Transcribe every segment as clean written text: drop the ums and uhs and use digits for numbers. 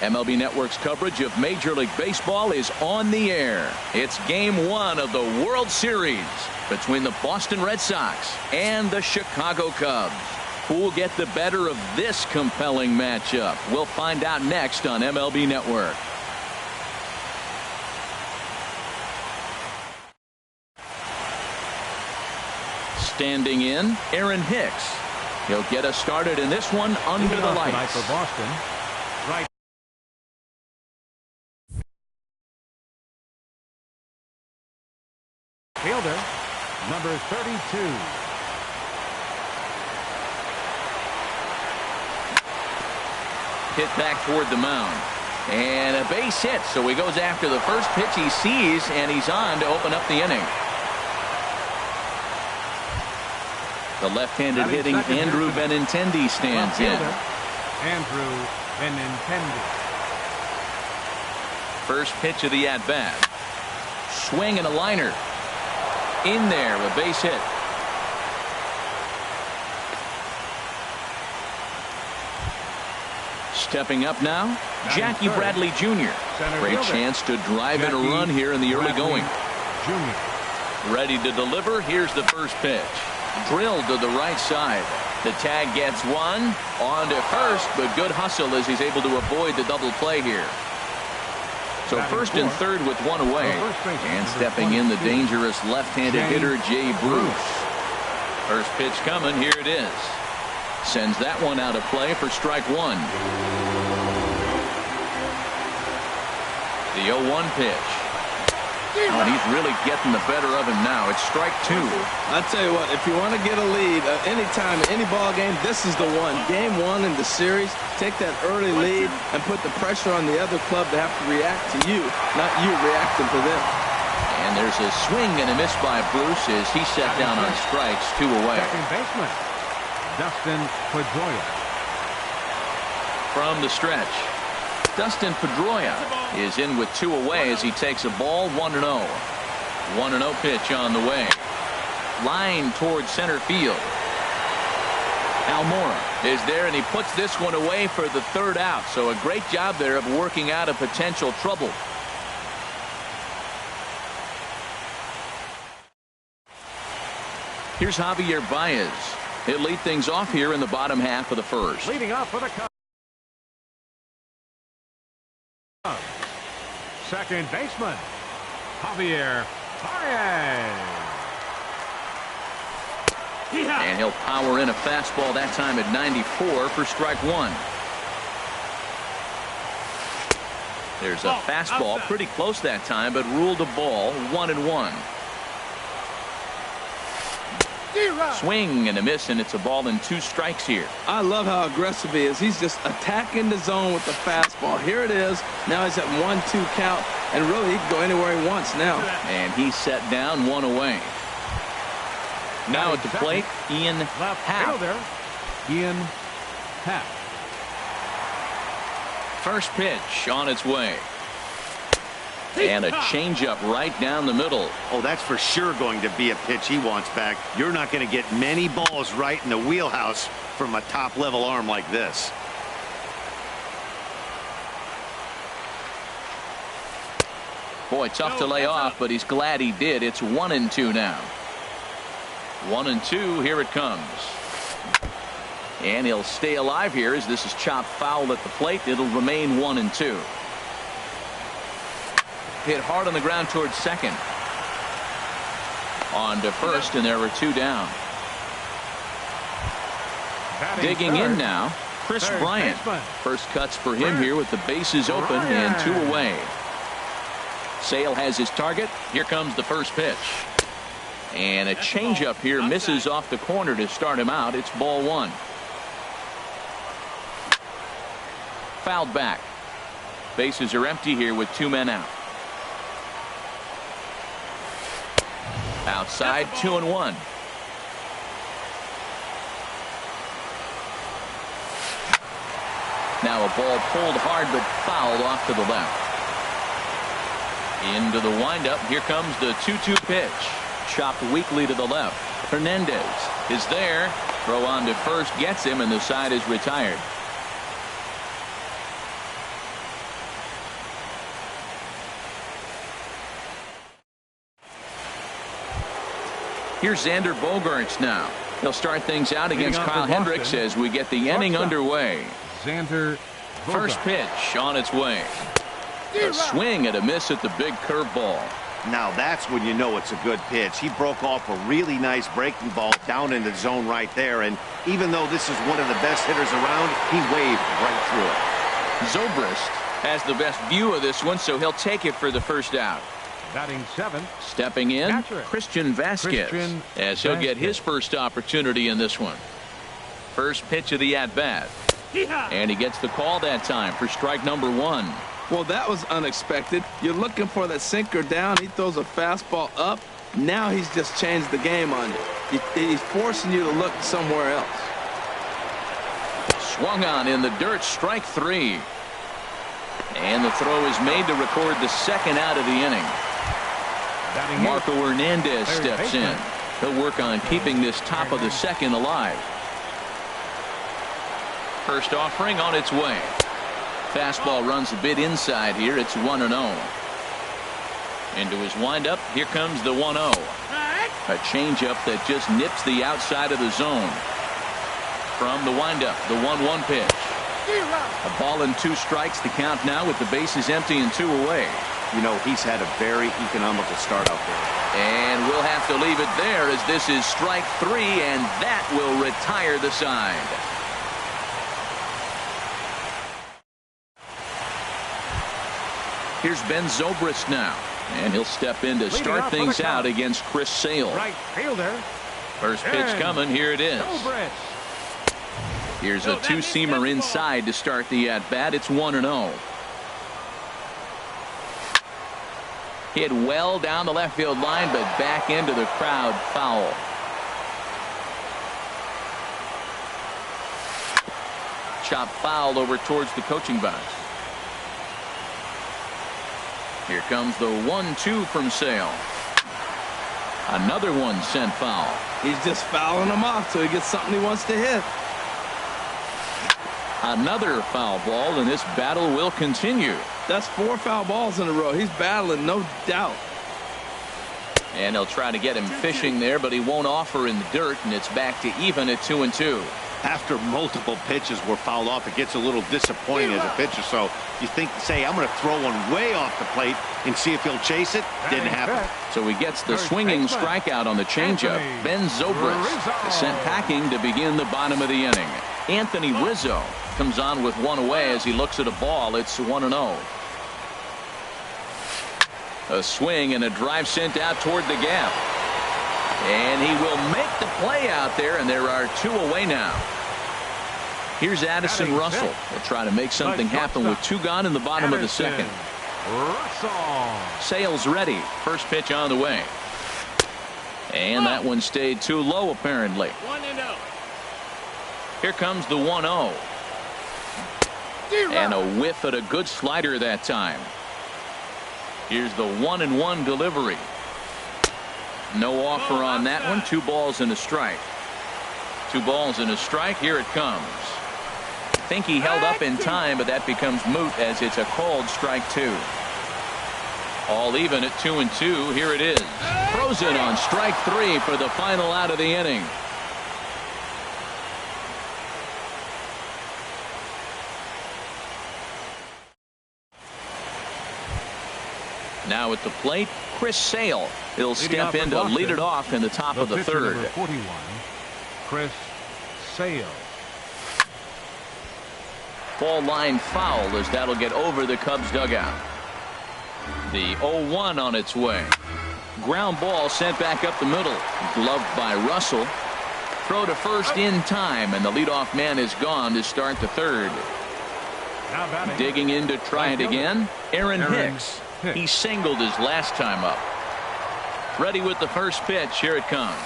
MLB Network's coverage of Major League Baseball is on the air. It's Game 1 of the World Series between the Boston Red Sox and the Chicago Cubs. Who will get the better of this compelling matchup? We'll find out next on MLB Network. Standing in, Aaron Hicks. He'll get us started in this one under the lights. For Boston, right. Fielder, number 32. Hit back toward the mound. And a base hit, so he goes after the first pitch he sees, and he's on to open up the inning. The left-handed hitting Andrew Benintendi stands in. Andrew Benintendi. First pitch of the at-bat. Swing and a liner. In there, a base hit. Stepping up now, Jackie Bradley Jr. Great chance to drive in a run here in the early going. Ready to deliver. Here's the first pitch. Drilled to the right side. The tag gets one. On to first, but good hustle as he's able to avoid the double play here. So first and third with one away. And stepping in the dangerous left-handed hitter, Jay Bruce. First pitch coming. Here it is. Sends that one out of play for strike one. The 0-1 pitch. Oh, and he's really getting the better of him now. It's strike two. I tell you what, if you want to get a lead anytime, any ball game, this is the one. Game one in the series, take that early lead and put the pressure on the other club to have to react to you, not you reacting to them. And there's a swing and a miss by Bruce as he set down on strikes, 2 away. Second baseman, Dustin Pedroia. From the stretch, Dustin Pedroia is in with 2 away as he takes a ball 1-0. 1-0 pitch on the way. Line towards center field. Almora is there, and he puts this one away for the third out. So a great job there of working out a potential trouble. Here's Javier Baez. He'll lead things off here in the bottom half of the first. Leading off for the Cubs. Second baseman, Javier Baez. And he'll power in a fastball that time at 94 for strike one. There's a fastball pretty close that time, but ruled a ball 1-1. Swing and a miss, and it's a ball and 2 strikes here. I love how aggressive he is. He's just attacking the zone with the fastball. Here it is. Now he's at 1-2 count, and really he can go anywhere he wants now. And he's set down 1 away. Now at the plate, Ian Happ. Ian Happ. First pitch on its way. And a changeup right down the middle. Oh, that's for sure going to be a pitch he wants back. You're not going to get many balls right in the wheelhouse from a top-level arm like this. Boy, tough to lay off, but he's glad he did. It's 1-2 now. 1-2, here it comes. And he'll stay alive here as this is chopped foul at the plate. It'll remain 1-2. Hit hard on the ground towards second. On to first, and there were 2 down. Digging in now, Chris Bryant. First cuts for him here with the bases open and 2 away. Sale has his target. Here comes the first pitch. And a changeup here misses off the corner to start him out. It's ball 1. Fouled back. Bases are empty here with 2 men out. Outside, 2-1. Now a ball pulled hard but fouled off to the left. Into the windup. Here comes the 2-2 pitch. Chopped weakly to the left. Hernandez is there. Throw on to first gets him, and the side is retired. Here's Xander Bogaerts now. He'll start things out against Kyle Hendricks as we get the inning underway. Xander Bogaerts. First pitch on its way. A swing and a miss at the big curveball. Now that's when you know it's a good pitch. He broke off a really nice breaking ball down in the zone right there, and even though this is one of the best hitters around, he waved right through it. Zobrist has the best view of this one, so he'll take it for the first out. Batting seventh. Stepping in, Catcher. Christian Vasquez, as he'll get his first opportunity in this one. First pitch of the at-bat. And he gets the call that time for strike number one. Well, that was unexpected. You're looking for that sinker down. He throws a fastball up. Now he's just changed the game on you. He's forcing you to look somewhere else. Swung on in the dirt, strike three. And the throw is made to record the second out of the inning. Marco Hernandez steps in. He'll work on keeping this top of the second alive. First offering on its way. Fastball runs a bit inside here. It's 1-0. Into his windup. Here comes the 1-0. A changeup that just nips the outside of the zone. From the windup, the 1-1 pitch. A ball and 2 strikes. The count now with the bases empty and 2 away. You know, he's had a very economical start out there. And we'll have to leave it there as this is strike 3, and that will retire the side. Here's Ben Zobrist now, and he'll step in to start things out against Chris Sale. Right fielder. First pitch coming. Here it is. Here's a two-seamer inside to start the at-bat. It's 1-0. Hit well down the left field line, but back into the crowd, foul. Chop foul over towards the coaching box. Here comes the 1-2 from Sale. Another one sent foul. He's just fouling them off till he gets something he wants to hit. Another foul ball, and this battle will continue. That's 4 foul balls in a row. He's battling, no doubt. And they'll try to get him fishing there, but he won't offer in the dirt, and it's back to even at 2-2. After multiple pitches were fouled off, it gets a little disappointing as a pitcher. So you think, say, I'm going to throw one way off the plate and see if he'll chase it. Didn't happen. So he gets the swinging strikeout on the changeup. Ben Zobrist is sent packing to begin the bottom of the inning. Anthony Rizzo comes on with one away as he looks at a ball. It's 1-0. A swing and a drive sent out toward the gap. And he will make the play out there, and there are 2 away now. Here's Addison Russell. They'll try to make something happen with 2 gone in the bottom of the second. Sale's ready. First pitch on the way. And that one stayed too low, apparently. 1-0. Here comes the 1-0. And a whiff at a good slider that time. Here's the 1-1 delivery. No offer on that one. 2 balls and a strike. 2 balls and a strike. Here it comes. I think he held up in time, but that becomes moot as it's a called strike 2. All even at 2-2. Here it is. Frozen on strike 3 for the final out of the inning. Now at the plate, Chris Sale. He'll step in to lead it off in the top of the third. Number 41, Chris Sale. Ball line foul as that'll get over the Cubs dugout. The 0-1 on its way. Ground ball sent back up the middle. Gloved by Russell. Throw to first in time, and the leadoff man is gone to start the third. Digging in to try it again, Aaron Hicks. He singled his last time up. Ready with the first pitch. Here it comes.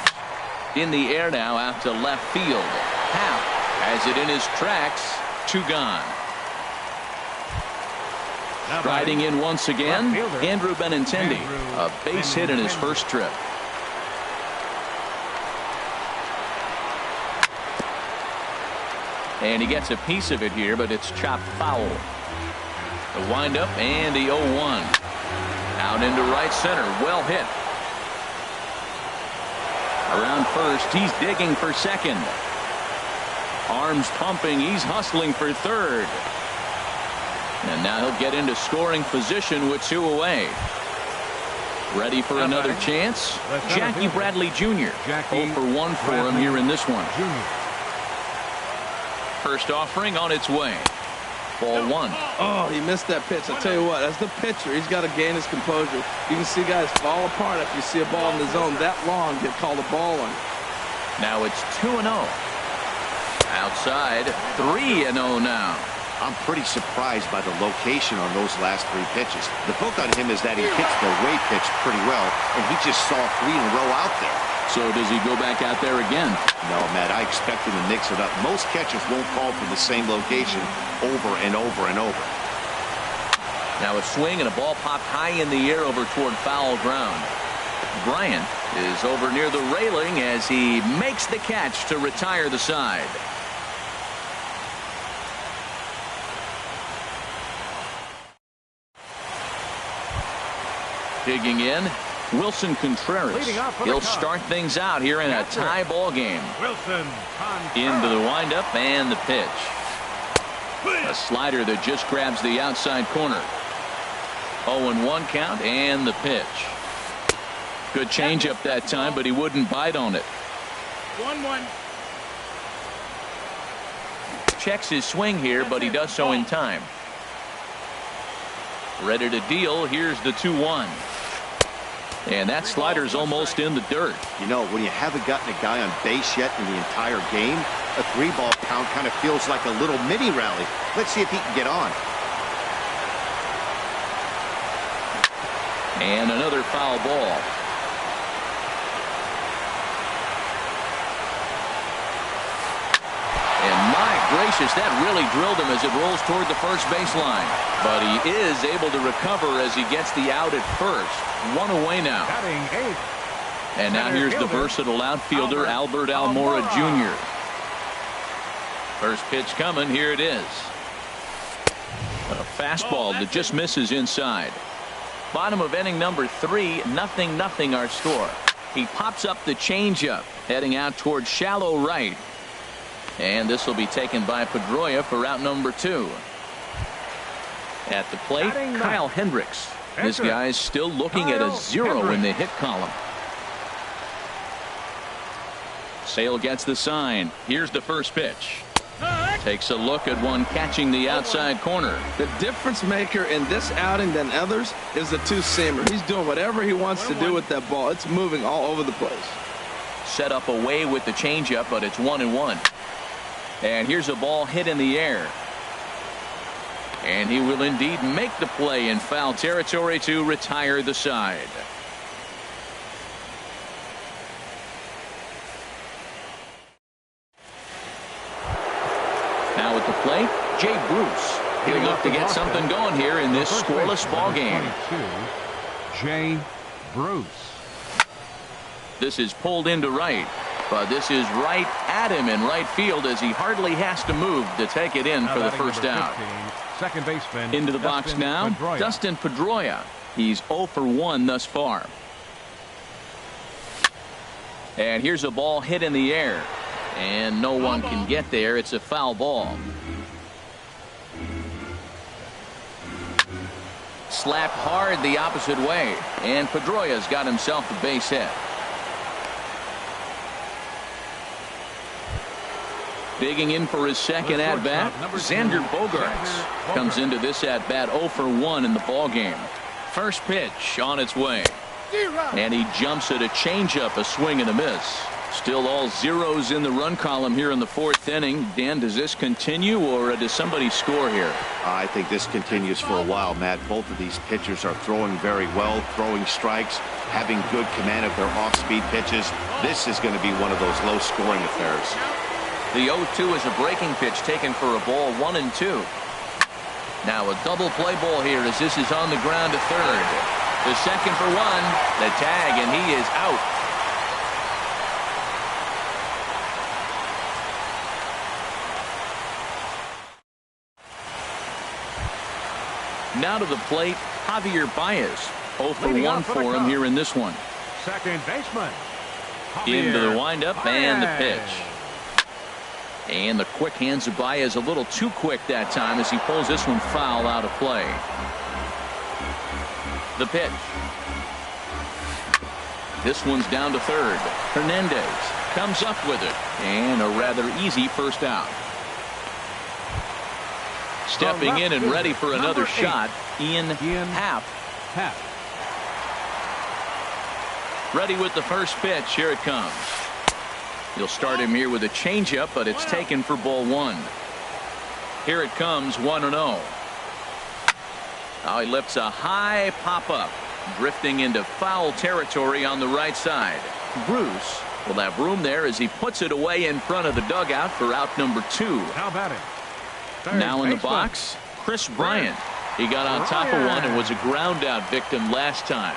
In the air now out to left field. Happ has it in his tracks. 2 gone. Striding in once again, Andrew Benintendi. A base hit in his first trip. And he gets a piece of it here, but it's chopped foul. The windup and the 0-1. Out into right center. Well hit. Around first, he's digging for second. Arms pumping, he's hustling for third. And now he'll get into scoring position with 2 away. Ready for another chance? Jackie Bradley Jr. 0 for 1 for him here in this one. First offering on its way. Ball 1. Oh, he missed that pitch. I tell you what, as the pitcher, he's got to gain his composure. You can see guys fall apart if you see a ball in the zone that long, get called a ball on. Now it's 2-0. Outside, 3-0 now. I'm pretty surprised by the location on those last 3 pitches. The book on him is that he hits the way pitch pretty well, and he just saw 3 in a row out there. So does he go back out there again? No, Matt, I expect him to mix it up. Most catchers won't fall from the same location over and over and over. Now a swing and a ball popped high in the air over toward foul ground. Bryant is over near the railing as he makes the catch to retire the side. Digging in, Wilson Contreras. He'll start things out here in a tie ball game. Into the windup and the pitch. A slider that just grabs the outside corner. 0-1 count and the pitch. Good changeup that time, but he wouldn't bite on it. 1-1. Checks his swing here, but he does so in time. Ready to deal. Here's the 2-1. And that slider's almost in the dirt. You know, when you haven't gotten a guy on base yet in the entire game, a 3-ball count kind of feels like a little mini rally. Let's see if he can get on. And another foul ball. And my gracious, that really drilled him as it rolls toward the first baseline. But he is able to recover as he gets the out at first. 1 away now. And now here's the versatile outfielder, Albert Almora Jr. First pitch coming. Here it is. A fastball that just misses inside. Bottom of inning number 3, 0-0 our score. He pops up the changeup, heading out towards shallow right. And this will be taken by Pedroia for out number 2. At the plate, Kyle Hendricks. This guy's still looking at a 0 in the hit column. Sale gets the sign. Here's the first pitch. Takes a look at one catching the outside corner. The difference maker in this outing than others is the 2-seamer. He's doing whatever he wants to do with that ball. It's moving all over the place. Set up away with the changeup, but it's 1-1. And here's a ball hit in the air. And he will indeed make the play in foul territory to retire the side. Now at the plate, Jay Bruce. He'll look to get something going here in this scoreless ball game. Jay Bruce. This is pulled into right. But this is right at him in right field as he hardly has to move to take it in for the first out. Second baseman. Into the box now, Dustin Pedroia. He's 0 for 1 thus far. And here's a ball hit in the air. And no one can get there. It's a foul ball. Slapped hard the opposite way. And Pedroia's got himself a base hit. Digging in for his second at-bat, Xander Bogaerts comes into this at-bat 0 for 1 in the ballgame. First pitch on its way. And he jumps at a changeup, a swing and a miss. Still all zeros in the run column here in the 4th inning. Dan, does this continue or does somebody score here? I think this continues for a while, Matt. Both of these pitchers are throwing very well, throwing strikes, having good command of their off-speed pitches. This is going to be one of those low-scoring affairs. The 0-2 is a breaking pitch taken for a ball 1-2. Now a double play ball here as this is on the ground to third. The second for 1. The tag, and he is out. Now to the plate, Javier Baez. 0 for 1 for him here in this one. Second baseman. Into the windup and the pitch. And the quick hands of Baez a little too quick that time as he pulls this one foul out of play. The pitch. This one's down to third. Hernandez comes up with it. And a rather easy first out. Stepping in and ready for another shot, Ian Happ. Ready with the first pitch. Here it comes. You'll start him here with a changeup, but it's taken for ball one. Here it comes, 1-0. Now he lifts a high pop-up, drifting into foul territory on the right side. Bruce will have room there as he puts it away in front of the dugout for out number 2. How about it? Now in the box, Chris Bryant. He got on top of one and was a ground out victim last time.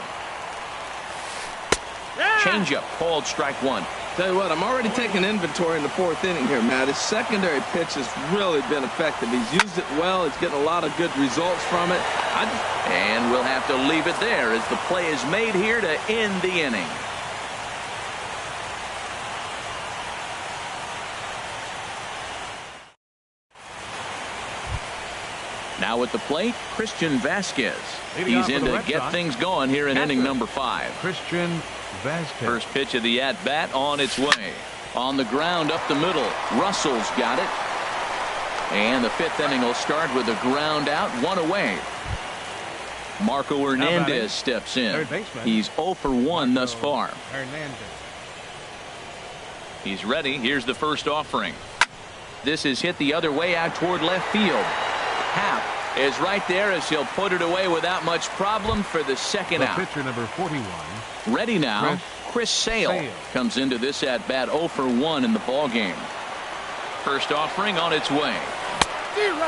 Changeup called strike one. Tell you what, I'm already taking inventory in the 4th inning here, Matt. His secondary pitch has really been effective. He's used it well. He's getting a lot of good results from it. And we'll have to leave it there as the play is made here to end the inning. Now at the plate, Christian Vasquez. He's in to get things going here in inning number 5. Christian Vasquez. First pitch of the at-bat on its way. On the ground up the middle. Russell's got it. And the 5th inning will start with a ground out, 1 away. Marco Hernandez steps in. He's 0 for 1 thus far. He's ready. Here's the first offering. This is hit the other way out toward left field. Happ is right there as he'll put it away without much problem for the second out. Pitcher number 41. Ready now, Chris Sale comes into this at bat 0 for 1 in the ball game. First offering on its way.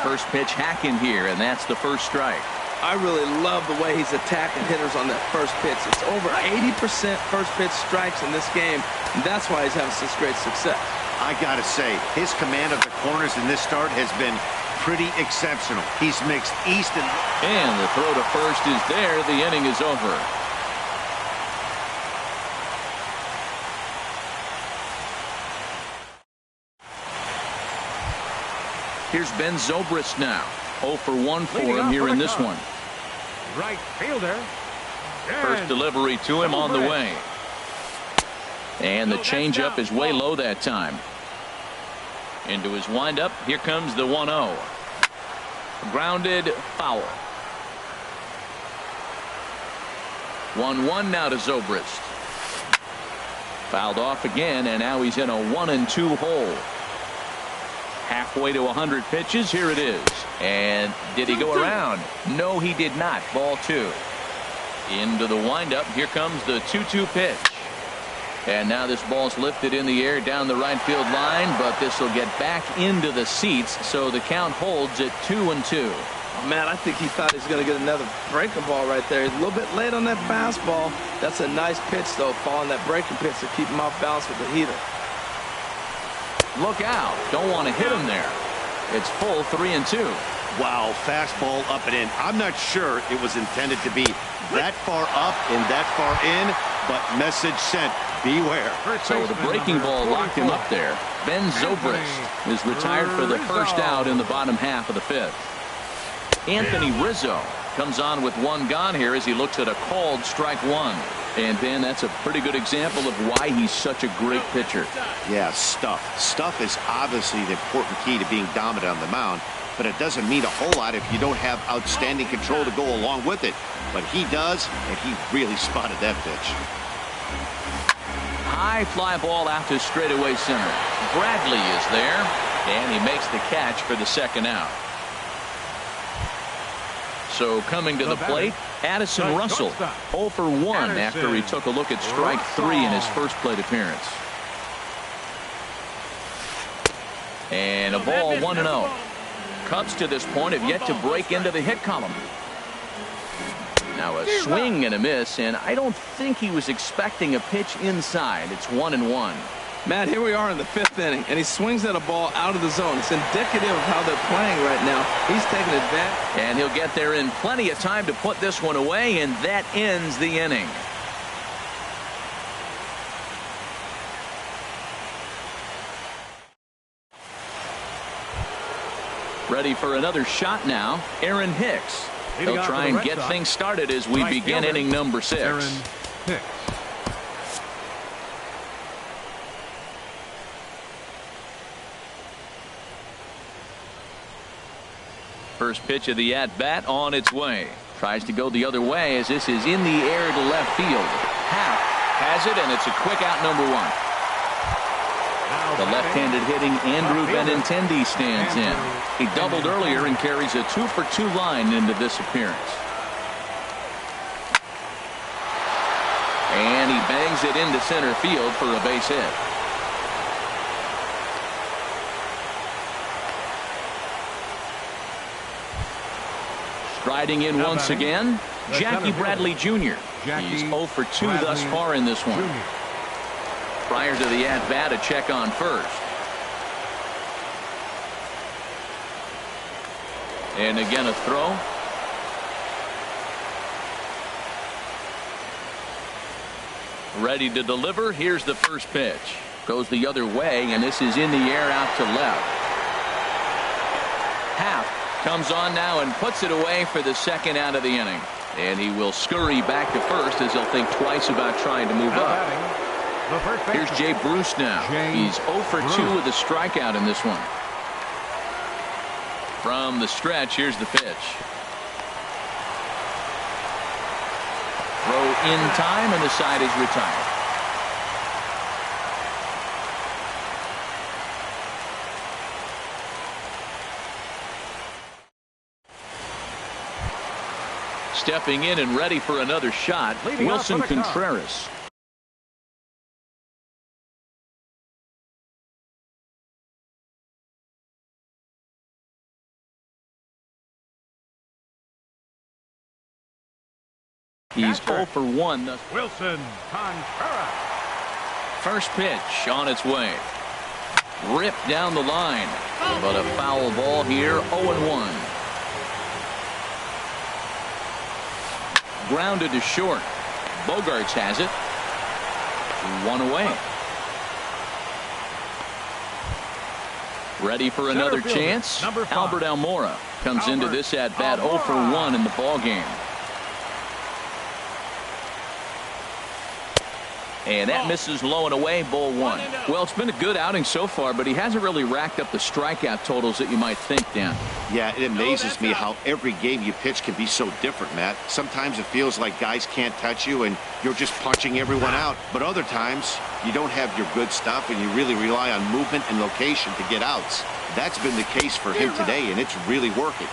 First pitch hacking here, and that's the first strike. I really love the way he's attacking hitters on that first pitch. It's over 80% first pitch strikes in this game, and that's why he's having such great success. I gotta say, his command of the corners in this start has been pretty exceptional. He's mixed east and the throw to first is there. The inning is over. Here's Ben Zobrist now. 0 for 1 for him here in this one. Right fielder. First delivery to him on the way. And the changeup is way low that time. Into his windup. Here comes the 1-0. Grounded foul. 1-1 now to Zobrist. Fouled off again, and now he's in a 1-2 hole. Halfway to 100 pitches. Here it is. And did he go around? No, he did not. Ball 2. Into the windup. Here comes the 2-2 pitch. And now this ball's lifted in the air down the right field line, but this will get back into the seats, so the count holds at 2-2. Oh, man, I think he thought he was going to get another breaking ball right there. He's a little bit late on that fastball. That's a nice pitch, though, following that breaking pitch to keep him off balance with the heater. Look out. Don't want to hit him there. It's full 3-2. Wow, fastball up and in. I'm not sure it was intended to be that far up and that far in, but message sent. Beware. So the breaking ball locked him up there. Ben Zobrist is retired for the first out in the bottom half of the 5th. Anthony Rizzo comes on with 1 gone here as he looks at a called strike 1. And Ben, that's a pretty good example of why he's such a great pitcher. Yeah, stuff. Stuff is obviously the important key to being dominant on the mound, but it doesn't mean a whole lot if you don't have outstanding control to go along with it. But he does, and he really spotted that pitch. High fly ball out to straightaway center. Bradley is there, and he makes the catch for the second out. So coming to the plate, Addison Russell, 0 for 1 after he took a look at strike 3 in his first plate appearance. And a ball 1-0. Cubs to this point have yet to break into the hit column. Now a swing and a miss, and I don't think he was expecting a pitch inside. It's 1-1. Matt, here we are in the 5th inning, and he swings at a ball out of the zone. It's indicative of how they're playing right now. He's taking advantage. And he'll get there in plenty of time to put this one away, and that ends the inning. Ready for another shot now, Aaron Hicks. He'll try and get things started as we begin inning number 6. Aaron Hicks. First pitch of the at-bat on its way. Tries to go the other way as this is in the air to left field. Happ has it, and it's a quick out, number 1. The left-handed hitting Andrew Benintendi stands in. He doubled earlier and carries a 2-for-2 line into this appearance. And he bangs it into center field for a base hit. Striding in once again, Jackie Bradley Jr. He's 0 for 2 thus far in this one. Prior to the at-bat, a check on first. And again a throw. Ready to deliver. Here's the first pitch. Goes the other way, and this is in the air out to left. Happ comes on now and puts it away for the second out of the inning. And he will scurry back to first as he'll think twice about trying to move up. Here's Jay Bruce now. He's 0 for 2 with a strikeout in this one. From the stretch, here's the pitch. Throw in time, and the side is retired. Stepping in and ready for another shot, Wilson Contreras. He's 0 for 1. Wilson Contreras. First pitch on its way. Ripped down the line. But a foul ball here, 0-1. Grounded to short. Bogarts has it. 1 away. Ready for another chance. Albert Almora comes into this at bat 0 for 1 in the ball game. And that misses low and away, ball 1. Well, it's been a good outing so far, but he hasn't really racked up the strikeout totals that you might think, Dan. Yeah, it amazes me how every game you pitch can be so different, Matt. Sometimes it feels like guys can't touch you and you're just punching everyone out. But other times, you don't have your good stuff and you really rely on movement and location to get outs. That's been the case for him today, and it's really working.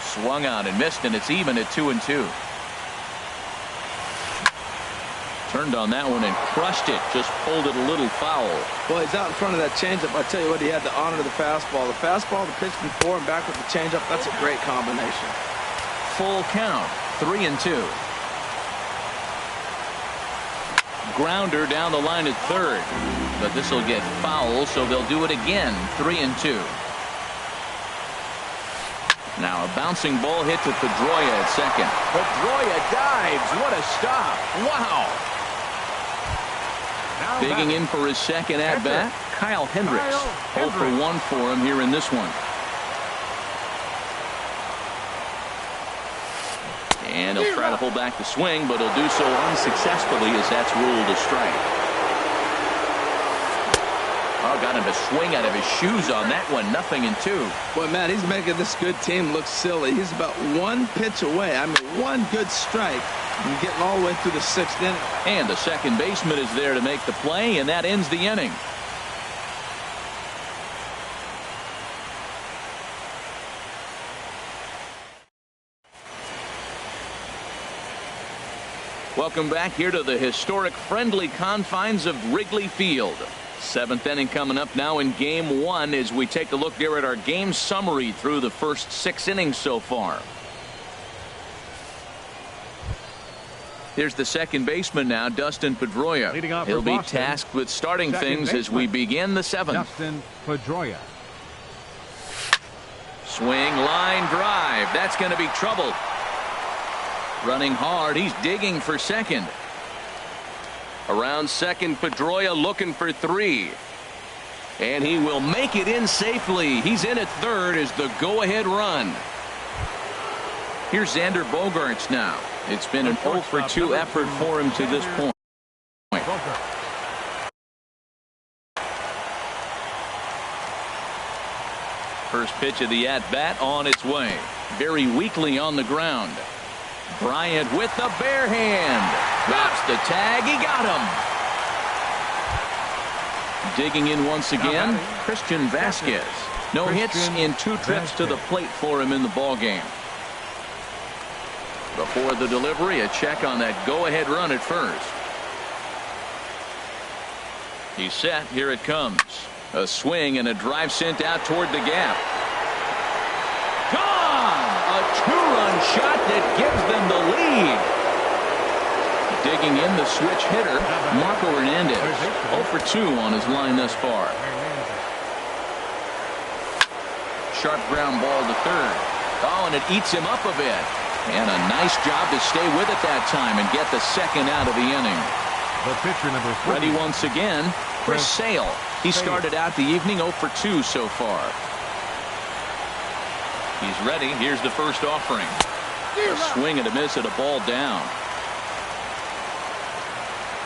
Swung on and missed, and it's even at 2-2. Turned on that one and crushed it. Just pulled it a little foul. Well, he's out in front of that changeup. I tell you what, he had to honor the fastball. The fastball, the pitch before, and back with the changeup. That's a great combination. Full count, 3-2. Grounder down the line at third, but this will get foul, so they'll do it again. 3-2. Now a bouncing ball hit to Pedroia at second. Pedroia dives. What a stop! Wow. Digging in for his second at-bat, Kyle Hendricks. 0 for 1 for him here in this one. And he'll try to hold back the swing, but he'll do so unsuccessfully as that's ruled a strike. Oh, got him to swing out of his shoes on that one. 0-2. Boy, Matt, he's making this good team look silly. He's about 1 pitch away. I mean, 1 good strike. And getting all the way through the 6th inning. And the second baseman is there to make the play, and that ends the inning. Welcome back here to the historic friendly confines of Wrigley Field. 7th inning coming up now in game 1 as we take a look here at our game summary through the first 6 innings so far. Here's the second baseman now, Dustin Pedroia. He'll be tasked with starting things as we begin the seventh. Dustin Pedroia. Swing, line drive. That's going to be trouble. Running hard. He's digging for second. Around second, Pedroia looking for three. And he will make it in safely. He's in at third as the go-ahead run. Here's Xander Bogaerts now. It's been an 0 for 2 effort for him to this point. First pitch of the at-bat on its way. Very weakly on the ground. Bryant with the bare hand. Drops the tag. He got him. Digging in once again, Christian Vasquez. No hits in 2 trips to the plate for him in the ballgame. Before the delivery, a check on that go-ahead run at first. He's set. Here it comes. A swing and a drive sent out toward the gap. Gone! A 2-run shot that gives them the lead. Digging in, the switch hitter, Marco Hernandez. 0 for 2 on his line thus far. Sharp ground ball to third. Oh, and it eats him up a bit. And a nice job to stay with it that time and get the second out of the inning. The pitcher number 40. Ready once again, Chris Sale. He started out the evening 0 for 2 so far. He's ready. Here's the first offering. A swing and a miss at a ball down.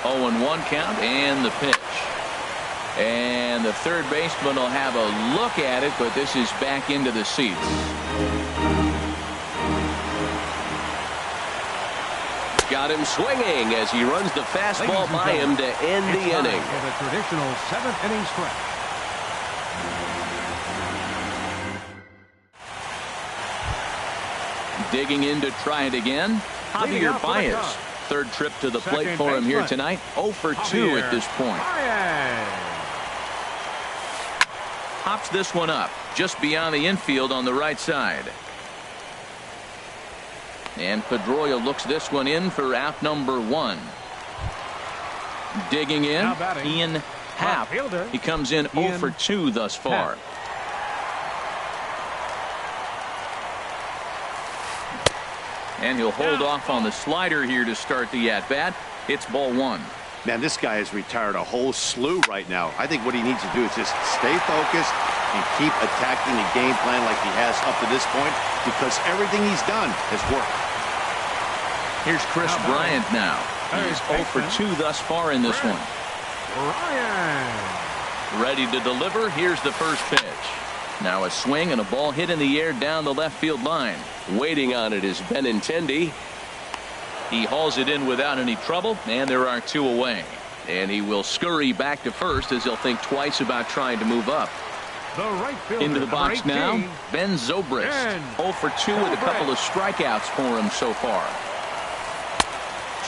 0-1 count and the pitch. And the third baseman will have a look at it, but this is back into the seats. Got him swinging as he runs the fastball by him to end the inning. For the traditional 7th inning stretch. Digging in to try it again. Javier Baez. Third trip to the plate for him here tonight. 0 for 2 at this point. Hops this one up just beyond the infield on the right side. And Pedroia looks this one in for out number 1. Digging in, Ian Happ. He comes in 0 for 2 thus far. And he'll hold off on the slider here to start the at-bat. It's ball 1. Man, this guy has retired a whole slew right now. I think what he needs to do is just stay focused and keep attacking the game plan like he has up to this point, because everything he's done has worked. Here's Chris Bryant now. He's 0 for 2 thus far in this one. Ready to deliver. Here's the first pitch. Now a swing and a ball hit in the air down the left field line. Waiting on it is Benintendi. He hauls it in without any trouble, and there are 2 away. And he will scurry back to first as he'll think twice about trying to move up. Into the box now, Ben Zobrist. 0 for 2 with a couple of strikeouts for him so far.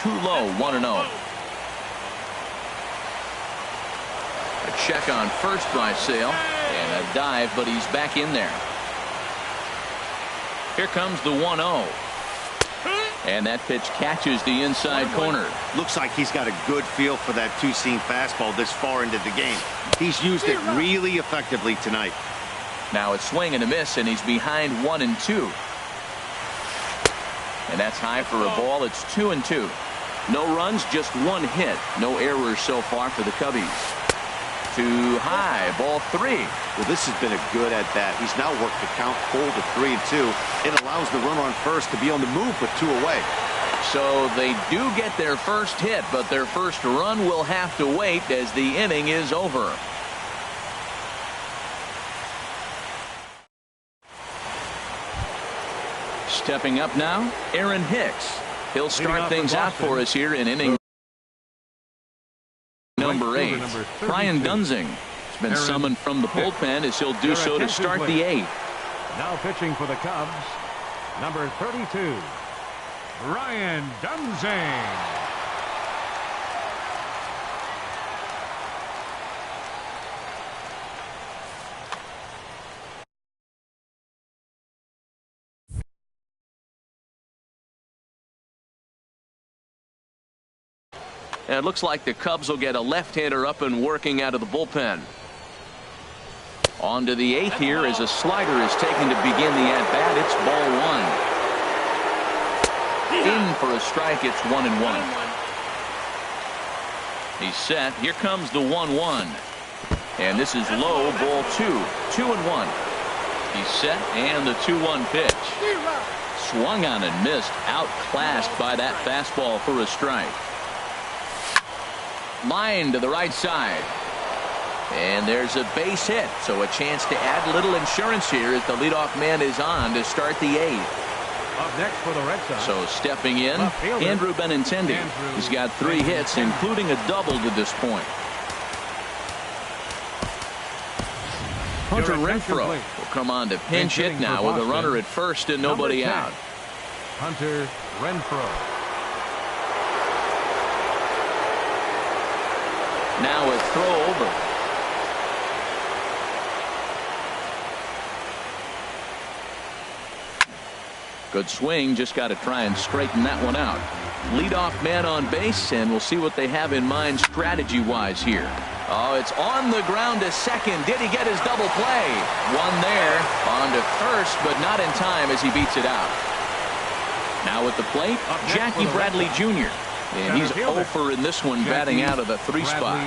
Too low, 1-0. A check on first by Sale, and a dive, but he's back in there. Here comes the 1-0. And that pitch catches the inside corner. Looks like he's got a good feel for that two-seam fastball this far into the game. He's used it really effectively tonight. Now a swing and a miss, and he's behind 1-2. And that's high for a ball. It's 2-2. No runs, just 1 hit. No errors so far for the Cubbies. Too high, ball 3. Well, this has been a good at bat. He's now worked the count full to 3-2. It allows the runner on first to be on the move with 2 away. So they do get their first hit, but their first run will have to wait as the inning is over. Stepping up now, Aaron Hicks. He'll start things out for us here in inning number 8. Brian Dunzing has been summoned from the bullpen as he'll do so to start the 8th. Now pitching for the Cubs, number 32, Brian Dunzing. And it looks like the Cubs will get a left-hander up and working out of the bullpen. On to the 8th here as a slider is taken to begin the at-bat. It's ball 1. In for a strike. It's 1-1. He's set. Here comes the 1-1. And this is low, ball 2. 2-1. He's set, and the 2-1 pitch. Swung on and missed. Outclassed by that fastball for a strike. Line to the right side. And there's a base hit, so a chance to add a little insurance here as the leadoff man is on to start the 8th. Up next for the Red Sox. So stepping in, Andrew Benintendi. He's got 3 hits, including a double to this point. Hunter Renfroe will come on to pinch hit now with a runner at first and nobody out. Hunter Renfroe. Now a throw over. Good swing, just got to try and straighten that one out. Leadoff man on base, and we'll see what they have in mind strategy-wise here. Oh, it's on the ground to second. Did he get his double play? One there, on to first, but not in time as he beats it out. Now at the plate, Jackie Bradley Jr. And he's 0 for in this one, batting out of the 3 spot.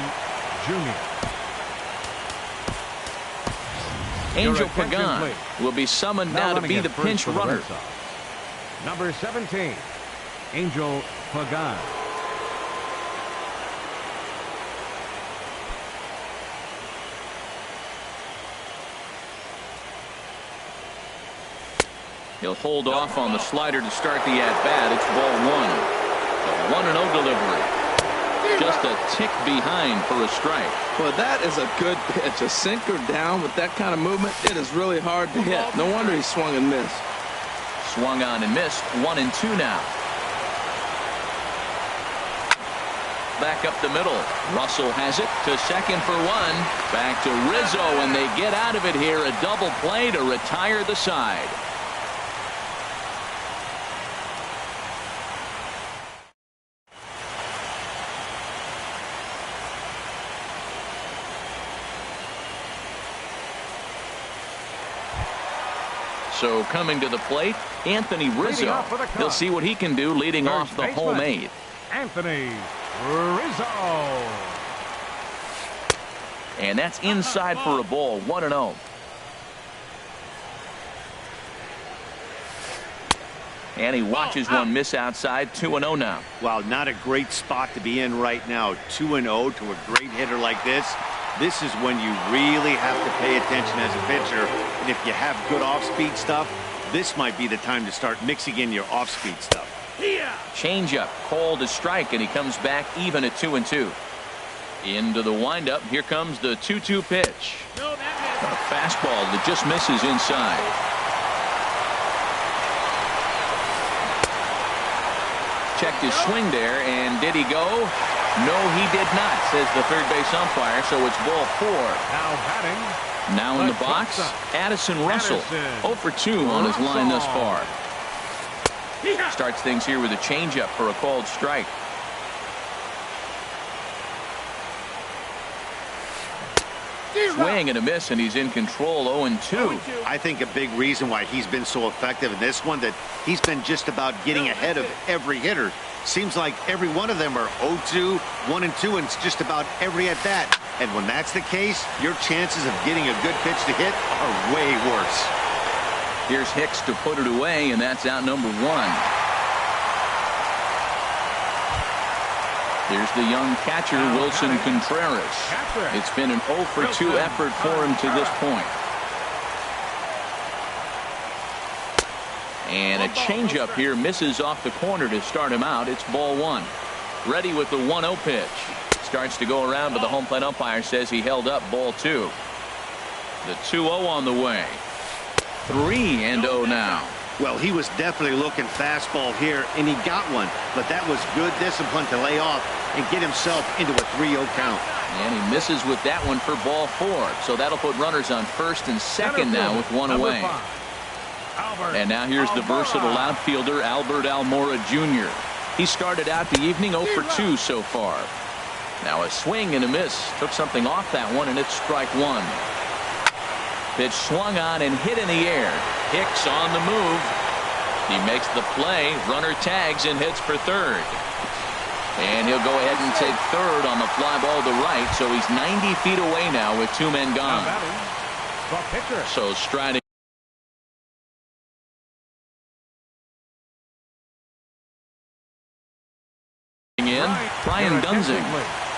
Angel Pagan will be summoned now to be the pinch runner. Number 17, Angel Pagan. He'll hold off on the slider to start the at-bat. It's ball 1. A 1-0 delivery. Just a tick behind for a strike. Well, that is a good pitch. A sinker down with that kind of movement, it is really hard to hit. No wonder he swung and missed. Swung on and missed. 1-2 now. Back up the middle. Russell has it to second for 1. Back to Rizzo, and they get out of it here. A double play to retire the side. So coming to the plate, Anthony Rizzo. He'll see what he can do leading off the home 8th. Anthony Rizzo. And that's inside for a ball. 1-0. And he watches one miss outside. 2-0 now. Well, not a great spot to be in right now. 2-0 to a great hitter like this. This is when you really have to pay attention as a pitcher. And if you have good off-speed stuff, this might be the time to start mixing in your off-speed stuff. Changeup called a strike, and he comes back even at 2-2. Into the windup. Here comes the 2-2 pitch. A fastball that just misses inside. Checked his swing there, and did he go? No, he did not, says the third base umpire, so it's ball 4. Now batting. Now in the box, Addison Russell. 0 for 2 on his line thus far. Starts things here with a changeup for a called strike. Swing and a miss, and he's in control. 0-2. I think a big reason why he's been so effective in this one, that he's been just about getting ahead of every hitter. Seems like every one of them are 0-2, 1-2, and it's just about every at bat. And when that's the case, your chances of getting a good pitch to hit are way worse. Here's Hicks to put it away, and that's out number 1. Here's the young catcher, Wilson Contreras. It's been an 0 for 2 effort for him to this point. And a changeup here misses off the corner to start him out. It's ball 1. Ready with the 1-0 pitch. Starts to go around, but the home plate umpire says he held up ball 2. The 2-0 on the way. 3-0 now. Well, he was definitely looking fastball here, and he got one. But that was good discipline to lay off and get himself into a 3-0 count. And he misses with that one for ball 4. So that'll put runners on first and second now with 1 away. And now here's the versatile outfielder, Albert Almora Jr. He started out the evening 0 for 2 so far. Now a swing and a miss. Took something off that one, and it's strike one. Pitch swung on and hit in the air. Hicks on the move. He makes the play. Runner tags and hits for third. And he'll go ahead and take third on the fly ball to right. So he's 90 feet away now with 2 men gone. So striding in, Brian Dunsing.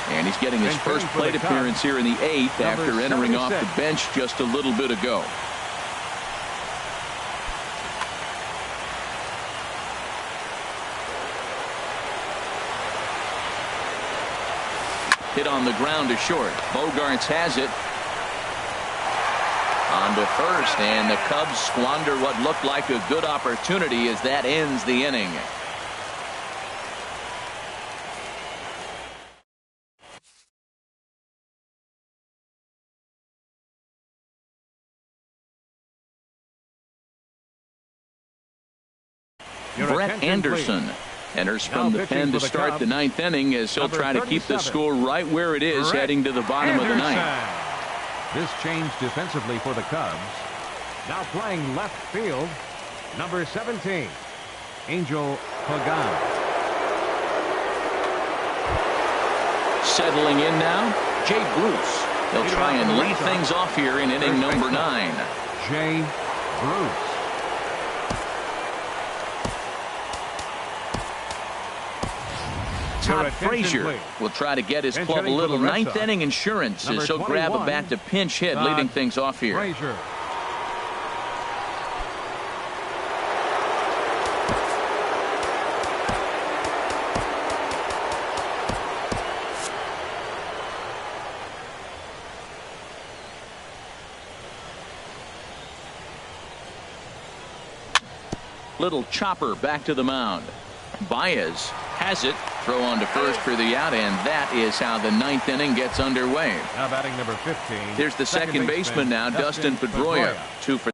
And he's getting his first plate appearance here in the 8th after entering off the bench just a little bit ago. Hit on the ground to short. Bogarts has it. On to first, and the Cubs squander what looked like a good opportunity as that ends the inning. Brett Anderson enters from the pen to start the 9th inning as he'll try to keep the score right where it is heading to the bottom of the 9th. This change defensively for the Cubs. Now playing left field, number 17, Angel Pagan. Settling in now, Jay Bruce. He'll try and lead things off here in inning number 9. Jay Bruce. Todd Frazier will try to get his club a little 9th inning insurance as he'll grab a bat to pinch hit, leading things off here. Frazier. Little chopper back to the mound. Baez has it. Throw on to first for the out, and that is how the 9th inning gets underway. Now batting number 15. Here's the second baseman now, Dustin Pedroia. 2 for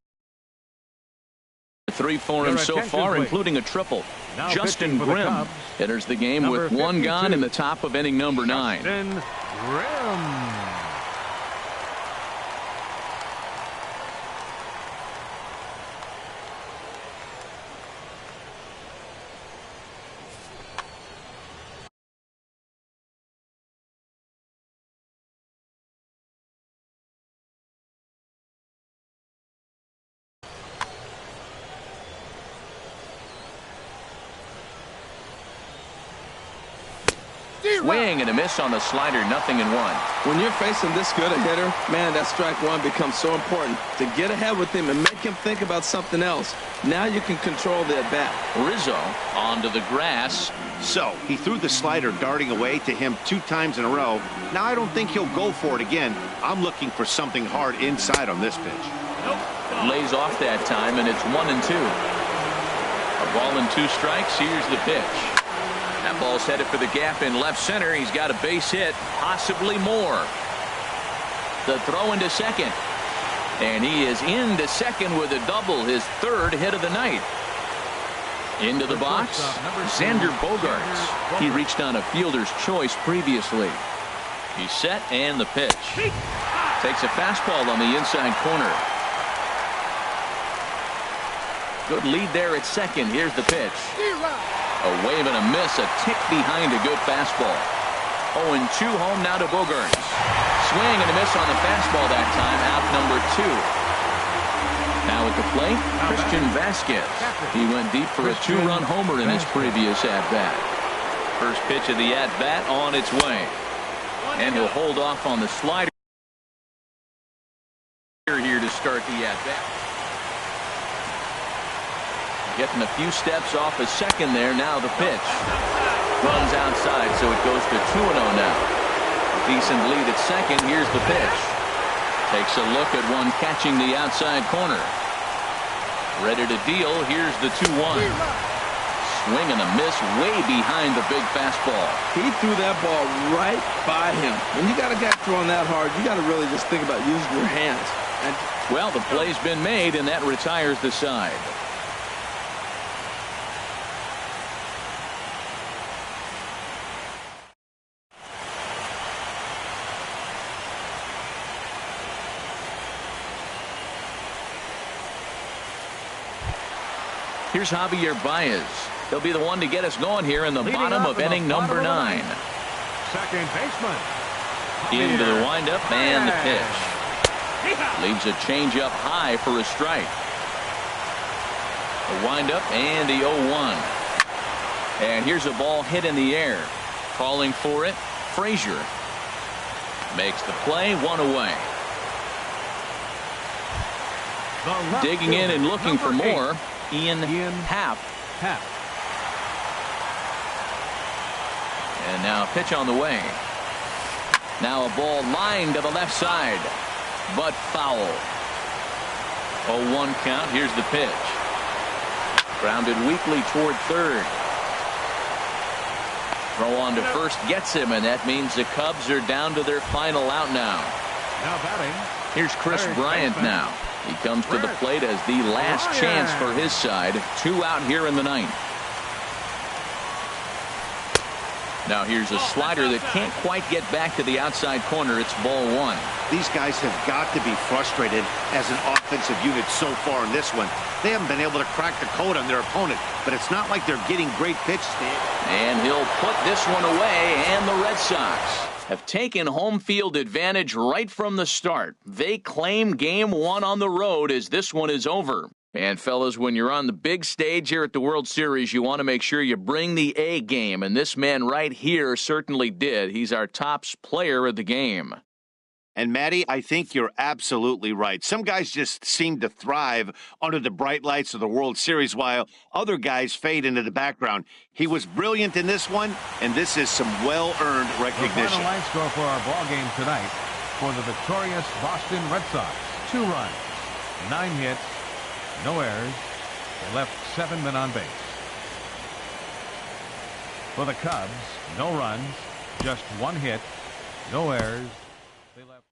3 for him so far, including a triple. Justin Grimm enters the game with 1 gone in the top of inning number 9. Justin Grimm. Swing and a miss on the slider, 0-1. When you're facing this good a hitter, man, that strike one becomes so important to get ahead with him and make him think about something else. Now you can control the at-bat. Rizzo onto the grass. So he threw the slider darting away to him 2 times in a row. Now I don't think he'll go for it again. I'm looking for something hard inside on this pitch. Lays off that time, and it's 1-2. A ball and 2 strikes. Here's the pitch. That ball's headed for the gap in left center. He's got a base hit, possibly more. The throw into second. And he is into second with a double, his 3rd hit of the night. Into the box, Xander Bogarts. He reached on a fielder's choice previously. He's set, and the pitch. Takes a fastball on the inside corner. Good lead there at second. Here's the pitch. A wave and a miss, a tick behind a good fastball. 0-2 home now to Bogarts. Swing and a miss on the fastball that time, out number 2. Now at the plate, Christian Vasquez. He went deep for a 2-run homer in his previous at-bat. First pitch of the at-bat on its way. And he'll hold off on the slider here to start the at-bat. Getting a few steps off a second there. Now the pitch. Runs outside, so it goes to 2-0 now. Decent lead at second. Here's the pitch. Takes a look at one catching the outside corner. Ready to deal. Here's the 2-1. Swing and a miss way behind the big fastball. He threw that ball right by him. When you got a guy throwing that hard, you got to really just think about using your hands. And well, the play's been made, and that retires the side. Here's Javier Baez. He'll be the one to get us going here in the bottom of inning number 9. Second baseman. Into the windup and the pitch. Leaves a changeup high for a strike. The windup and the 0-1. And here's a ball hit in the air. Calling for it, Frazier. Makes the play, 1 away. Digging in and looking for more, Ian Happ. And now a pitch on the way. Now a ball lined to the left side, but foul. 0-1 count. Here's the pitch. Grounded weakly toward third. Throw on to first gets him, and that means the Cubs are down to their final out now. Now batting. Here's Chris Bryant now. He comes to the plate as the last chance for his side. 2 out here in the 9th. Now here's a slider that can't quite get back to the outside corner. It's ball 1. These guys have got to be frustrated as an offensive unit so far in this one. They haven't been able to crack the code on their opponent, but it's not like they're getting great pitches. And he'll put this one away, and the Red Sox have taken home field advantage right from the start. They claim game 1 on the road as this one is over. And fellas, when you're on the big stage here at the World Series, you want to make sure you bring the A game. And this man right here certainly did. He's our top player of the game. And Matty, I think you're absolutely right. Some guys just seem to thrive under the bright lights of the World Series while other guys fade into the background. He was brilliant in this one, and this is some well-earned recognition. The final line score for our ball game tonight for the victorious Boston Red Sox. 2 runs, 9 hits, no errors. They left 7 men on base. For the Cubs, no runs, just 1 hit, no errors. They left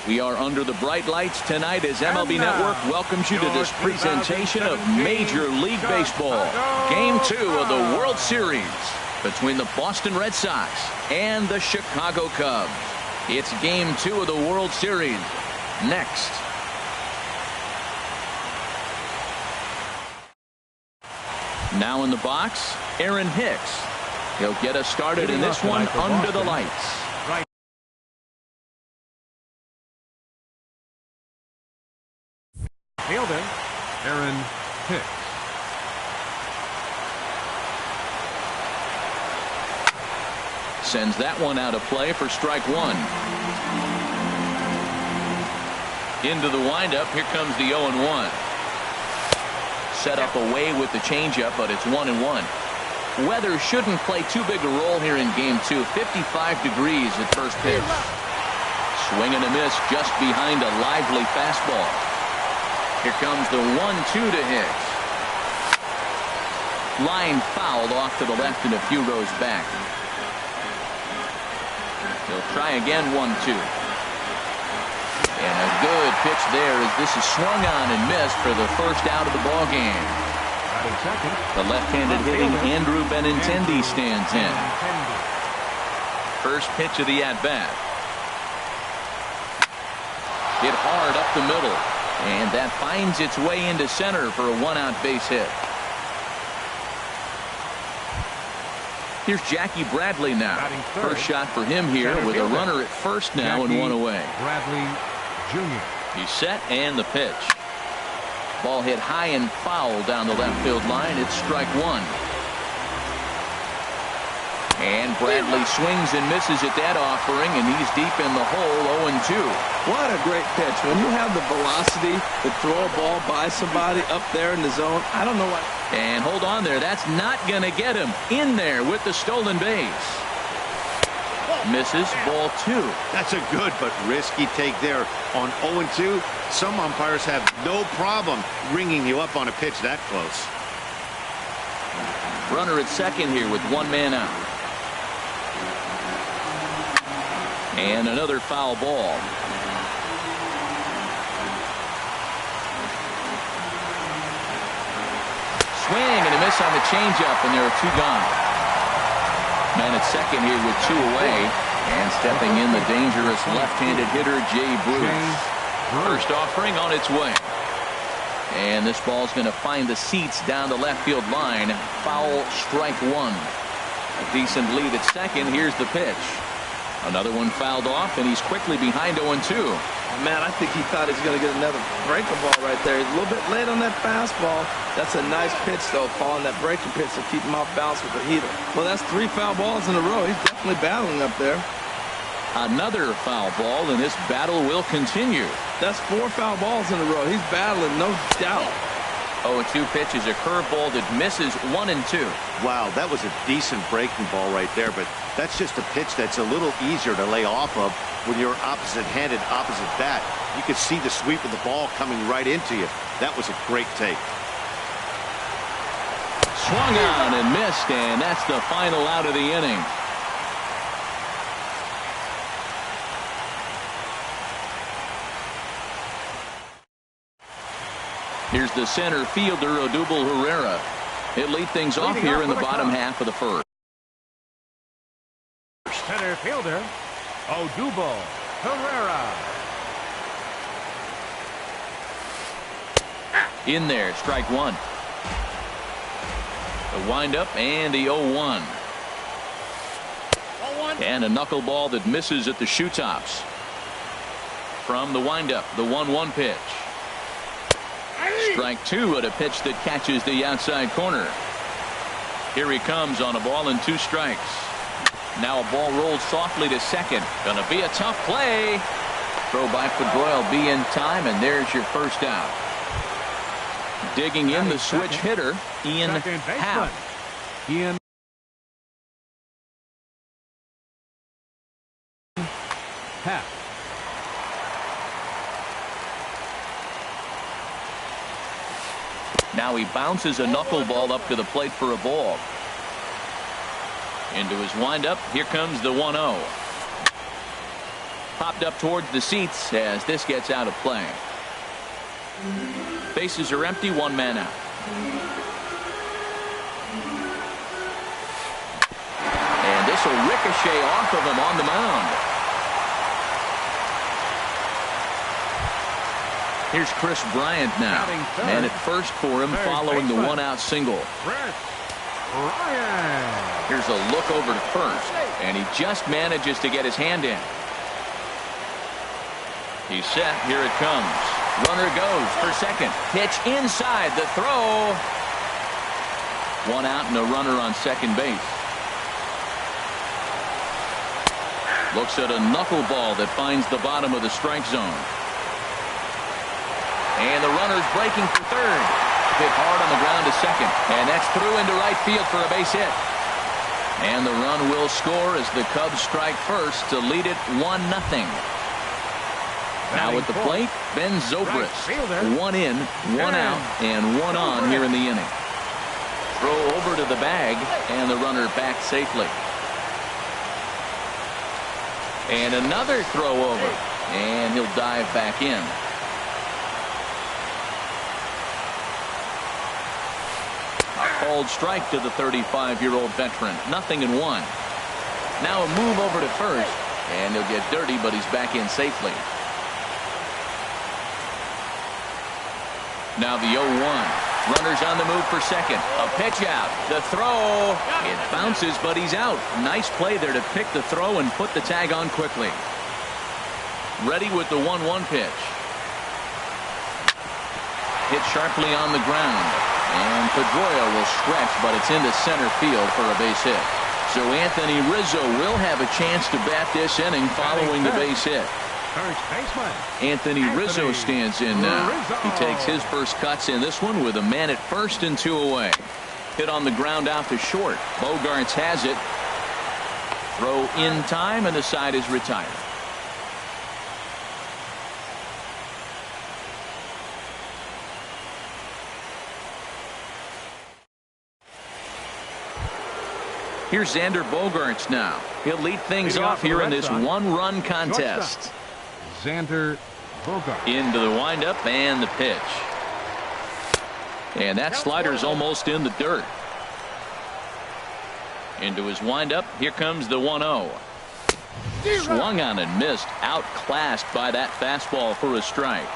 We are under the bright lights tonight as MLB Network welcomes you to this presentation of Major League Baseball. Game 2 of the World Series between the Boston Red Sox and the Chicago Cubs. It's Game 2 of the World Series. Next. Now in the box, Aaron Hicks. He'll get us started in this one under the lights. Fielder, Aaron Hicks. Sends that one out of play for strike one. Into the windup. Here comes the 0-1. Set up away with the changeup, but it's 1-1. Weather shouldn't play too big a role here in game 2. 55 degrees at first pitch. Swing and a miss just behind a lively fastball. Here comes the 1-2 to Hicks. Line fouled off to the left and a few rows back. He'll try again, 1-2. And a good pitch there as this is swung on and missed for the first out of the ball game. The left-handed hitting Andrew Benintendi stands in. First pitch of the at-bat. Hit hard up the middle. And that finds its way into center for a one-out base hit. Here's Jackie Bradley now. First shot for him here with a runner at first now and one away. Bradley Jr. He's set and the pitch. Ball hit high and foul down the left field line. It's strike one. And Bradley swings and misses at that offering, and he's deep in the hole, 0-2. What a great pitch. When you have the velocity to throw a ball by somebody up there in the zone, I don't know what. And hold on there. That's not going to get him in there with the stolen base. Misses, ball 2. That's a good but risky take there on 0-2. Some umpires have no problem ringing you up on a pitch that close. Runner at second here with one man out. And another foul ball. Swing and a miss on the changeup, and there are two gone. Man at second here with two away. And stepping in the dangerous left-handed hitter, Jay Bruce. First offering on its way. And this ball's going to find the seats down the left field line. Foul, strike one. A decent lead at second. Here's the pitch. Another one fouled off, and he's quickly behind 0-2. Man, I think he thought he was going to get another breaker ball right there. He's a little bit late on that fastball. That's a nice pitch, though, calling that breaking pitch to keep him off balance with the heater. Well, that's 3 foul balls in a row. He's definitely battling up there. Another foul ball, and this battle will continue. That's 4 foul balls in a row. He's battling, no doubt. 0-2 pitch is a curveball that misses 1-2. Wow, that was a decent breaking ball right there, but that's just a pitch that's a little easier to lay off of when you're opposite-handed, opposite bat. You could see the sweep of the ball coming right into you. That was a great take. Swung on and missed, and that's the final out of the inning. Here's the center fielder, Odubel Herrera. He'll lead things off here in the bottom half of the first. Center fielder, Odubel Herrera. In there, strike one. The windup and the 0-1. And a knuckleball that misses at the shoe tops. From the windup, the 1-1 pitch. Strike two at a pitch that catches the outside corner. Here he comes on a ball and 2 strikes. Now a ball rolled softly to second. Gonna be a tough play. Throw by Pedroia will be in time, and there's your first out. Digging in the switch hitter, Ian Happ. Ian Happ. Now he bounces a knuckleball up to the plate for a ball. Into his windup. Here comes the 1-0. Popped up towards the seats as this gets out of play. Bases are empty, one man out. And this will ricochet off of him on the mound. Here's Chris Bryant now. And at first for him following the one-out single. Here's a look over to first. And he just manages to get his hand in. He's set. Here it comes. Runner goes for second. Pitch inside. The throw. One out and a runner on second base. Looks at a knuckleball that finds the bottom of the strike zone. And the runner's breaking for third. Hit hard on the ground to second. And that's through into right field for a base hit. And the run will score as the Cubs strike first to lead it 1-0. Now at the plate, Ben Zobrist. One in, one out, and one on here in the inning. Throw over to the bag, and the runner back safely. And another throw over, and he'll dive back in. A called strike to the 35-year-old veteran. 0-1. Now a move over to first, and he'll get dirty, but he's back in safely. Now the 0-1. Runners on the move for second. A pitch out. The throw. It bounces, but he's out. Nice play there to pick the throw and put the tag on quickly. Ready with the 1-1 pitch. Hit sharply on the ground. And Pedroia will stretch, but it's into center field for a base hit. So Anthony Rizzo will have a chance to bat this inning following the base hit. Anthony Rizzo stands in now. He takes his first cuts in this one with a man at first and 2 away. Hit on the ground out to short. Bogarts has it. Throw in time, and the side is retired. Here's Xander Bogarts now. He'll lead things off here in this one-run contest. Xander Bogarts. Into the windup and the pitch. And that slider's almost in the dirt. Into his windup. Here comes the 1-0. Swung on and missed. Outclassed by that fastball for a strike.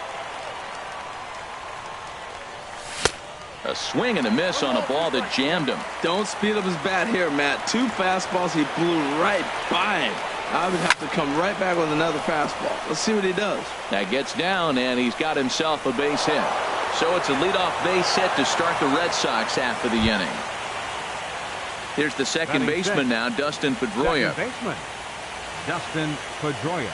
A swing and a miss on a ball that jammed him. Don't speed up his bat here, Matt. 2 fastballs. He blew right by him. I would have to come right back with another fastball. Let's see what he does. That gets down, and he's got himself a base hit. So it's a leadoff base hit to start the Red Sox after the inning. Here's the second baseman now, Dustin Pedroia. Second baseman, Dustin Pedroia.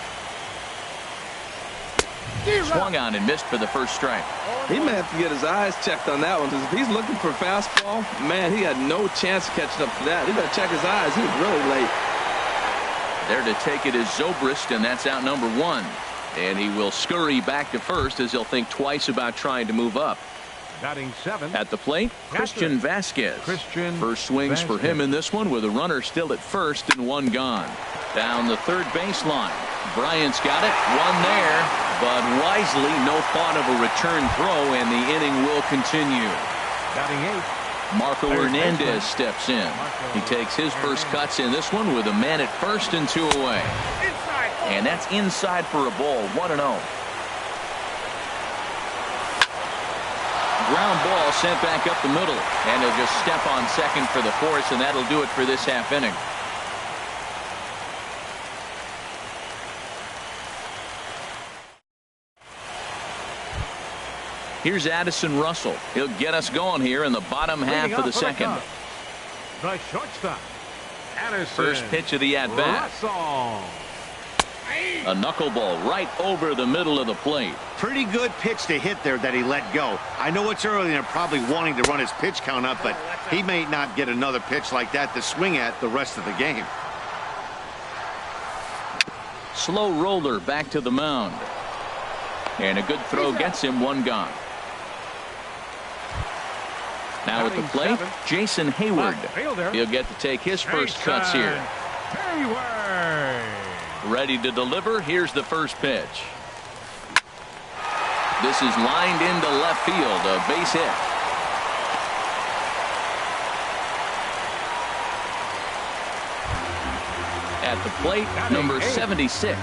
Swung on and missed for the first strike. He may have to get his eyes checked on that one, because if he's looking for a fastball, man, he had no chance of catching up to that. He better check his eyes. He was really late. There to take it is Zobrist, and that's out number 1. And he will scurry back to first as he'll think twice about trying to move up. Batting 7. At the plate, Christian Vasquez. First swings for him in this one with a runner still at first and 1 gone. Down the third baseline. Bryant's got it. 1 there. But wisely, no thought of a return throw, and the inning will continue. Batting 8. Marco Hernandez steps in. He takes his first cuts in this one with a man at first and 2 away. And that's inside for a ball. 1-0. Ground ball sent back up the middle. And he'll just step on second for the force, and that'll do it for this half inning. Here's Addison Russell. He'll get us going here in the bottom half of the second. The shortstop, Addison. First pitch of the at-bat. A knuckleball right over the middle of the plate. Pretty good pitch to hit there that he let go. I know it's early and they're probably wanting to run his pitch count up, but he may not get another pitch like that to swing at the rest of the game. Slow roller back to the mound. And a good throw gets him 1 gone. Now at the plate, Jason Hayward. He'll get to take his first cuts here. Ready to deliver. Here's the first pitch. This is lined into left field. A base hit. At the plate, number 76.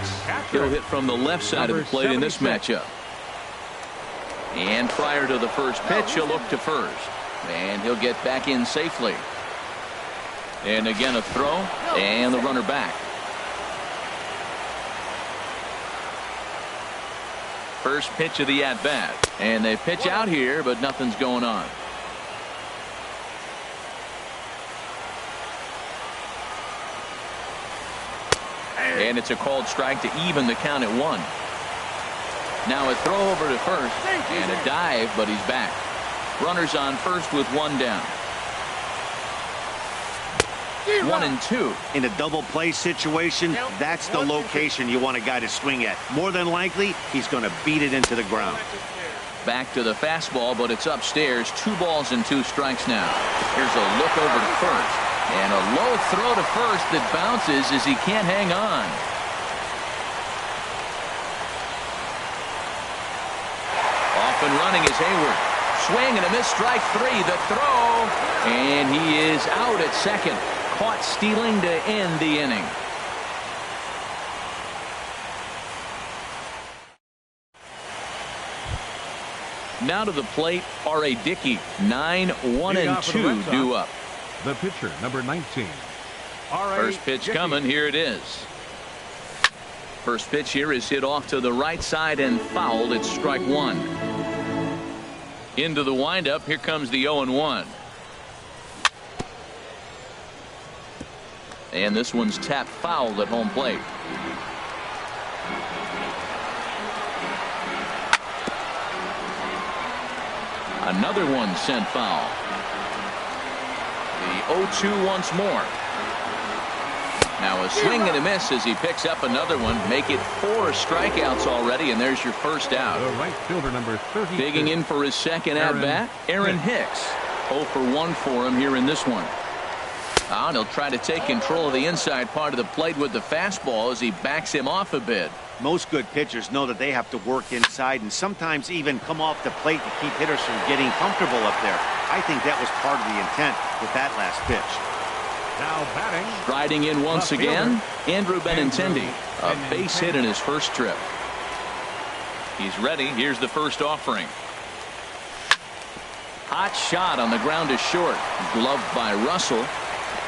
He'll hit from the left side of the plate in this matchup. And prior to the first pitch, he'll look to first. And he'll get back in safely. And again a throw. And the runner back. First pitch of the at-bat. And they pitch out here, but nothing's going on. And it's a called strike to even the count at 1. Now a throw over to first. And a dive, but he's back. Runners on first with 1 down. 1-2. In a double play situation, that's the location you want a guy to swing at. More than likely, he's going to beat it into the ground. Back to the fastball, but it's upstairs. 2 balls and 2 strikes now. Here's a look over to first. And a low throw to first that bounces as he can't hang on. Off and running is Hayward. Swing and a miss, strike 3. The throw. And he is out at second. Caught stealing to end the inning. Now to the plate, R.A. Dickey. 9-1-2 due up. The pitcher, number 19. First pitch coming. Here it is. First pitch here is hit off to the right side and fouled. It's strike 1. Into the windup. Here comes the 0-1. And this one's tapped foul at home plate. Another one sent foul. The 0-2 once more. Now a swing and a miss as he picks up another one. Make it 4 strikeouts already, and there's your first out. The right fielder, number 30. Digging in for his second at-bat, Aaron Hicks. 0 for 1 for him here in this one. And he'll try to take control of the inside part of the plate with the fastball as he backs him off a bit. Most good pitchers know that they have to work inside and sometimes even come off the plate to keep hitters from getting comfortable up there. I think that was part of the intent with that last pitch. Now batting. Striding in once again, Andrew Benintendi. A base hit in his first trip. He's ready. Here's the first offering. Hot shot on the ground to short. Gloved by Russell.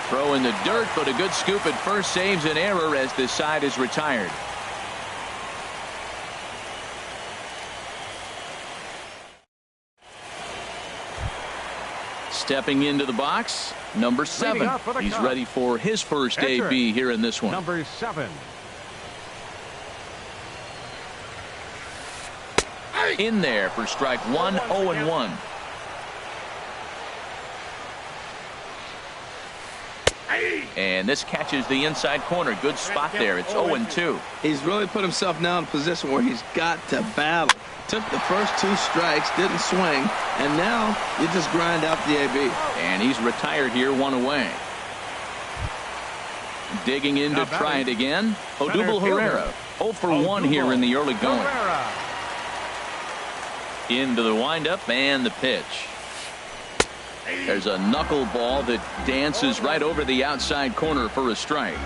Throw in the dirt, but a good scoop at first saves an error as this side is retired. Stepping into the box, number 7. He's ready for his first AB here in this one. Number 7. In there for strike 1, 0-1. And this catches the inside corner. Good spot there. It's 0-2. He's really put himself now in a position where he's got to battle. Took the first 2 strikes, didn't swing, and now you just grind out the AB. And he's retired here, 1 away. Digging in to try it again. Odubel Herrera. 0 for 1 here in the early going. Into the windup and the pitch. There's a knuckleball that dances right over the outside corner for a strike.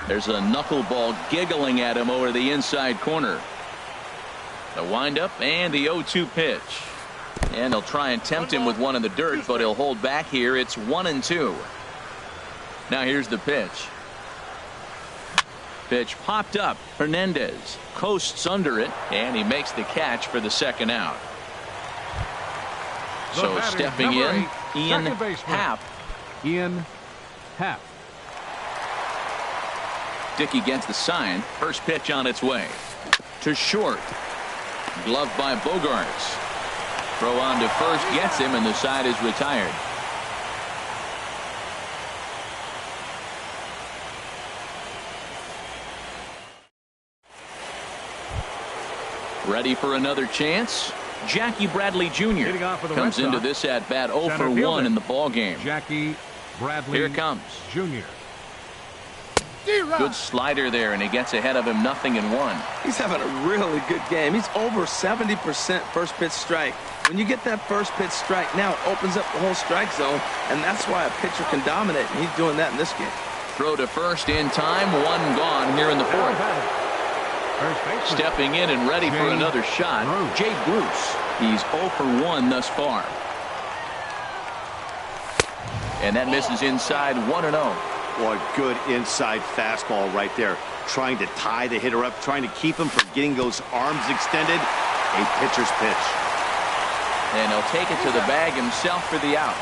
There's a knuckleball giggling at him over the inside corner. The windup and the 0-2 pitch. And they'll try and tempt him with one in the dirt, but he'll hold back here. It's 1-2. Now here's the pitch. Pitch popped up. Hernandez coasts under it, and he makes the catch for the second out. So stepping in, Ian Happ. Ian Happ. Dickey gets the sign. First pitch on its way. To short. Gloved by Bogarts. Throw on to first gets him, and the side is retired. Ready for another chance? Jackie Bradley Jr. comes into this at bat 0 for 1 in the ball game. Jackie Bradley Here it comes. Jr. Good slider there, and he gets ahead of him 0-1. He's having a really good game. He's over 70% first pitch strike. When you get that first pitch strike, now it opens up the whole strike zone, and that's why a pitcher can dominate, and he's doing that in this game. Throw to first in time, one gone here in the fourth. Stepping in and ready for another shot, Jay Bruce. He's 0 for 1 thus far. And that misses inside 1-0. Boy, good inside fastball right there. Trying to tie the hitter up, trying to keep him from getting those arms extended. A pitcher's pitch. And he'll take it to the bag himself for the out.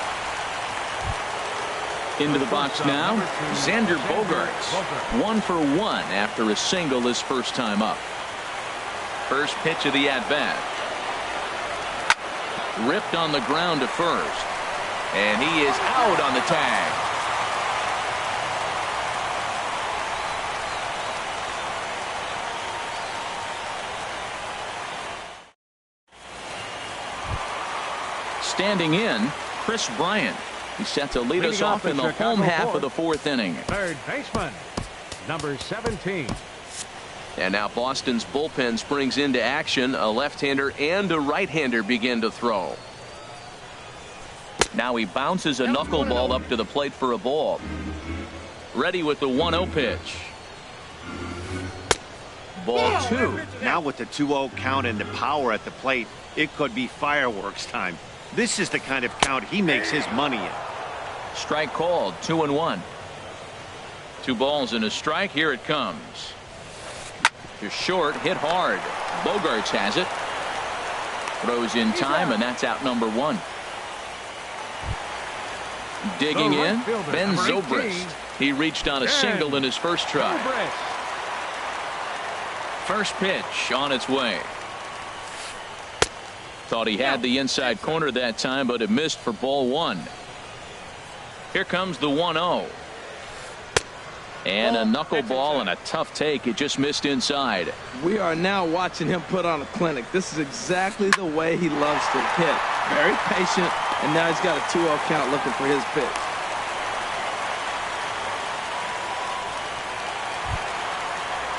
Into the box now, Xander Bogaerts. 1 for 1 after a single his first time up. First pitch of the at-bat. Ripped on the ground to first. And he is out on the tag. Standing in, Chris Bryant. He's set to lead us off in the home half of the fourth inning. Third baseman, number 17. And now Boston's bullpen springs into action. A left-hander and a right-hander begin to throw. Now he bounces a knuckleball up to the plate for a ball. Ready with the 1-0 pitch. Ball 2. Now with the 2-0 count and the power at the plate, it could be fireworks time. This is the kind of count he makes his money in. Strike called, 2-1. 2 balls and a strike. Here it comes. You're short, hit hard. Bogaerts has it. Throws in time, and that's out number 1. Digging in, Ben Zobrist. He reached on a single in his first try. First pitch on its way. Thought he had the inside corner that time, but it missed for ball 1. Here comes the 1-0. And a knuckleball and a tough take. It just missed inside. We are now watching him put on a clinic. This is exactly the way he loves to hit. Very patient, and now he's got a 2-0 count looking for his pitch.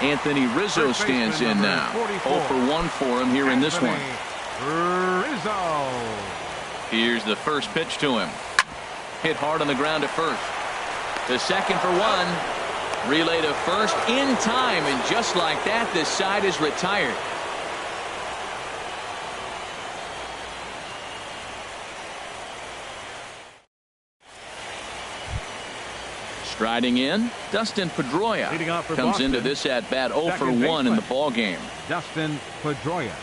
Anthony Rizzo stands in now. 0 for 1 for him here in this one. Rizzo. Here's the first pitch to him. Hit hard on the ground to first. The second for 1. Relay to first in time, and just like that, this side is retired. Striding in, Dustin Pedroia comes Boston, into this at-bat 0 for 1 in the ball game. Dustin Pedroia.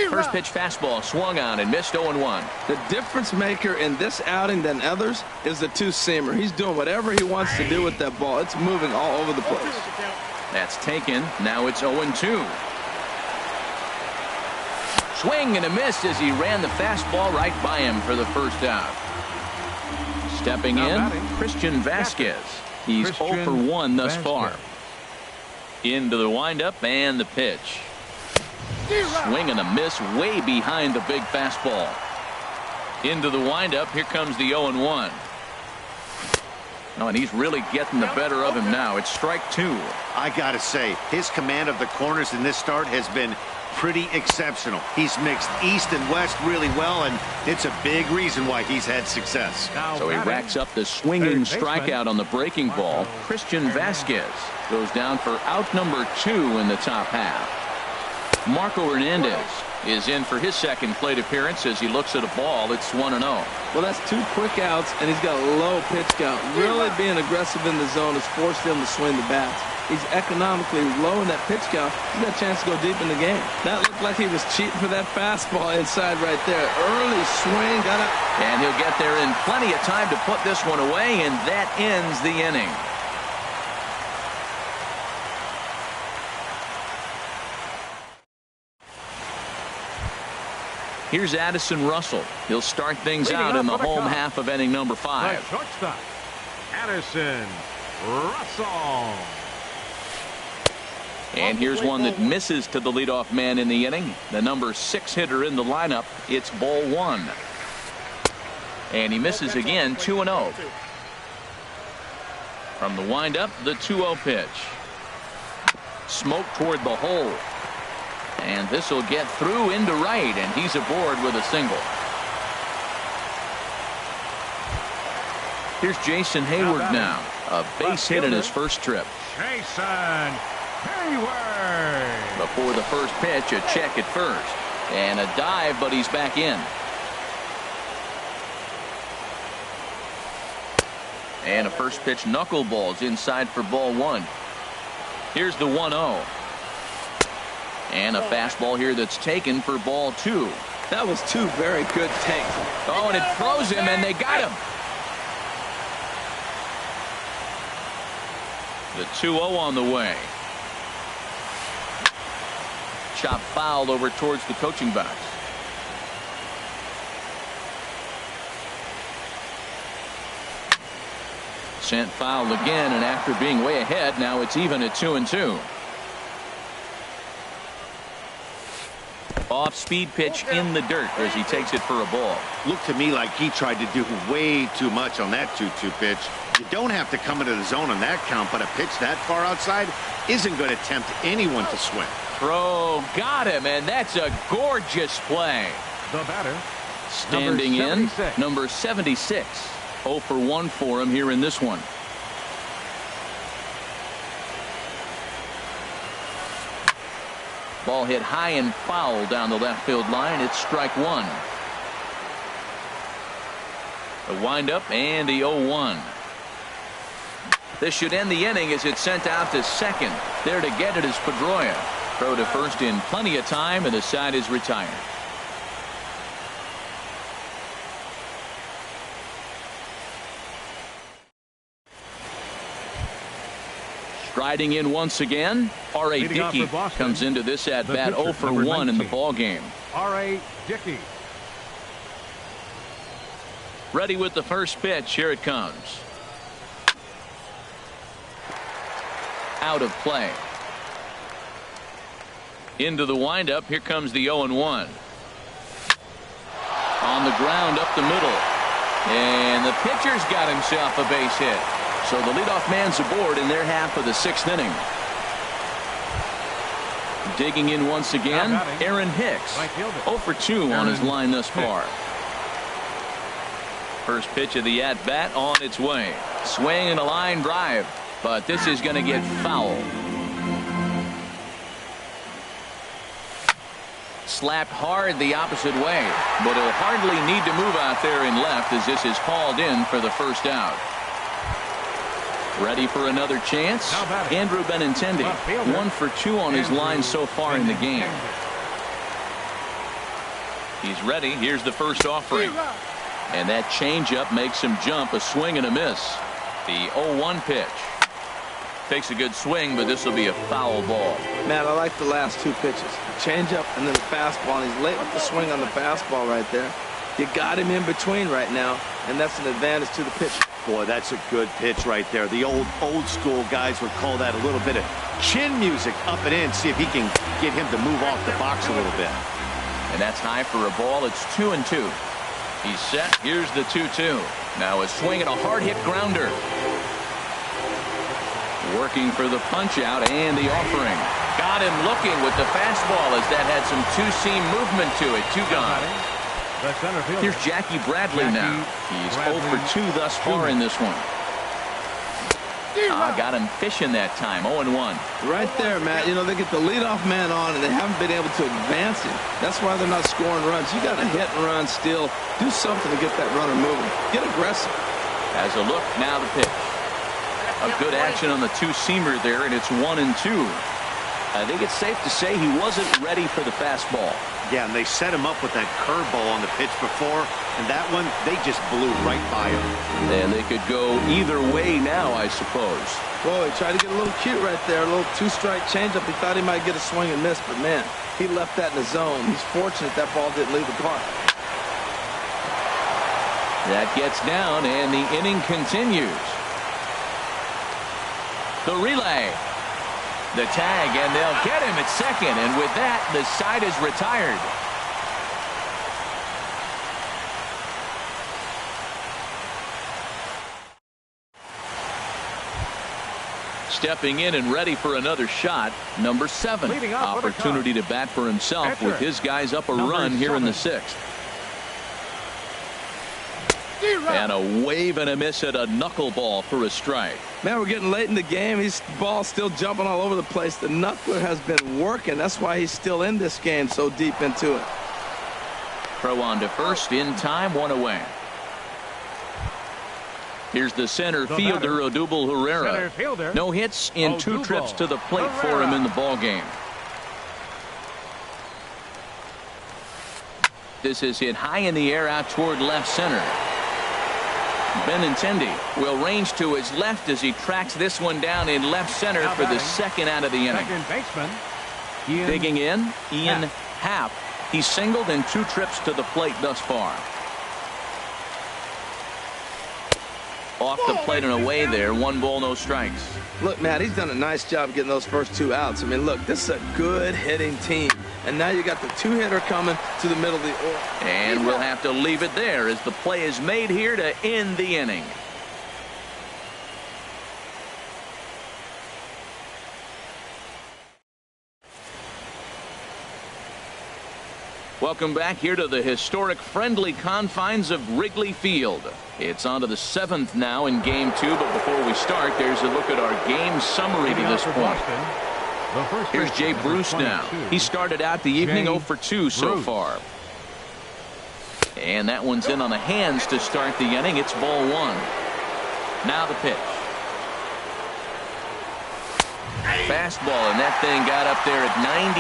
First pitch fastball swung on and missed 0-1. The difference maker in this outing than others is the two-seamer. He's doing whatever he wants to do with that ball. It's moving all over the place. That's taken. Now it's 0-2. Swing and a miss as he ran the fastball right by him for the first out. Stepping in, Christian Vasquez. He's 0 for 1 thus far. Into the windup and the pitch. Swing and a miss way behind the big fastball. Into the windup. Here comes the 0-1. Oh, and he's really getting the better of him now. It's strike 2. I gotta say, his command of the corners in this start has been pretty exceptional. He's mixed east and west really well, and it's a big reason why he's had success. So he racks up the swinging strikeout on the breaking ball. Christian Vasquez goes down for out number 2 in the top half. Marco Hernandez is in for his second plate appearance as he looks at a ball. It's 1-0. Well, that's 2 quick outs, and he's got a low pitch count. Really being aggressive in the zone has forced him to swing the bats. He's economically low in that pitch count. He's got a chance to go deep in the game. That looked like he was cheating for that fastball inside right there. Early swing, got it. And he'll get there in plenty of time to put this one away, and that ends the inning. Here's Addison Russell. He'll start things out in the home half of inning number 5. Shortstop, Addison Russell. And here's one that misses to the leadoff man in the inning. The number 6 hitter in the lineup. It's ball 1. And he misses again, 2-0. From the windup, the 2-0 pitch. Smoke toward the hole. And this will get through into right, and he's aboard with a single. Here's Jason Hayward now. A base hit in his first trip. Jason Hayward. Before the first pitch, a check at first. And a dive, but he's back in. And a first pitch knuckleballs inside for ball 1. Here's the 1-0. And a fastball here that's taken for ball 2. That was 2 very good takes. Oh, and it throws him, and they got him. The 2-0 on the way. Chop fouled over towards the coaching box. Sent foul again, and after being way ahead, now it's even at 2-2. Off-speed pitch in the dirt as he takes it for a ball. Looked to me like he tried to do way too much on that 2-2 pitch. You don't have to come into the zone on that count, but a pitch that far outside isn't going to tempt anyone to swing. Throw got him, and that's a gorgeous play. The batter, standing in, number 76. 0 for 1 for him here in this one. Ball hit high and foul down the left field line. It's strike 1. The windup and the 0-1. This should end the inning as it's sent out to second. There to get it is Pedroia. Throw to first in plenty of time, and the side is retired. Striding in once again, R.A. Dickey comes into this at bat 0 for 1 in the ball game. R.A. Dickey. Ready with the first pitch. Here it comes. Out of play. Into the windup. Here comes the 0-1. On the ground up the middle. And the pitcher's got himself a base hit. So the leadoff man's aboard in their half of the 6th inning. Digging in once again, Aaron Hicks. 0 for 2 on his line thus far. First pitch of the at-bat on its way. Swing and a line drive. But this is going to get foul. Slapped hard the opposite way. But he'll hardly need to move out there in left as this is hauled in for the first out. Ready for another chance? Andrew Benintendi. 1 for 2 on his line so far in the game. He's ready. Here's the first offering. And that changeup makes him jump. A swing and a miss. The 0-1 pitch. Takes a good swing, but this will be a foul ball. Matt, I like the last 2 pitches. Changeup and then the fastball. And he's late with the swing on the fastball right there. You got him in between right now, and that's an advantage to the pitcher. Boy, that's a good pitch right there. The old school guys would call that a little bit of chin music up and in. See if he can get him to move off the box a little bit. And that's high for a ball. It's 2-2. He's set. Here's the 2-2. Now a swing and a hard hit grounder. Working for the punch out and the offering. Got him looking with the fastball as that had some two-seam movement to it. 2 gone. Here's Jackie Bradley now. He's 0 for 2 thus far in this one. Got him fishing that time. 0-1. Right there, Matt. You know, they get the leadoff man on, and they haven't been able to advance him. That's why they're not scoring runs. You got to hit and run still. Do something to get that runner moving. Get aggressive. As a look, now the pitch. A good action on the two-seamer there, and it's 1-2. I think it's safe to say he wasn't ready for the fastball. Yeah, and they set him up with that curveball on the pitch before, and that one, they just blew right by him. And they could go either way now, I suppose. Boy, he tried to get a little cute right there, a little 2-strike changeup. He thought he might get a swing and miss, but man, he left that in the zone. He's fortunate that ball didn't leave the park. That gets down, and the inning continues. The relay. The tag, and they'll get him at second, and with that, the side is retired. Stepping in and ready for another shot, number 7. Opportunity to bat for himself with his guys up a run here in the 6th. And a wave and a miss at a knuckleball for a strike. Man, we're getting late in the game. His ball's still jumping all over the place. The knuckler has been working. That's why he's still in this game so deep into it. Throw on to first in time, 1 away. Here's the center fielder, Odubel Herrera. No hits in 2 trips to the plate for him in the ball game. This is hit high in the air out toward left center. Benintendi will range to his left as he tracks this one down in left center for the 2nd out of the inning. Digging in, Ian Happ. He's singled in 2 trips to the plate thus far. Off the plate and away there. 1 ball, no strikes. Look, Matt, he's done a nice job getting those first 2 outs. I mean, look, this is a good hitting team. And now you got the 2-hitter coming to the middle of the order. And we'll have to leave it there as the play is made here to end the inning. Welcome back here to the historic friendly confines of Wrigley Field. It's on to the 7th now in Game 2, but before we start, there's a look at our game summary to this point. Here's Jay Bruce now. He started out the evening 0 for 2 so far. And that one's in on the hands to start the inning. It's ball 1. Now the pitch. Fastball, and that thing got up there at 95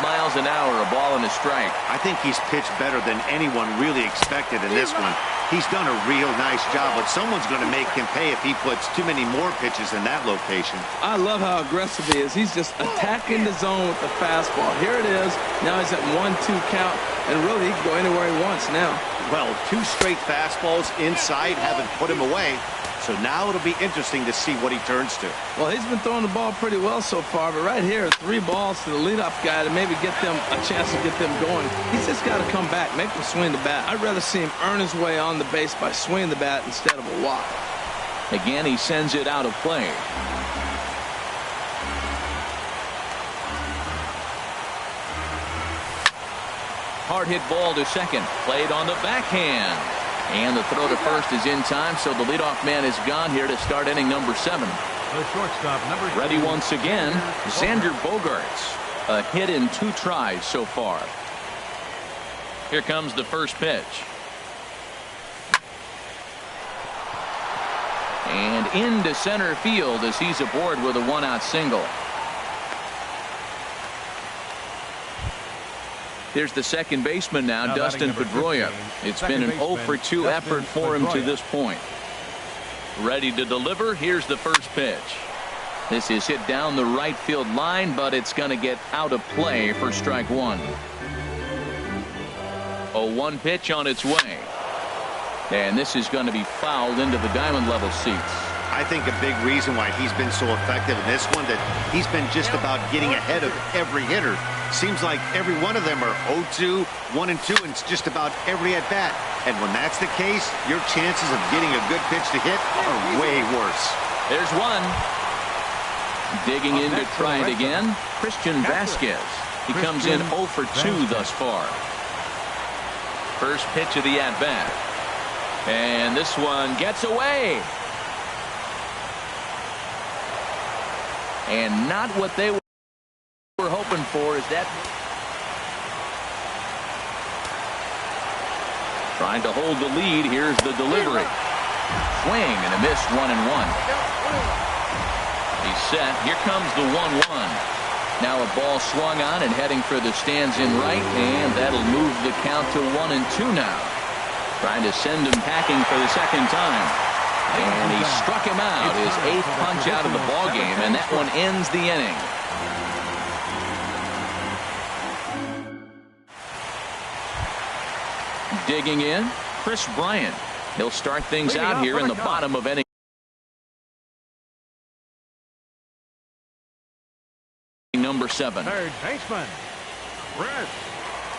miles an hour, a ball and a strike. I think he's pitched better than anyone really expected in this one. He's done a real nice job, but someone's going to make him pay if he puts too many more pitches in that location. I love how aggressive he is. He's just attacking the zone with the fastball. Here it is. Now he's at 1-2 count, and really he can go anywhere he wants now. Well, 2 straight fastballs inside haven't put him away. So now it'll be interesting to see what he turns to. Well, he's been throwing the ball pretty well so far, but right here, 3 balls to the leadoff guy to maybe get them a chance to get them going. He's just got to come back, make them swing the bat. I'd rather see him earn his way on the base by swinging the bat instead of a walk. Again, he sends it out of play. Hard hit ball to second, played on the backhand. And the throw to first is in time, so the leadoff man is gone here to start inning number 7. The shortstop, number 2. Ready once again, Xander Bogaerts. A hit in 2 tries so far. Here comes the first pitch. And into center field as he's aboard with a 1-out single. There's the second baseman now, Dustin Pedroia. It's been an 0 for 2 effort for him to this point. Ready to deliver. Here's the first pitch. This is hit down the right field line, but it's going to get out of play for strike 1. A 1 pitch on its way. And this is going to be fouled into the diamond level seats. I think a big reason why he's been so effective in this one, that he's been just about getting ahead of every hitter. Seems like every one of them are 0-2, 1-2, and it's just about every at-bat. And when that's the case, your chances of getting a good pitch to hit are way worse. There's one. Digging in to try it again, Christian Vasquez. He comes in 0 for 2 thus far. First pitch of the at-bat. And this one gets away. And not what they were hoping for is that. Trying to hold the lead. Here's the delivery. Swing and a miss, 1-1. He's set. Here comes the 1-1. Now a ball swung on and heading for the stands in right, and that'll move the count to 1-2 now. Trying to send him packing for the second time. And he struck him out, his 8th punch out of the ball game, and that one ends the inning. Digging in, Chris Bryant. He'll start things out here in the bottom of inning number 7. Third baseman, Chris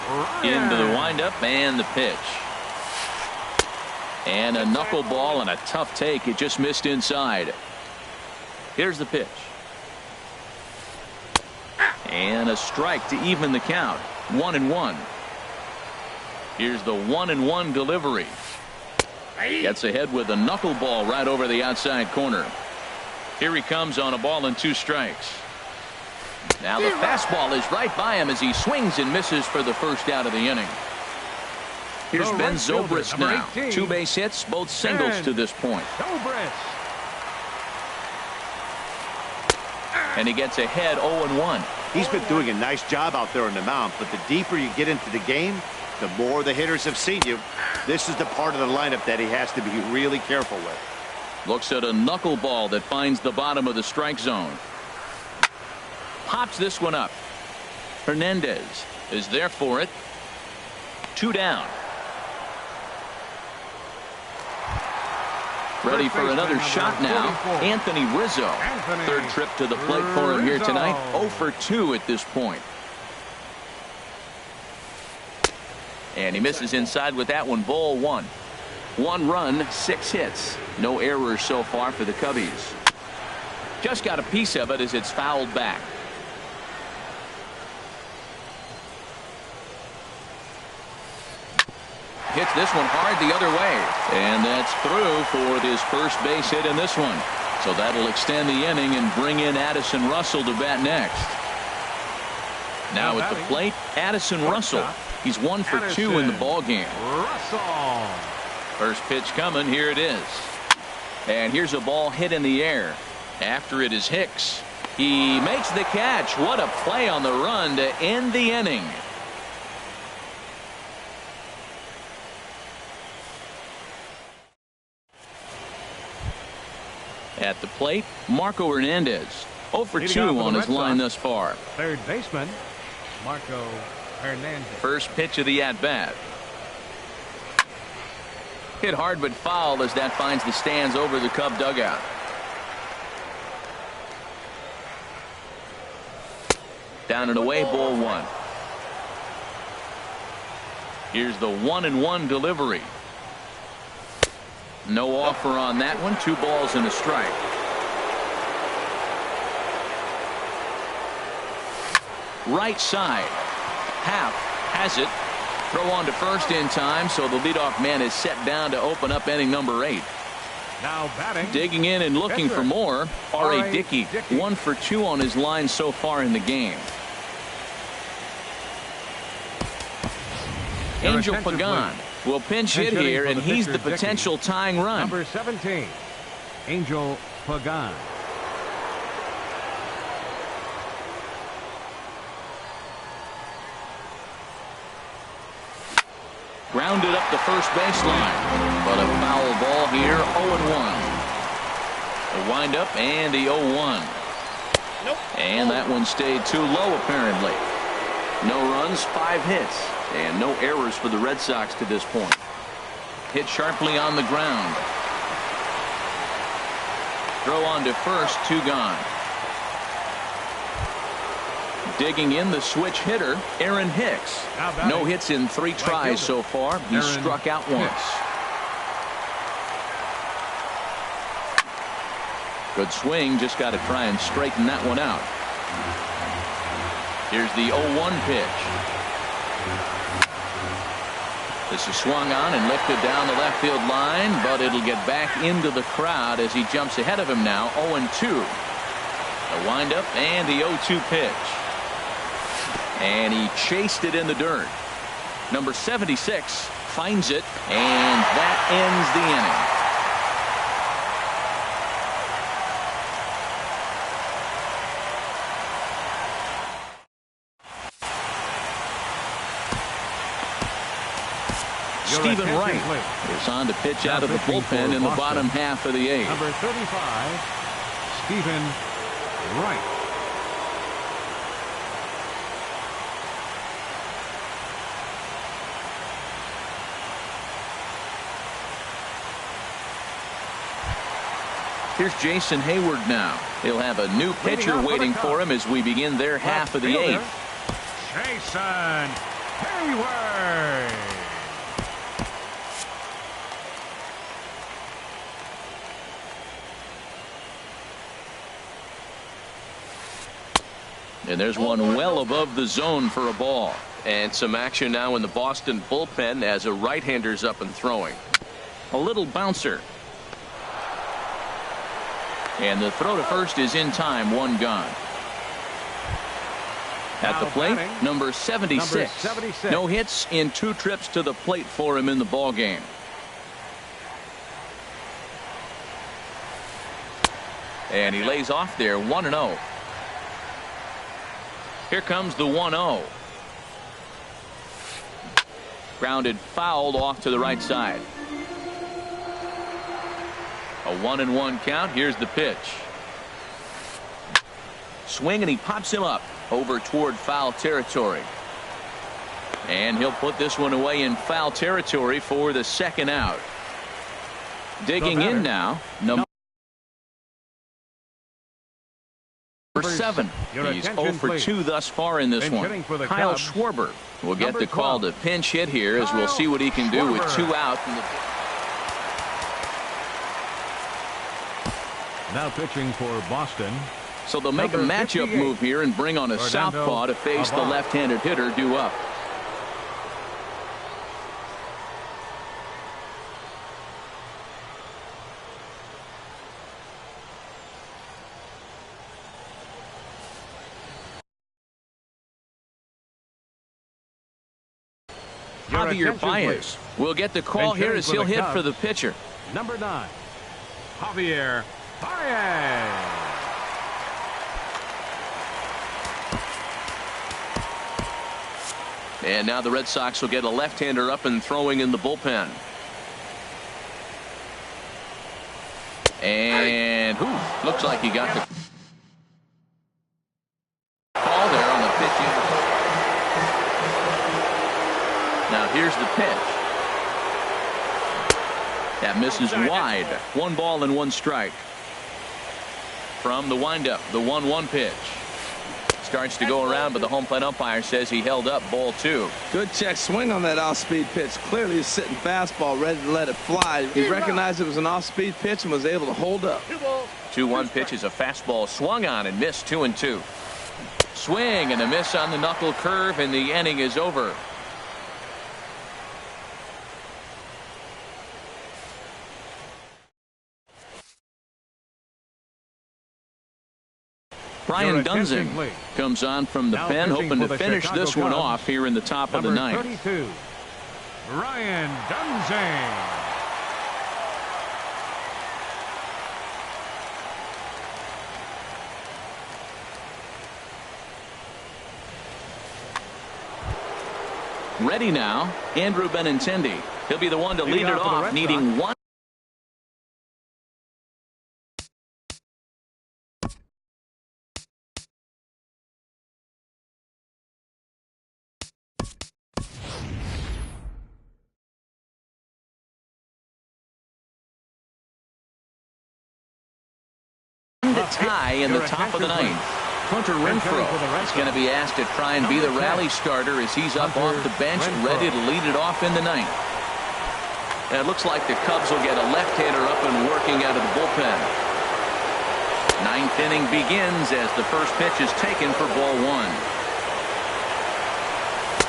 Bryant. Into the windup and the pitch. And a knuckleball and a tough take. It just missed inside. Here's the pitch. And a strike to even the count. 1-1. Here's the 1-1 delivery. Gets ahead with a knuckleball right over the outside corner. Here he comes on a ball and 2 strikes. Now the fastball is right by him as he swings and misses for the first out of the inning. Here's Ben Zobrist now. 2 base hits, both singles to this point. And he gets ahead 0-1. He's been doing a nice job out there on the mound, but the deeper you get into the game, the more the hitters have seen you. This is the part of the lineup that he has to be really careful with. Looks at a knuckleball that finds the bottom of the strike zone. Pops this one up. Hernandez is there for it. 2 down. Ready for another shot now. Anthony Rizzo. Third trip to the plate for him here tonight. 0 for 2 at this point. And he misses inside with that one. Ball 1. 1 run, 6 hits. No errors so far for the Cubbies. Just got a piece of it as it's fouled back. Hits this one hard the other way. And that's through for his first base hit in this one. So that'll extend the inning and bring in Addison Russell to bat next. Now at the plate, Addison Russell. He's 1 for 2 in the ball game. First pitch coming. Here it is. And here's a ball hit in the air. After it is Hicks. He makes the catch. What a play on the run to end the inning. At the plate, Marco Hernandez. 0 for 2 on his line thus far. Third baseman, Marco Hernandez. First pitch of the at-bat. Hit hard but foul as that finds the stands over the Cub dugout. Down and away, ball 1. Here's the 1-1 delivery. No offer on that one. 2 balls and a strike. Right side. Half has it. Throw on to first in time, so the leadoff man is set down to open up inning number 8. Now batting. Digging in and looking for more. R.A. Dickey. 1 for 2 on his line so far in the game. Angel Pagan will pinch hit here, and he's the potential tying run. Number 17, Angel Pagan. Grounded up the first baseline, but a foul ball here. 0-1. The windup and the 0-1. And that one stayed too low apparently. No runs, 5 hits. And no errors for the Red Sox to this point. Hit sharply on the ground. Throw on to first, 2 gone. Digging in the switch hitter, Aaron Hicks. No hits in 3 tries so far. He struck out once. Good swing, just got to try and straighten that one out. Here's the 0-1 pitch. This is swung on and lifted down the left field line, but it'll get back into the crowd as he jumps ahead of him now. 0-2. The windup and the 0-2 pitch. And he chased it in the dirt. Number 76 finds it, and that ends the inning. Stephen Wright is on to pitch out of the bullpen in the bottom half of the 8th. Number 35, Stephen Wright. Here's Jason Hayward now. He'll have a new pitcher waiting for him as we begin their half of the 8th. Jason Hayward. And there's one well above the zone for a ball. And some action now in the Boston bullpen as a right-hander's up and throwing. A little bouncer. And the throw to first is in time, one gone. At the plate, number 76. No hits in 2 trips to the plate for him in the ball game. And he lays off there, 1-0. Here comes the 1-0. Grounded fouled off to the right side. A 1-1 count. Here's the pitch. Swing, and he pops him up over toward foul territory. And he'll put this one away in foul territory for the second out. Digging in now, number 7. He's 0 for 2 thus far in this one. Kyle Schwarber will get the call to pinch hit here, as we'll see what he can do with 2 out. Now pitching for Boston. So they'll make a matchup move here and bring on a southpaw to face the left-handed hitter due up. Javier Baez will get the call here as he'll hit for the pitcher. Number 9, Javier Baez. And now the Red Sox will get a left-hander up and throwing in the bullpen. And looks like he got the call there on the pitch. Now here's the pitch. That misses wide. 1 ball and 1 strike. From the windup, the 1-1 pitch. Starts to go around, but the home plate umpire says he held up, ball 2. Good check swing on that off-speed pitch. Clearly he's sitting fastball, ready to let it fly. He recognized it was an off-speed pitch and was able to hold up. 2-1 pitch is a fastball swung on and missed, 2-2. Swing and a miss on the knuckle curve, and the inning is over. Brian Dunsing comes on from the pen, hoping to finish this one off here in the top of the 9th. 32, Brian Dunsing. Ready now, Andrew Benintendi. He'll be the one to lead it off, needing 1. Tie in the top of the 9th. Hunter Renfroe is going to be asked to try and be the rally starter as he's up off the bench, ready to lead it off in the 9th. And it looks like the Cubs will get a left-hander up and working out of the bullpen. 9th inning begins as the first pitch is taken for ball 1.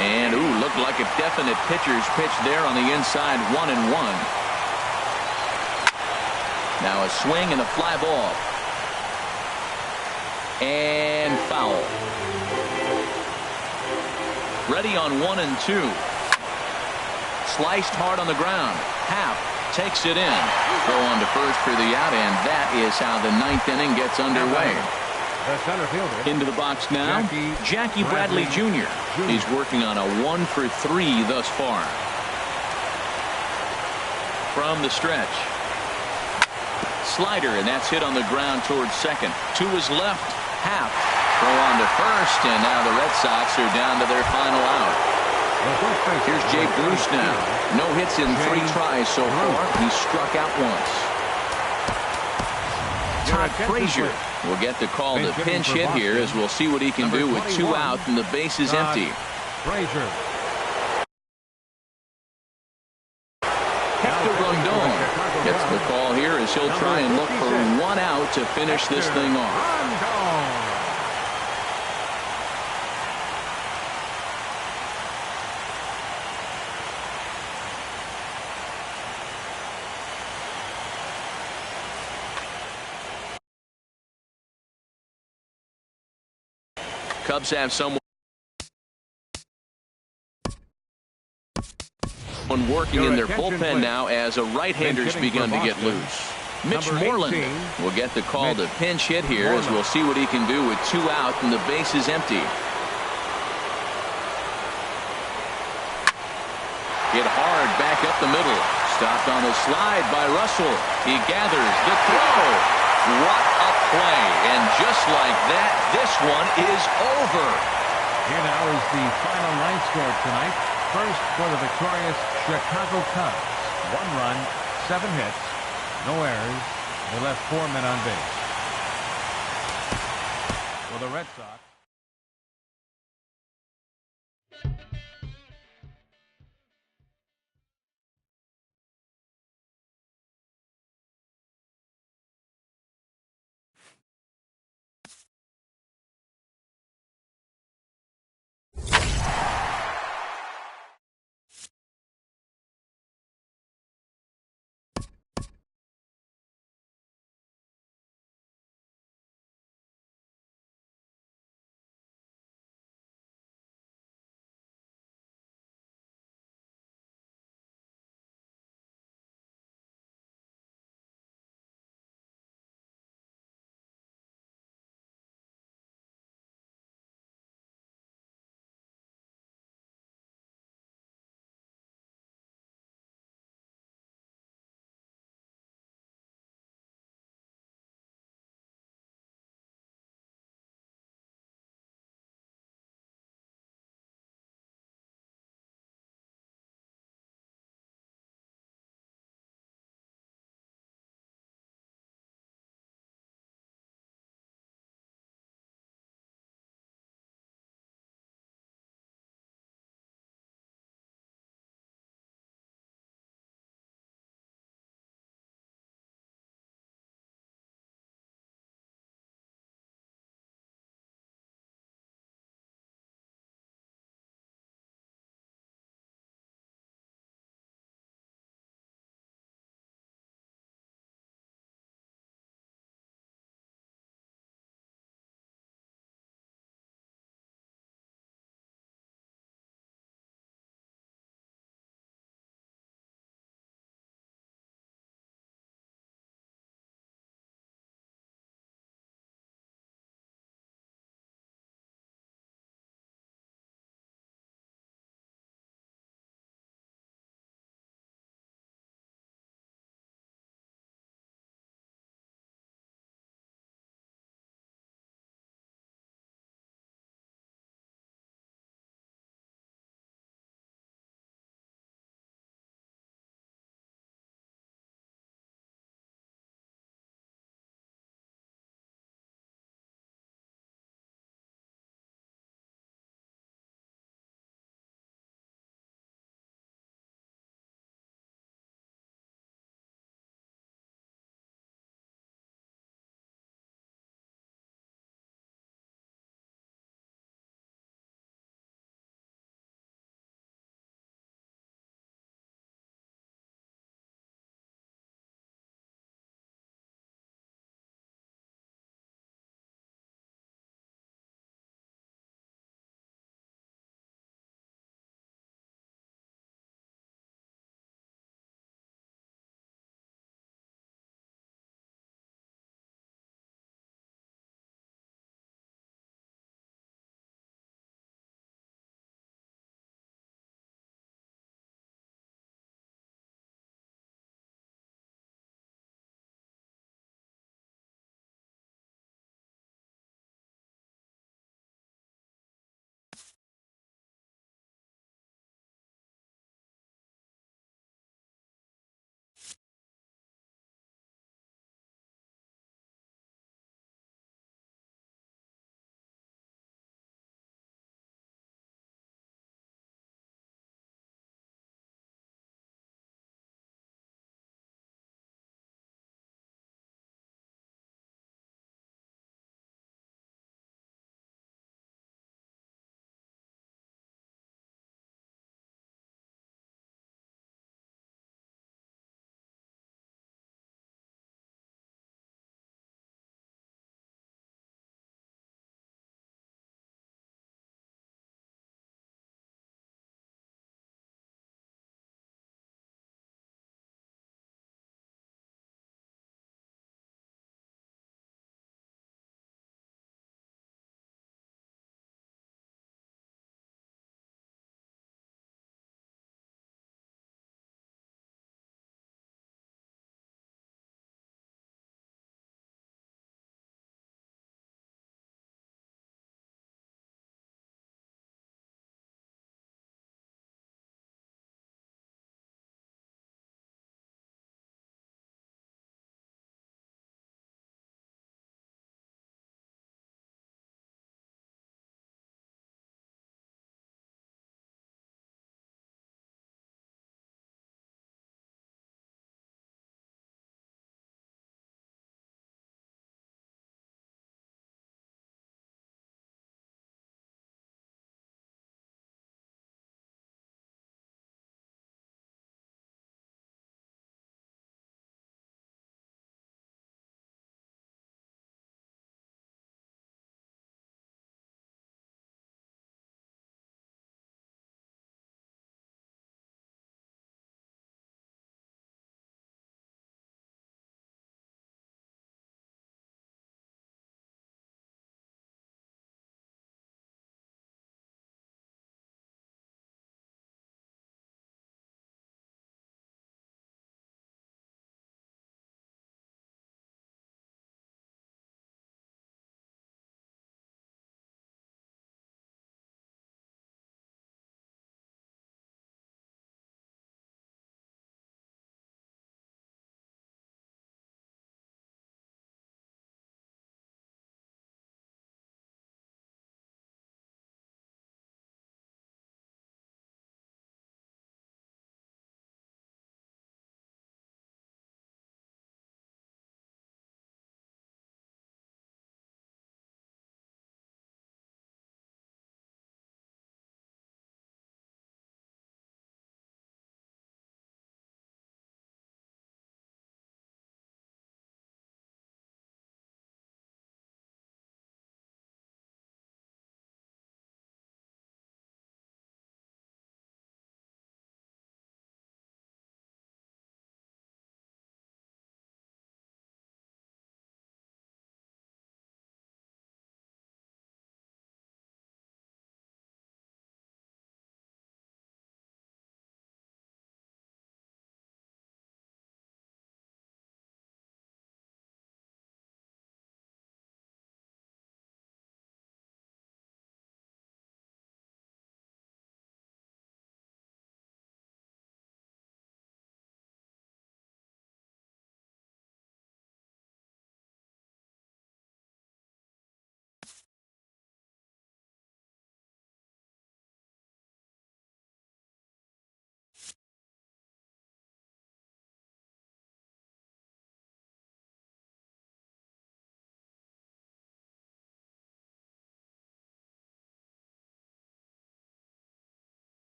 And looked like a definite pitcher's pitch there on the inside, 1-1. Now a swing and a fly ball. And foul. Ready on 1 and 2. Sliced hard on the ground. Happ takes it in. Throw on to first for the out, and that is how the 9th inning gets underway. Into the box now, Jackie Bradley Jr. He's working on a 1 for 3 thus far. From the stretch. Slider, and that's hit on the ground towards second. To his left. Happ throw on to first, and now the Red Sox are down to their final out. Here's Jay Bruce now. No hits in 3 tries so far. He's struck out once. Todd Frazier will get the call to pinch hit here, as we'll see what he can do with 2 out and the base is empty. Hector Rondon gets the call here as he'll try and look for 1 out to finish this thing off. Cubs have someone working in their bullpen now as a right-hander's begun to get loose. Mitch Moreland will get the call to pinch hit here as we'll see what he can do with 2 out and the base is empty. Hit hard back up the middle. Stopped on the slide by Russell. He gathers the throw. What a play. And just like that, this one is over. Here now is the final line score tonight. First for the victorious Chicago Cubs. 1 run, 7 hits, no errors. They left 4 men on base. For the Red Sox.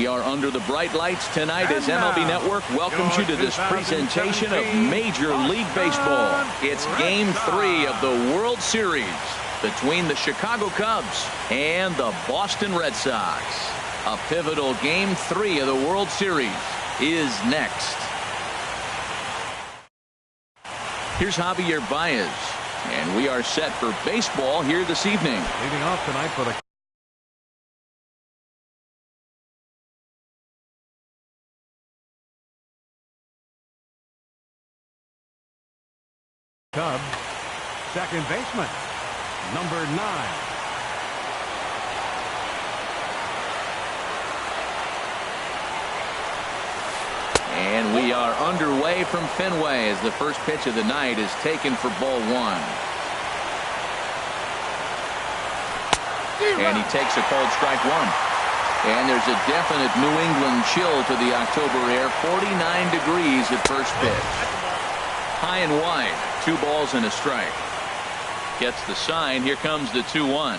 We are under the bright lights tonight as MLB Network welcomes you to this presentation of Major League Baseball. It's Game 3 of the World Series between the Chicago Cubs and the Boston Red Sox. A pivotal Game 3 of the World Series is next. Here's Javier Baez, and we are set for baseball here this evening. Leading off tonight for the Cubs, second baseman, number 9. And we are underway from Fenway as the first pitch of the night is taken for ball 1. And he takes a called strike 1. And there's a definite New England chill to the October air. 49 degrees at first pitch. High and wide. 2 balls and a strike. Gets the sign. Here comes the 2-1.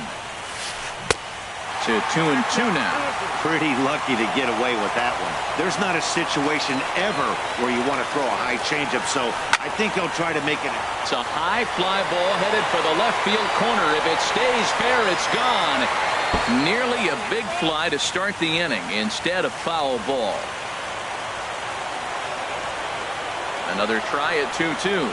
To 2-2 now. Pretty lucky to get away with that one. There's not a situation ever where you want to throw a high changeup, so I think he'll try to make it. It's a high fly ball headed for the left field corner. If it stays fair, it's gone. Nearly a big fly to start the inning instead of foul ball. Another try at 2-2.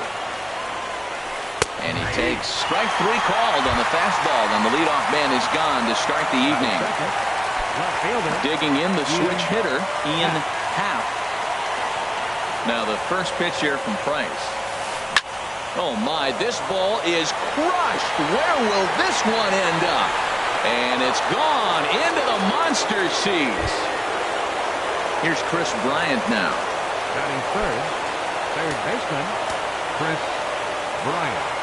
And he takes strike 3 called on the fastball, and the leadoff man is gone to start the evening. Digging in the switch hitter, Ian Happ. Now the first pitch here from Price. Oh my, this ball is crushed. Where will this one end up? And it's gone into the monster seats. Here's Chris Bryant now. Batting third baseman, Chris Bryant.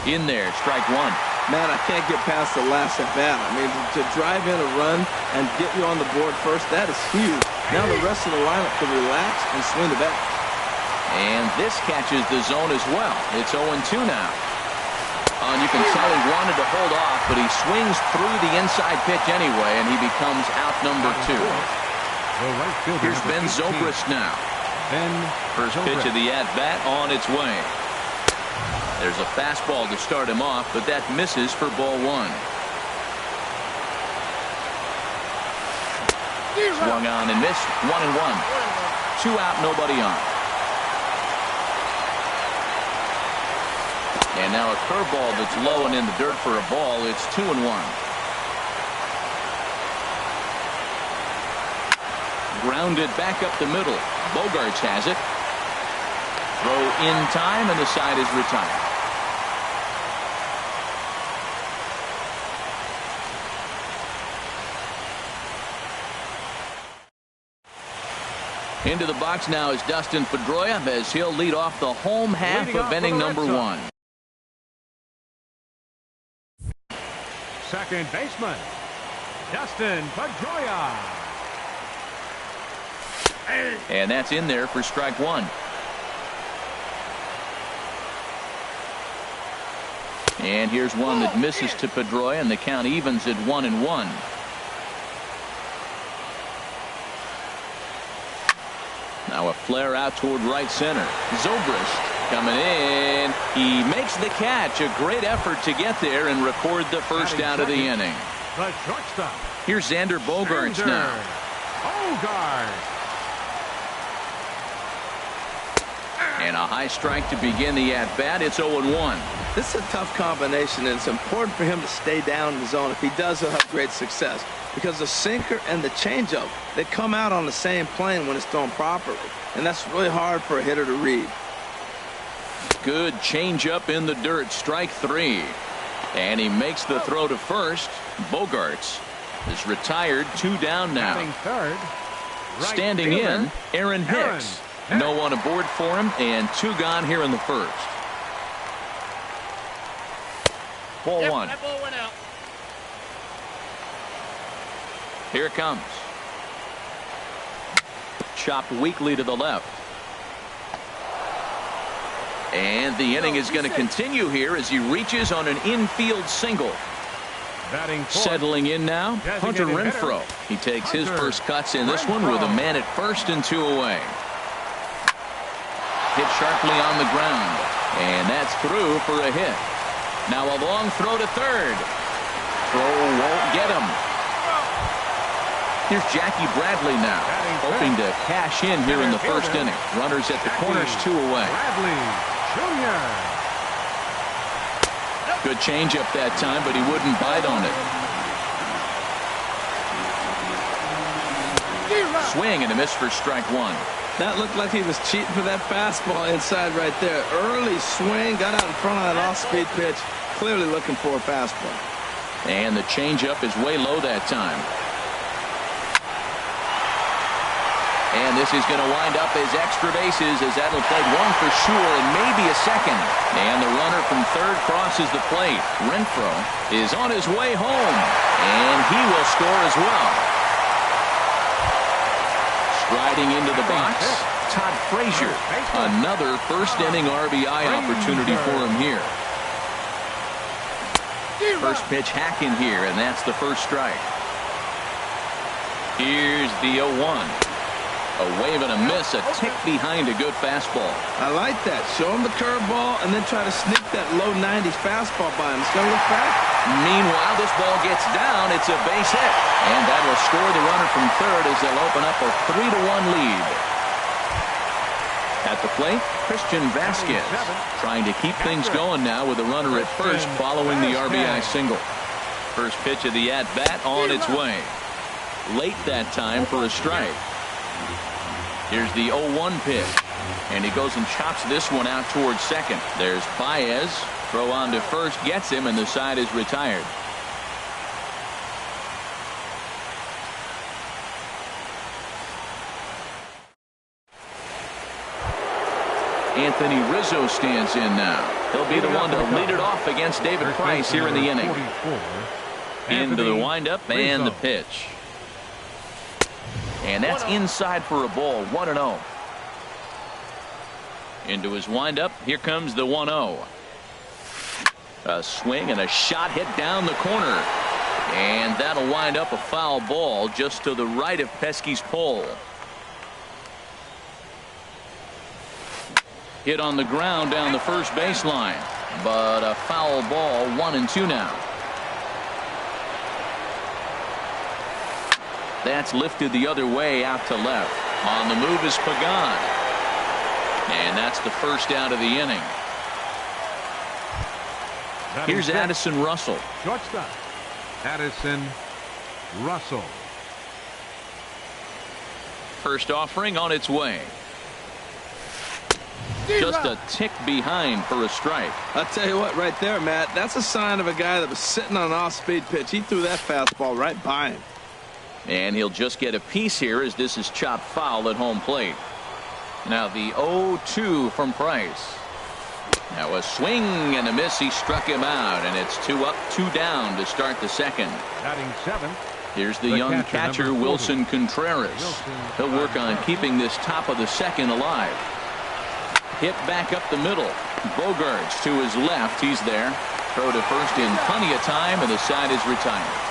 In there, strike 1. Man, I can't get past the last at bat. I mean, to drive in a run and get you on the board first, that is huge. Now the rest of the lineup can relax and swing the bat. And this catches the zone as well. It's 0-2 now. And you can tell he wanted to hold off, but he swings through the inside pitch anyway, and he becomes out number 2. Here's Ben Zobrist now. First pitch of the at-bat on its way. There's a fastball to start him off, but that misses for ball 1. Swung on and missed. 1-1. 2 out, nobody on. And now a curveball that's low and in the dirt for a ball. It's 2-1. Grounded back up the middle. Bogarts has it. Throw in time, and the side is retired. Into the box now is Dustin Pedroia as he'll lead off the home half of inning number 1. Second baseman, Dustin Pedroia. And that's in there for strike 1. And here's one that misses to Pedroia, and the count evens at 1-1. Now a flare out toward right center. Zobrist coming in. He makes the catch. A great effort to get there and record the first out of the inning. The shortstop. Here's Xander Bogaerts now. Bogaerts. And a high strike to begin the at-bat. It's 0-1. This is a tough combination, and it's important for him to stay down in the zone. If he does, he'll have great success. Because the sinker and the changeup, they come out on the same plane when it's thrown properly. And that's really hard for a hitter to read. Good changeup in the dirt. Strike 3. And he makes the throw to first. Bogaerts is retired. 2 down now. Third, standing in, Aaron Hicks. No one aboard for him, and 2 gone here in the first. Ball 1. That ball went out. Here it comes. Chopped weakly to the left. And the inning is going to continue here as he reaches on an infield single. Settling in now, Hunter Renfroe. He takes his first cuts in this one with a man at first and 2 away. Hit sharply on the ground, and that's through for a hit. Now a long throw to third. Throw won't get him. Here's Jackie Bradley now, hoping to cash in here in the first inning. Runners at the corners, 2 away. Good changeup that time, but he wouldn't bite on it. Swing and a miss for strike 1. That looked like he was cheating for that fastball inside right there. Early swing, got out in front of that off-speed pitch. Clearly looking for a fastball. And the changeup is way low that time. And this is going to wind up as extra bases, as that'll play one for sure and maybe a second. And the runner from third crosses the plate. Renfroe is on his way home, and he will score as well. Striding into the box, Todd Frazier. Another first inning RBI opportunity for him here. First pitch hacking here, and that's the first strike. Here's the 0-1. A wave and a miss, a tick behind a good fastball. I like that. Show him the curveball and then try to sneak that low 90s fastball by him. It's going to look back. Meanwhile, this ball gets down. It's a base hit. And that will score the runner from third as they'll open up a 3-1 lead. At the plate, Christian Vasquez trying to keep things going now with a runner at first following the RBI single. First pitch of the at-bat on its way. Late that time for a strike. Here's the 0-1 pitch, and he goes and chops this one out towards second. There's Baez. Throw on to first, gets him, and the side is retired. Anthony Rizzo stands in now. He'll be the one to lead it off against David Price here in the inning. Into the windup and the pitch. And that's inside for a ball, 1-0. Into his windup, here comes the 1-0. A swing and a shot hit down the corner. And that'll wind up a foul ball just to the right of Pesky's pole. Hit on the ground down the first baseline. But a foul ball, 1-2 now. That's lifted the other way out to left. On the move is Pagan. And that's the first out of the inning. Here's Addison Russell. Shortstop, Addison Russell. First offering on its way. Just a tick behind for a strike. I'll tell you what, right there, Matt, that's a sign of a guy that was sitting on an off-speed pitch. He threw that fastball right by him. And he'll just get a piece here as this is chopped foul at home plate. Now the 0-2 from Price. Now a swing and a miss. He struck him out, and it's 2 up, 2 down to start the second. Batting seventh. Here's the young catcher Wilson Contreras. He'll work on keeping this top of the second alive. Hit back up the middle. Bogarts to his left. He's there. Throw to first in plenty of time, and the side is retired.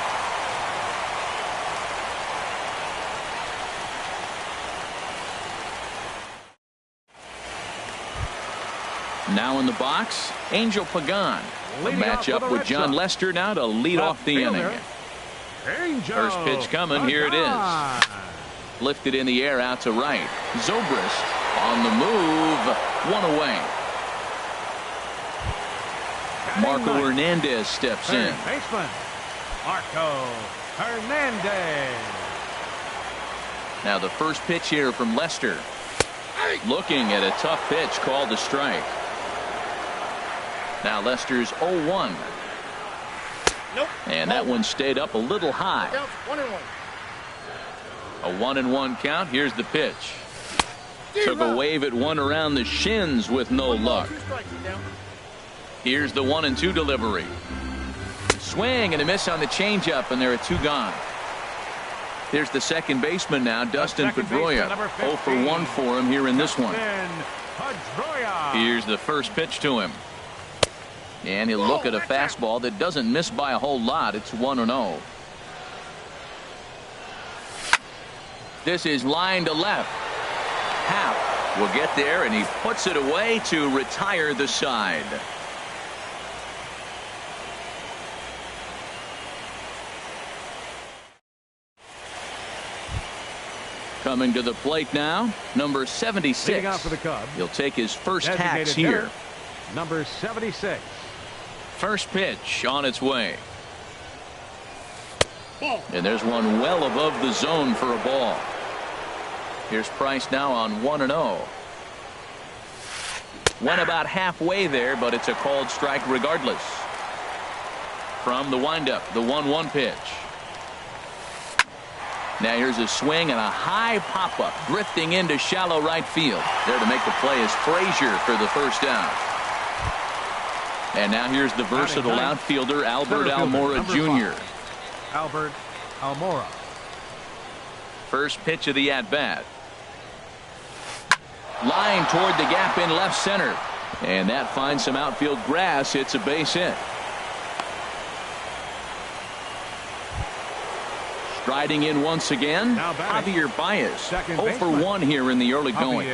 Now in the box, Angel Pagan. A matchup with John Lester now to lead off the inning. First pitch coming. Here it is. Lifted in the air out to right. Zobrist on the move. 1 away. Marco Hernandez steps in. Baseman Marco Hernandez. Now the first pitch here from Lester. Looking at a tough pitch called a strike. Now Lester's 0-1. And that one stayed up a little high. A 1-1 count. Here's the pitch. Took a wave at one around the shins with no luck. Here's the 1-2 delivery. Swing and a miss on the changeup, and there are 2 gone. Here's the second baseman now, Dustin Pedroia. 0 for 1 for him here in this one. Here's the first pitch to him. And he'll look at a fastball that doesn't miss by a whole lot. It's 1-0. This is line to left. Happ will get there, and he puts it away to retire the side. Coming to the plate now, number 76. Leading off for the Cubs. He'll take his first Designated hacks here. hitter, number 76. First pitch on its way. And there's one well above the zone for a ball. Here's Price now on 1-0. Went about halfway there, but it's a called strike regardless. From the windup, the 1-1 pitch. Now here's a swing and a high pop-up drifting into shallow right field. There to make the play is Frazier for the first out. And now here's the versatile outfielder Albert Almora Jr. Albert Almora. First pitch of the at-bat. Line toward the gap in left center. And that finds some outfield grass. It's a base hit. Striding in once again, Javier Baez. 0 for 1 here in the early going.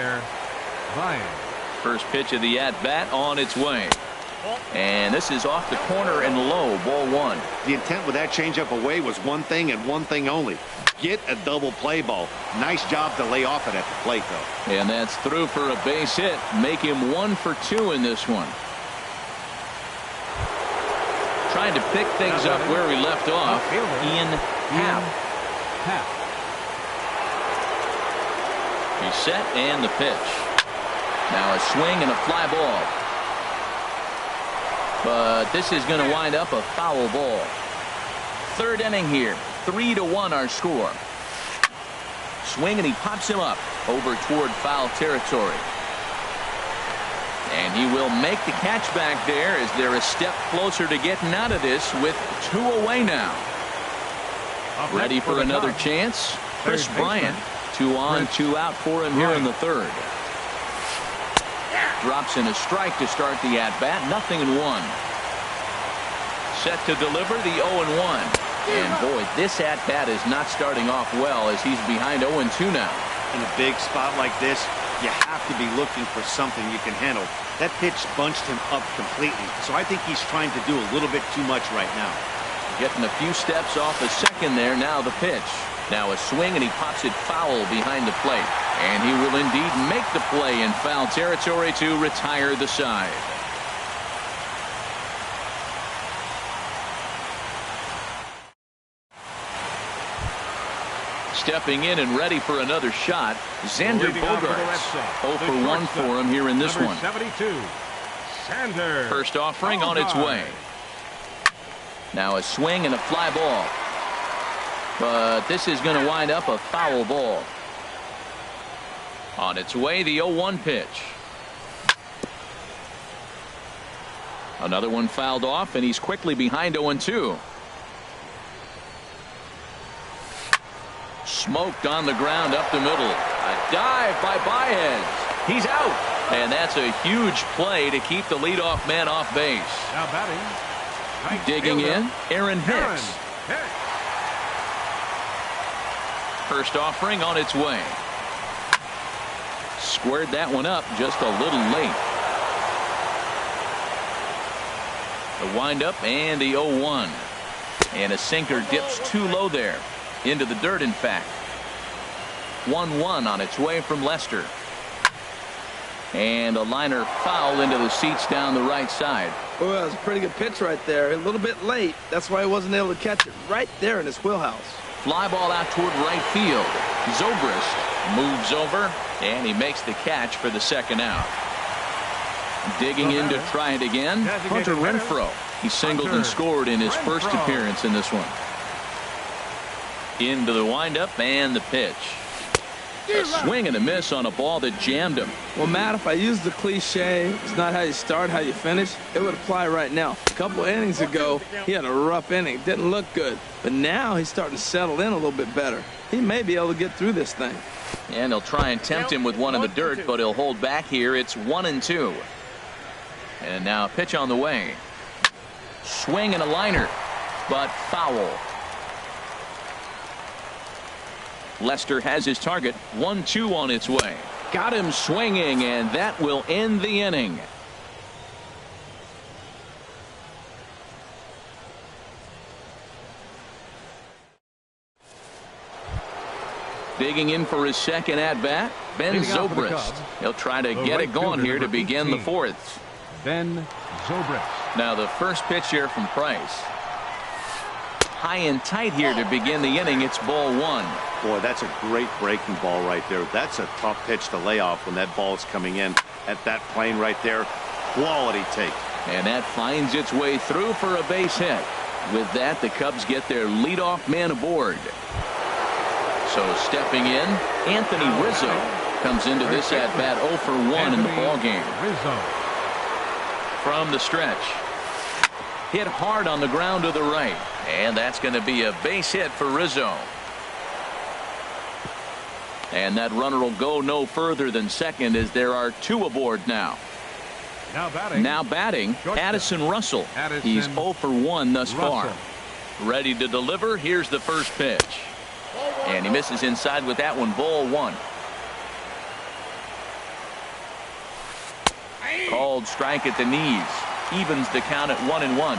First pitch of the at-bat on its way. And this is off the corner and low, ball 1. The intent with that changeup away was one thing and one thing only. Get a double play ball. Nice job to lay off it at the plate, though. And that's through for a base hit. Make him 1 for 2 in this one. Trying to pick things up where we left off. Ian Happ. He's set and the pitch. Now a swing and a fly ball. But this is going to wind up a foul ball. Third inning here. 3-1 our score. Swing and he pops him up over toward foul territory. And he will make the catch back there as they're a step closer to getting out of this with 2 away now. Ready for another chance. Chris Bryant. 2 on, 2 out for him here in the third. Drops in a strike to start the at-bat. 0-1. Set to deliver the 0-1. And boy, this at-bat is not starting off well as he's behind 0-2 now. In a big spot like this, you have to be looking for something you can handle. That pitch bunched him up completely, so I think he's trying to do a little bit too much right now. Getting a few steps off the second there. Now the pitch. Now a swing and he pops it foul behind the plate. And he will indeed make the play in foul territory to retire the side. Stepping in and ready for another shot, Xander Bogaerts. 0 for 1 for him here in this one. 72. Xander. First offering on its way. Now a swing and a fly ball. But this is going to wind up a foul ball. On its way, the 0-1 pitch. Another one fouled off, and he's quickly behind 0-2. Smoked on the ground up the middle. A dive by Baez. He's out. And that's a huge play to keep the leadoff man off base. Now batting. Digging in, Aaron Hicks. First offering on its way. Squared that one up just a little late. The windup and the 0-1. And a sinker dips too low there. Into the dirt, in fact. 1-1 on its way from Lester. And a liner foul into the seats down the right side. Well, that was a pretty good pitch right there. A little bit late. That's why he wasn't able to catch it right there in his wheelhouse. Fly ball out toward right field. Zobrist moves over, and he makes the catch for the second out. Digging in to try it again, Hunter Renfroe. He singled and scored in his first appearance in this one. Into the windup and the pitch. A swing and a miss on a ball that jammed him. Well, Matt, if I used the cliche, it's not how you start, how you finish, it would apply right now. A couple innings ago, he had a rough inning. Didn't look good. But now he's starting to settle in a little bit better. He may be able to get through this thing. And they'll try and tempt him with one in the dirt, but he'll hold back here. It's 1-2. And now a pitch on the way. Swing and a liner, but foul. Lester has his target. 1-2 on its way. Got him swinging, and that will end the inning. Digging in for his second at-bat, Ben Zobrist. He'll try to get it going here to begin the fourth. Ben Zobrist. Now the first pitch here from Price. High and tight here to begin the inning. It's ball one. Boy, that's a great breaking ball right there. That's a tough pitch to lay off when that ball is coming in at that plane right there. Quality take. And that finds its way through for a base hit. With that, the Cubs get their leadoff man aboard. So stepping in, Anthony Rizzo comes into this at-bat 0 for 1 in the ballgame. From the stretch. Hit hard on the ground to the right. And that's going to be a base hit for Rizzo. And that runner will go no further than second as there are two aboard now. Now batting, Addison Russell. He's 0 for 1 thus far. Ready to deliver. Here's the first pitch. And he misses inside with that one. Ball one. Called strike at the knees. Evens the count at 1-1.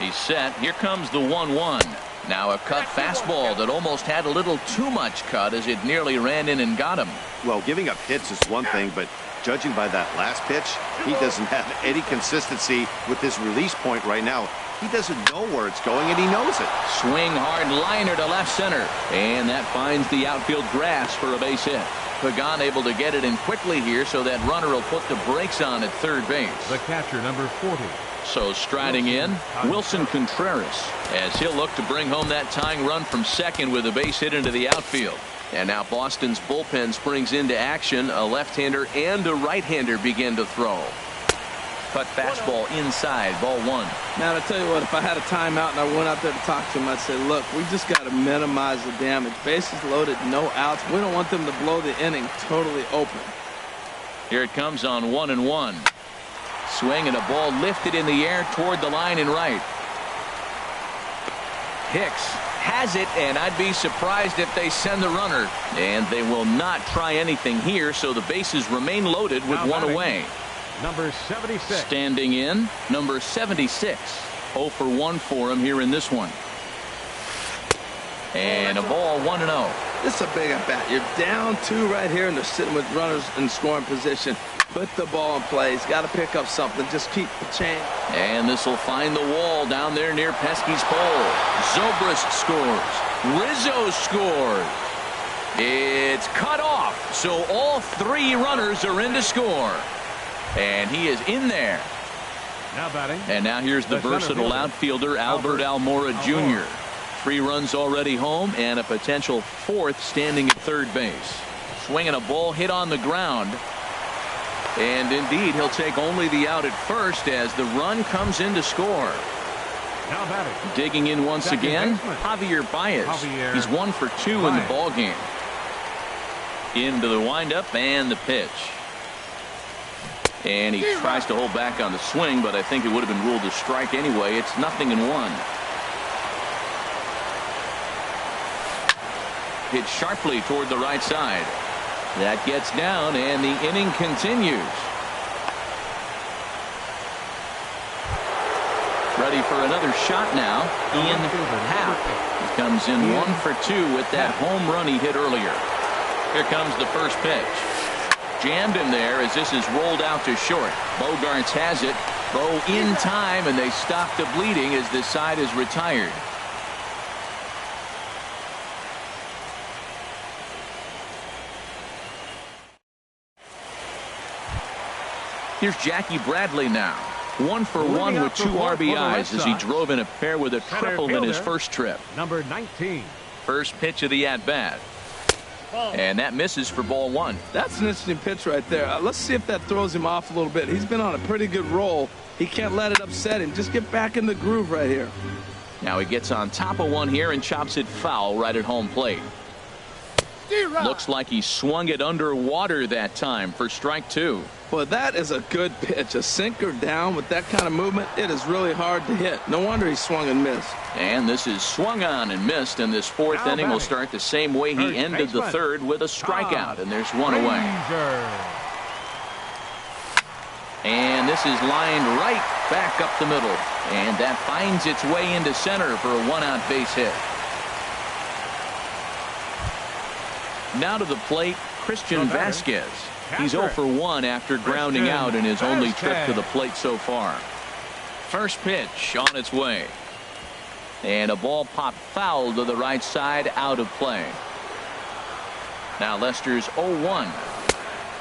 He's set. Here comes the 1-1. Now a cut fastball that almost had a little too much cut as it nearly ran in and got him. Well, giving up hits is one thing, but judging by that last pitch, he doesn't have any consistency with his release point right now. He doesn't know where it's going, and he knows it. Swing hard liner to left center. And that finds the outfield grass for a base hit. Pagan able to get it in quickly here, so that runner will put the brakes on at third base. The catcher, number 40. So striding in, Wilson Contreras, as he'll look to bring home that tying run from second with a base hit into the outfield. And now Boston's bullpen springs into action. A left-hander and a right-hander begin to throw. Cut fastball inside, ball one. Now, I tell you what, if I had a timeout and I went out there to talk to him, I'd say, look, we just got to minimize the damage. Bases loaded, no outs. We don't want them to blow the inning totally open. Here it comes on 1-1. Swing and a ball lifted in the air toward the line and right. Hicks has it, and I'd be surprised if they send the runner. And they will not try anything here, so the bases remain loaded with one away. Number 76. Standing in, number 76. 0 for 1 for him here in this one. And a ball 1-0. This is a big at bat. You're down 2 right here, and they're sitting with runners in scoring position. Put the ball in play. He's got to pick up something. Just keep the chain. And this will find the wall down there near Pesky's pole. Zobrist scores. Rizzo scores. It's cut off. So all 3 runners are in to score. And he is in there. Now batting. And now here's the versatile outfielder, Albert Almora Jr. 3 runs already home and a potential 4th standing at third base. Swinging a ball hit on the ground. And indeed, he'll take only the out at first as the run comes in to score. Now batting. Digging in once again, Javier Baez. He's 1 for 2 in the ball game. Into the windup and the pitch. And he tries to hold back on the swing, but I think it would have been ruled a strike anyway. It's 0-1. Hit sharply toward the right side. That gets down, and the inning continues. Ready for another shot now. Ian Happ. He comes in 1 for 2 with that home run he hit earlier. Here comes the first pitch. Jammed him there as this is rolled out to short. Bogarts has it. Throw in time, and they stop the bleeding as this side is retired. Here's Jackie Bradley now. 1 for 1 with 2 RBIs as he drove in a pair with a triple in his first trip. Number 19. First pitch of the at-bat. And that misses for ball 1. That's an interesting pitch right there. Let's see if that throws him off a little bit. He's been on a pretty good roll. He can't let it upset him. Just get back in the groove right here. Now he gets on top of one here and chops it foul right at home plate. Looks like he swung it underwater that time for strike 2. Well, that is a good pitch. A sinker down with that kind of movement, it is really hard to hit. No wonder he swung and missed. And this is swung on and missed, and this fourth inning will start the same way he ended the third, with a strikeout, and there's one away. And this is lined right back up the middle, and that finds its way into center for a one-out base hit. Now to the plate, Christian Vasquez. He's 0 for 1 after grounding out in his only trip to the plate so far. First pitch on its way. And a ball popped foul to the right side, out of play. Now Lester's 0-1.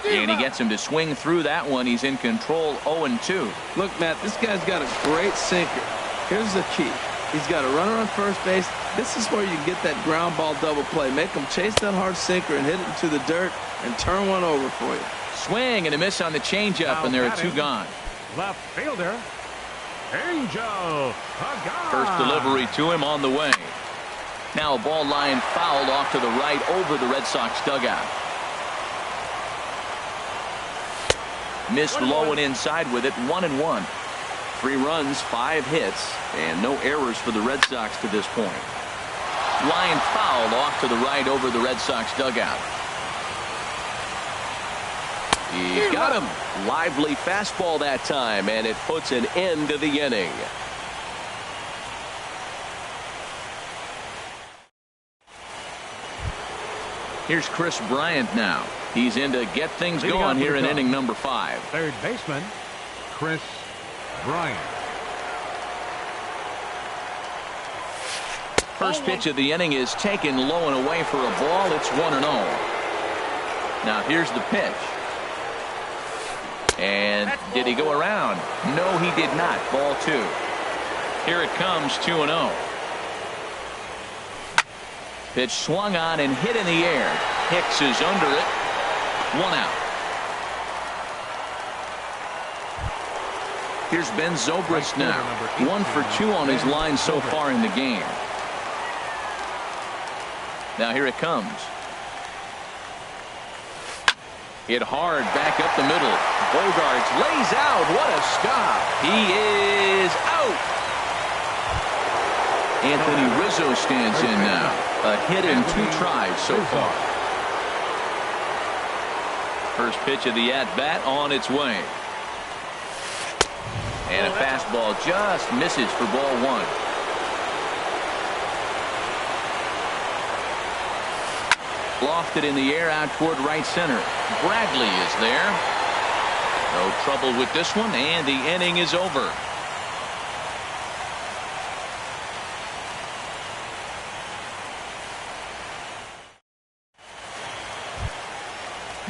And he gets him to swing through that one. He's in control, 0-2. Look, Matt, this guy's got a great sinker. Here's the key. He's got a runner on first base. This is where you get that ground ball double play. Make him chase that hard sinker and hit it into the dirt and turn one over for you. Swing and a miss on the changeup, and there are 2 gone. Left fielder, Angel Pagan. First delivery to him on the way. Now a ball line fouled off to the right over the Red Sox dugout. Missed low and inside with it, 1-1. 3 runs, 5 hits, and no errors for the Red Sox to this point. Line foul off to the right over the Red Sox dugout. He got him. Lively fastball that time, and it puts an end to the inning. Here's Chris Bryant now. He's in to get things going here in inning number 5. Third baseman, Chris Bryant. First pitch of the inning is taken low and away for a ball. It's 1-0. Now here's the pitch. And did he go around? No, he did not. Ball 2. Here it comes, 2-0. Pitch swung on and hit in the air. Hicks is under it. 1 out. Here's Ben Zobrist now. 1 for 2 on his line so far in the game. Now here it comes. Hit hard back up the middle. Bogarts lays out. What a stop. He is out. Anthony Rizzo stands in now. A hit in 2 tries so far. First pitch of the at-bat on its way. And a fastball just misses for ball 1. Lofted in the air out toward right center. Bradley is there. No trouble with this one, and the inning is over.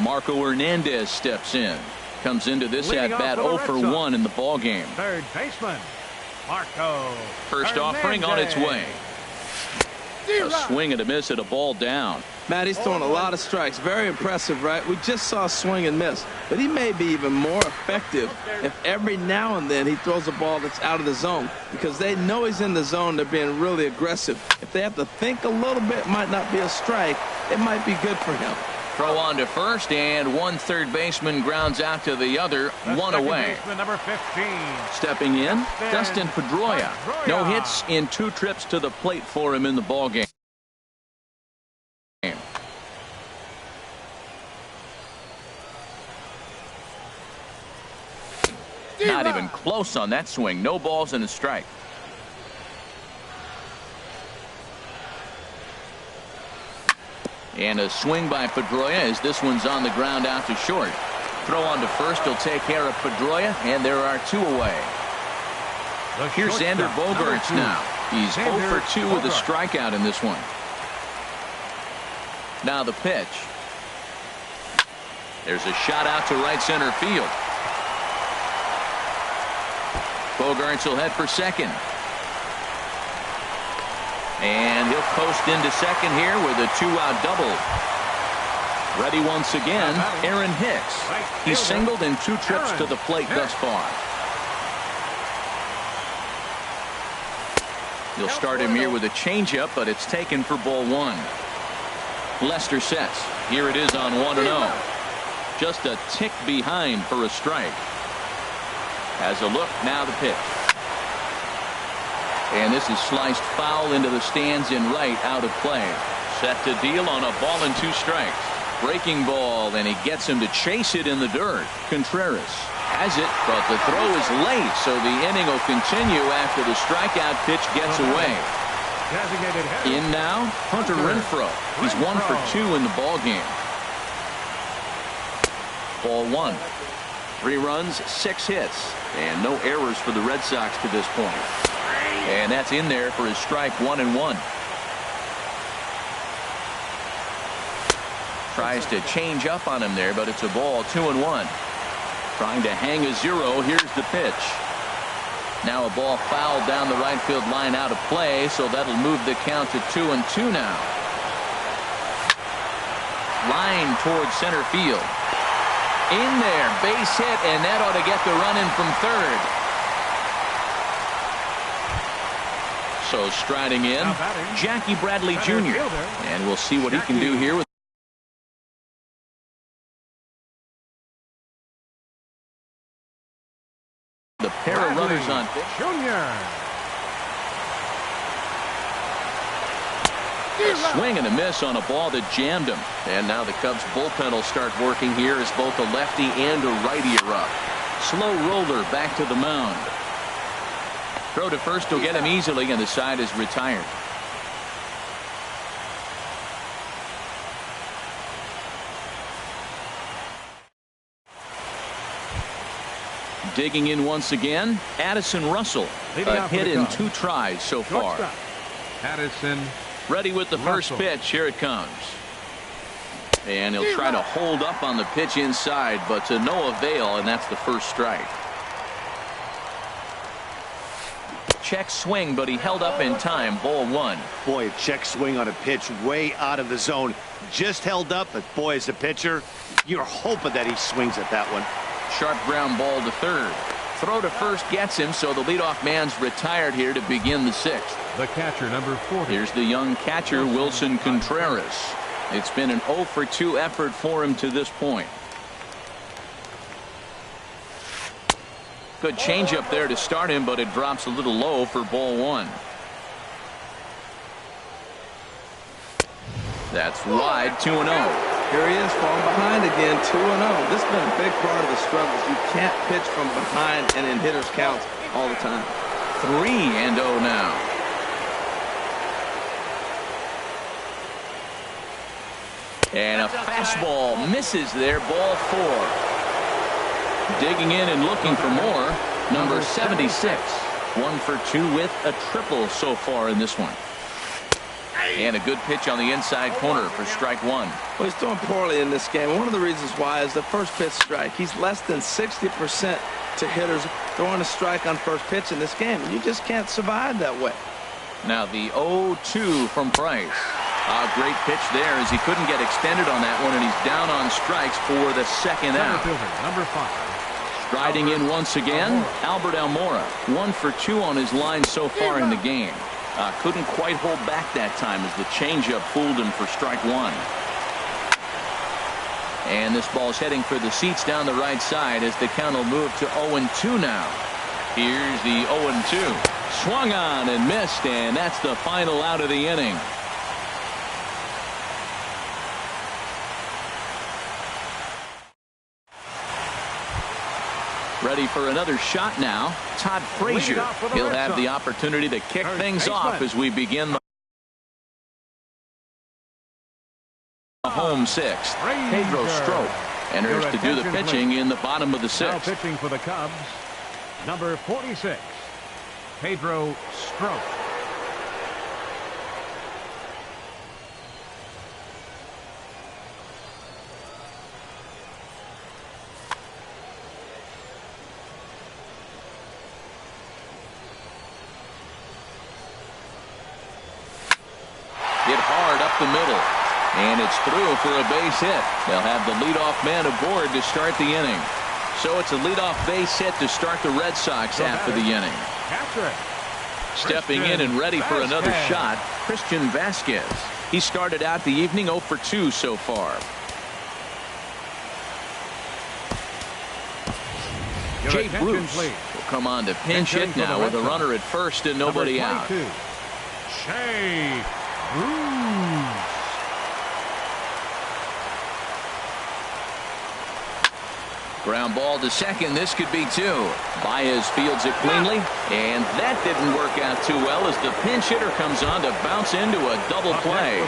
Marco Hernandez steps in. Comes into this at-bat 0 for 1 in the ball game. Third baseman, Marco First offering on its way. A swing and a miss at a ball down. Matt, he's throwing a lot of strikes. Very impressive, right? We just saw swing and miss. But he may be even more effective if every now and then he throws a ball that's out of the zone. Because they know he's in the zone. They're being really aggressive. If they have to think a little bit, it might not be a strike. It might be good for him. Throw on to first, and one third baseman grounds out to the other. 1 away. Number 15. Stepping in, Dustin Pedroia. No hits in 2 trips to the plate for him in the ball game. Not even close on that swing. No balls and a strike. And a swing by Pedroia as this one's on the ground out to short. Throw on to first will take care of Pedroia, and there are 2 away. Here's Xander Bogaerts now. He's 0 for 2 with a strikeout in this one. Now the pitch. There's a shot out to right center field. Bogaerts will head for second. And he'll post into second here with a 2-out double. Ready once again, Aaron Hicks. He's singled in 2 trips to the plate thus far. He'll start him here with a changeup, but it's taken for ball 1. Lester sets. Here it is on 1-0. Just a tick behind for a strike. Has a look, now the pitch. And this is sliced foul into the stands in right, out of play. Set to deal on a ball and 2 strikes. Breaking ball, and he gets him to chase it in the dirt. Contreras has it, but the throw is late, so the inning will continue after the strikeout pitch gets away. In now, Hunter Renfroe. He's 1 for 2 in the ball game. Ball 1. 3 runs, 6 hits, and no errors for the Red Sox to this point. And that's in there for his strike 1-1. Tries to change up on him there, but it's a ball 2-1. Trying to hang a 0. Here's the pitch. Now a ball fouled down the right field line, out of play, so that'll move the count to 2-2 now. Line towards center field. In there, base hit, and that ought to get the run in from third. So striding in, Jackie Bradley Jr. And we'll see what he can do here with the pair of runners on pitch. A swing and a miss on a ball that jammed him. And now the Cubs bullpen will start working here as both a lefty and a righty are up. Slow roller back to the mound. Throw to first will get him easily, and the side is retired. Digging in once again, Addison Russell. A hit in 2 tries so far. Addison. Ready with the first pitch. Here it comes. And he'll try to hold up on the pitch inside, but to no avail, and that's the first strike. Check swing, but he held up in time. Ball 1. Boy, a check swing on a pitch way out of the zone. Just held up, but boy, as a pitcher, you're hoping that he swings at that one. Sharp ground ball to third. Throw to first gets him, so the leadoff man's retired here to begin the 6th. The catcher, number 40. Here's the young catcher, Wilson Contreras. It's been an 0 for 2 effort for him to this point. Good changeup there to start him, but it drops a little low for ball 1. That's wide, 2-0. Here he is, falling behind again, 2-0. This has been a big part of the struggles. You can't pitch from behind and in hitters' counts all the time. 3-0 now. And a fastball misses there, ball 4. Digging in and looking for more, number 76. 1 for 2 with a triple so far in this one. And a good pitch on the inside corner for strike 1. Well, he's doing poorly in this game. One of the reasons why is the first pitch strike. He's less than 60% to hitters throwing a strike on first pitch in this game. You just can't survive that way. Now the 0-2 from Price. A great pitch there as he couldn't get extended on that one, and he's down on strikes for the second out. Number 5. Striding in once again, Albert Almora. 1 for 2 on his line so far in the game. Couldn't quite hold back that time as the changeup fooled him for strike 1. And this ball's heading for the seats down the right side as the count will move to 0-2 now. Here's the 0-2. Swung on and missed, and that's the final out of the inning. Ready for another shot now. Todd Frazier. He'll have the opportunity to kick things off as we begin the home 6th. Pedro Strop enters to do the pitching in the bottom of the 6th. Now pitching for the Cubs, number 46, Pedro Strop. Hit hard up the middle. And it's through for a base hit. They'll have the leadoff man aboard to start the inning. So it's a leadoff base hit to start the Red Sox after the inning. Stepping in and ready for another shot, Christian Vasquez. He started out the evening 0 for 2 so far. Jay Bruce will come on to pinch hit now with a runner at first and nobody out. Jay Bruce. Ground ball to second. This could be 2. Baez fields it cleanly, and that didn't work out too well as the pinch hitter comes on to bounce into a double play.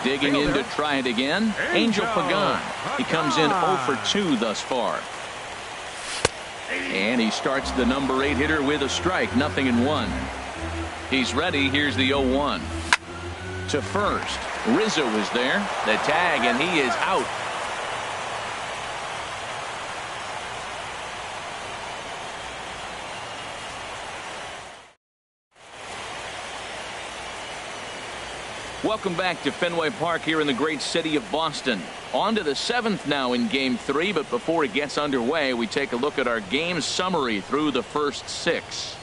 Digging in to try it again, Angel Pagan. He comes in 0 for 2 thus far. And he starts the number 8 hitter with a strike, 0-1. He's ready. Here's the 0-1. To first. Rizzo is there. The tag, and he is out. Welcome back to Fenway Park here in the great city of Boston. On to the 7th now in Game 3, but before it gets underway, we take a look at our game summary through the first 6.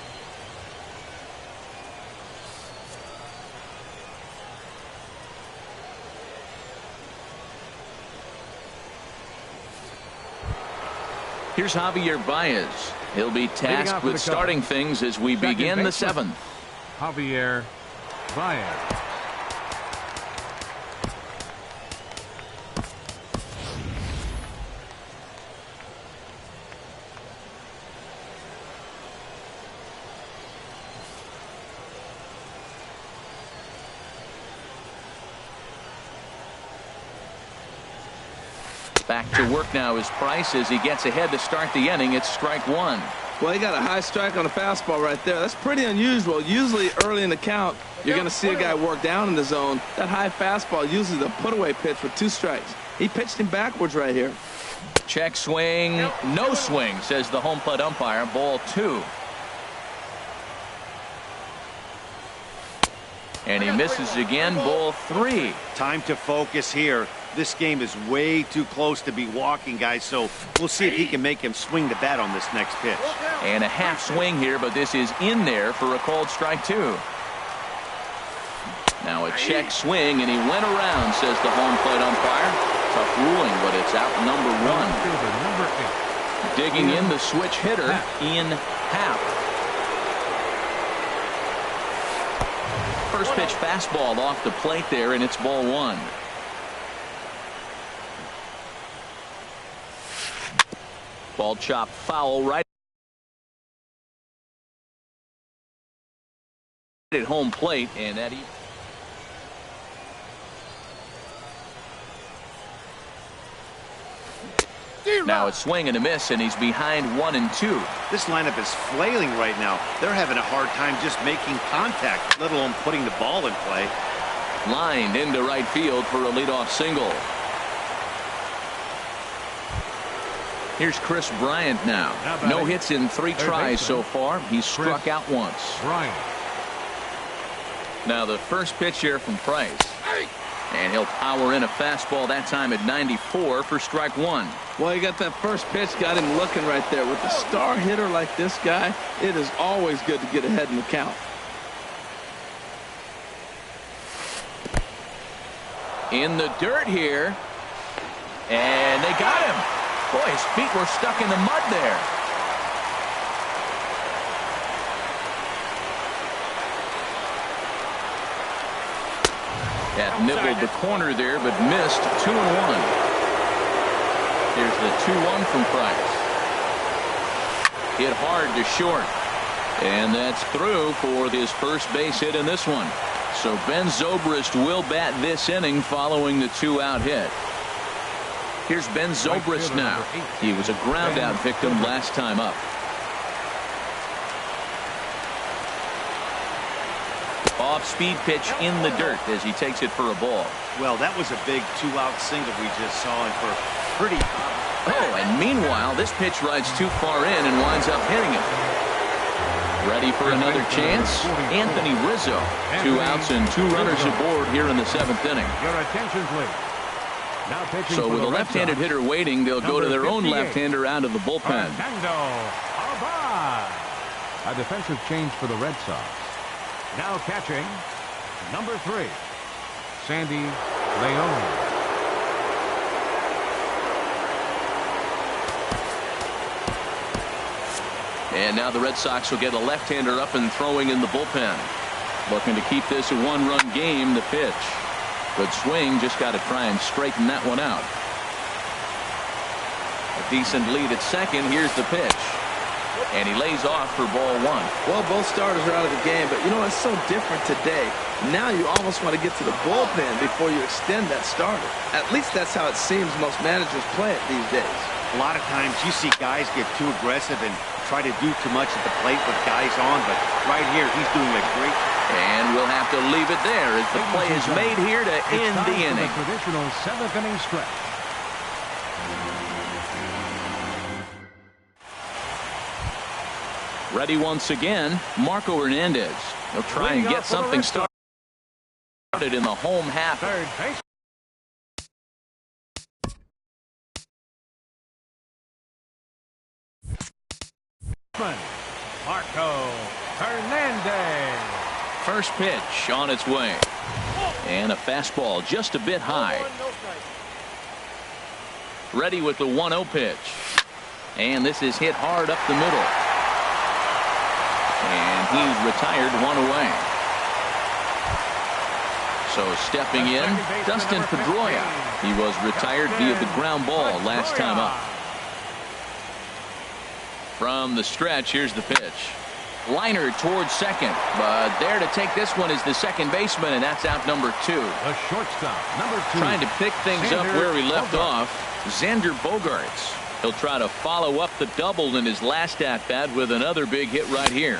Here's Javier Baez. He'll be tasked with starting things as we begin the 7th. Javier Baez. Back to work now is Price as he gets ahead to start the inning. It's strike 1. Well, he got a high strike on a fastball right there. That's pretty unusual. Usually early in the count, you're going to see a guy work down in the zone. That high fastball usually the put-away pitch with 2 strikes. He pitched him backwards right here. Check swing. No swing, says the home plate umpire. Ball 2. And he misses again. Ball 3. Time to focus here. This game is way too close to be walking, guys, so we'll see if he can make him swing the bat on this next pitch. And a half swing here, but this is in there for a called strike 2. Now a check swing, and he went around, says the home plate umpire. Tough ruling, but it's out number 1. Digging in the switch hitter in half. First pitch fastball off the plate there, and it's ball 1. Ball chop foul right at home plate, and that now a swing and a miss, and he's behind 1-2. This lineup is flailing right now. They're having a hard time just making contact, let alone putting the ball in play. Lined into right field for a leadoff single. Here's Chris Bryant now. No hits in 3 tries so far. He's struck out once. Now the first pitch here from Price. And he'll power in a fastball that time at 94 for strike 1. Well, he got that first pitch, got him looking right there. With a star hitter like this guy, it is always good to get ahead in the count. In the dirt here. And they got him. Boy, his feet were stuck in the mud there. That nibbled the corner there, but missed. 2-1. Here's the 2-1 from Price. Hit hard to short. And that's through for his first base hit in this one. So Ben Zobrist will bat this inning following the 2-out hit. Here's Ben Zobrist now. He was a ground-out victim last time up. Off-speed pitch in the dirt as he takes it for a ball. Well, that was a big 2-out single we just saw, and for pretty... Oh, and meanwhile, this pitch rides too far in and winds up hitting it. Ready for another chance? Anthony Rizzo. 2 outs and 2 runners aboard here in the 7th inning. Your attention, please. So with a left-handed hitter waiting, they'll go to their own left-hander out of the bullpen. A defensive change for the Red Sox. Now catching, number 3. Sandy Leone. And now the Red Sox will get a left-hander up and throwing in the bullpen. Looking to keep this a one-run game. The pitch. Good swing. Just got to try and straighten that one out. A decent lead at second. Here's the pitch. And he lays off for ball one. Well, both starters are out of the game, but you know, it's so different today. Now you almost want to get to the bullpen before you extend that starter. At least that's how it seems most managers play it these days. A lot of times you see guys get too aggressive and try to do too much at the plate with guys on, but right here he's doing a great. And we'll have to leave it there as the play is made here to end the inning. The traditional seventh-inning stretch. Ready once again, Marco Hernandez. He'll try and get something started in the home half. Third base. Marco Hernandez. First pitch on its way. And a fastball just a bit high. Ready with the 1-0 pitch. And this is hit hard up the middle. And he's retired, one away. So stepping in, Dustin Pedroia. He was retired via the ground ball last time up. From the stretch, here's the pitch. Liner towards second, but there to take this one is the second baseman, and that's out number 2. The shortstop, number 2. Trying to pick things up where he left off, Xander Bogaerts. He'll try to follow up the double in his last at-bat with another big hit right here.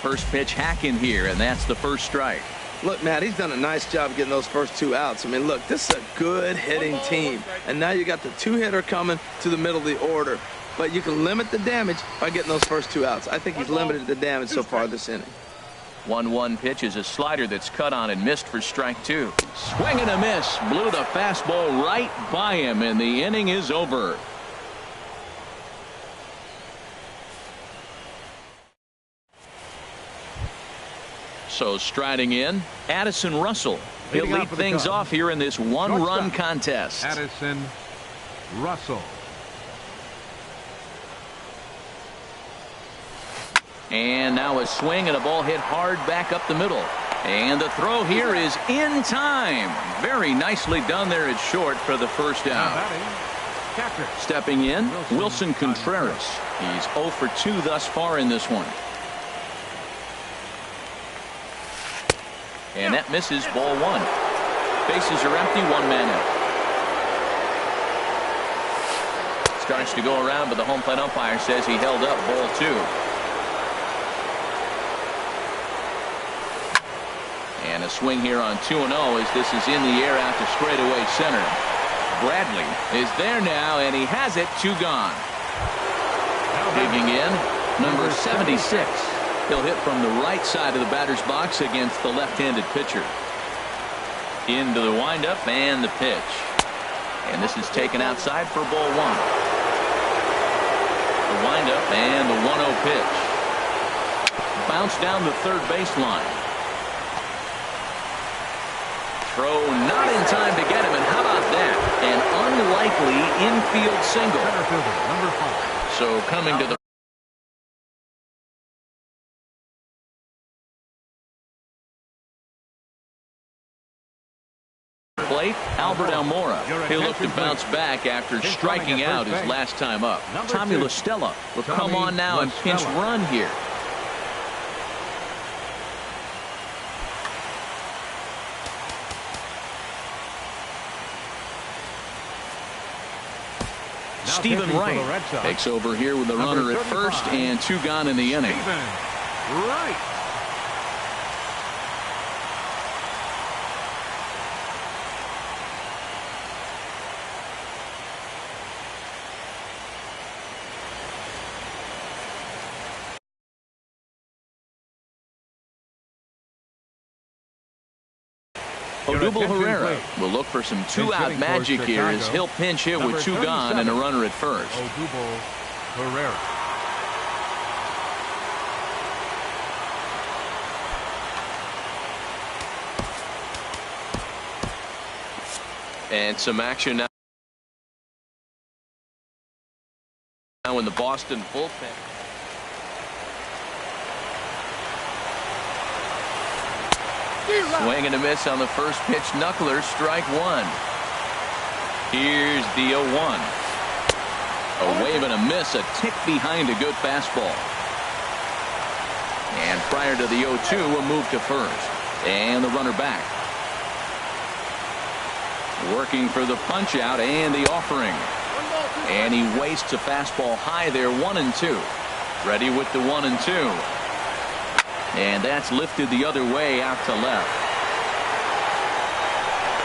First pitch hacking here, and that's the first strike. Look, Matt, he's done a nice job getting those first 2 outs. I mean, look, this is a good hitting team. And now you got the 2-hitter coming to the middle of the order. But you can limit the damage by getting those first 2 outs. I think he's limited the damage so far this inning. 1-1 pitch is a slider that's cut on and missed for strike 2. Swing and a miss. Blew the fastball right by him, and the inning is over. So striding in, Addison Russell. He'll lead things off here in this one-run contest. Addison Russell. And now a swing and a ball hit hard back up the middle. And the throw here is in time. Very nicely done there at short for the first out. Stepping in, Wilson Contreras. He's 0 for 2 thus far in this one. And that misses, ball 1. Bases are empty, 1 man out. Starts to go around, but the home plate umpire says he held up, ball 2. And a swing here on 2-0 as this is in the air out to straightaway center. Bradley is there now, and he has it, 2 gone. Digging in, number 76. He'll hit from the right side of the batter's box against the left-handed pitcher. Into the windup and the pitch. And this is taken outside for ball 1. The windup and the 1-0 pitch. Bounce down the third baseline. Throw not in time to get him, and how about that? An unlikely infield single. Number 5. So coming to the plate, Albert Almora. He'll look to bounce back after striking out his last time up. Tommy La Stella will come on now and pinch run here. Stephen Wright takes over here with the runner at first and 2 gone in the inning. Right. Odubel Herrera will look for some 2-out magic here as he'll pinch hit with 2 gone and a runner at first. Odubel Herrera. And some action now in the Boston bullpen. Swing and a miss on the first pitch. Knuckler, strike one. Here's the 0-1. A wave and a miss, a tick behind a good fastball. And prior to the 0-2, a move to first. And the runner back. Working for the punch out and the offering. And he wastes a fastball high there, 1-2. Ready with the 1-2. And that's lifted the other way out to left.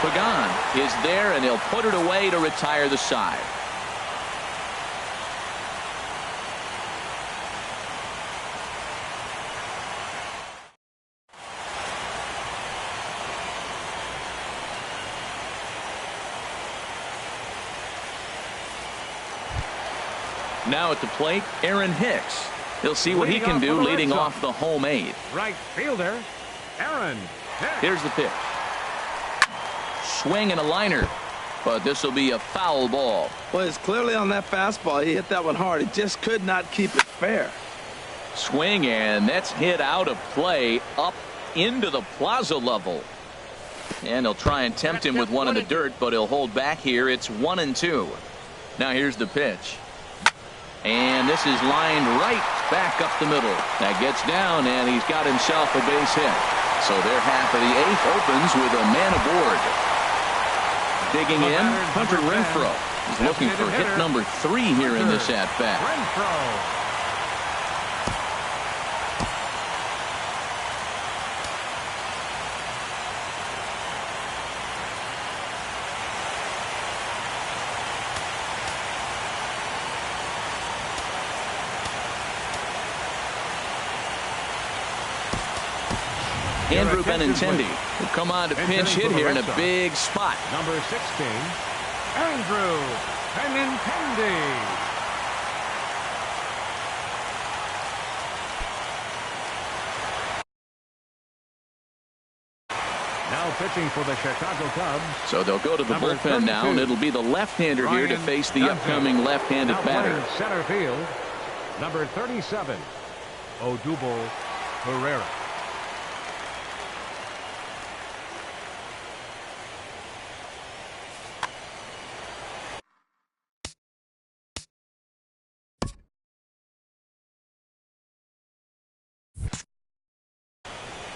Pagan is there, and he'll put it away to retire the side. Now at the plate, Aaron Hicks. He'll see what he can do leading off the home 8. Right fielder, Aaron Hicks. Here's the pitch. Swing and a liner, but this will be a foul ball. Well, it's clearly on that fastball. He hit that one hard. He just could not keep it fair. Swing, and that's hit out of play up into the plaza level. And he'll try and tempt him with one in the dirt, but he'll hold back here. It's 1-2. Now here's the pitch. And this is lined right back up the middle. That gets down, and he's got himself a base hit. So their half of the 8th opens with a man aboard. Digging in, Hunter Renfroe. He's looking for hit number 3 here in this at-bat. Andrew Benintendi will come on to pinch hit here in a big spot. Number 16, Andrew Benintendi. Now pitching for the Chicago Cubs. So they'll go to the bullpen now, and it'll be the left-hander here to face the upcoming left-handed batter. Center field, number 37, Odubel Herrera.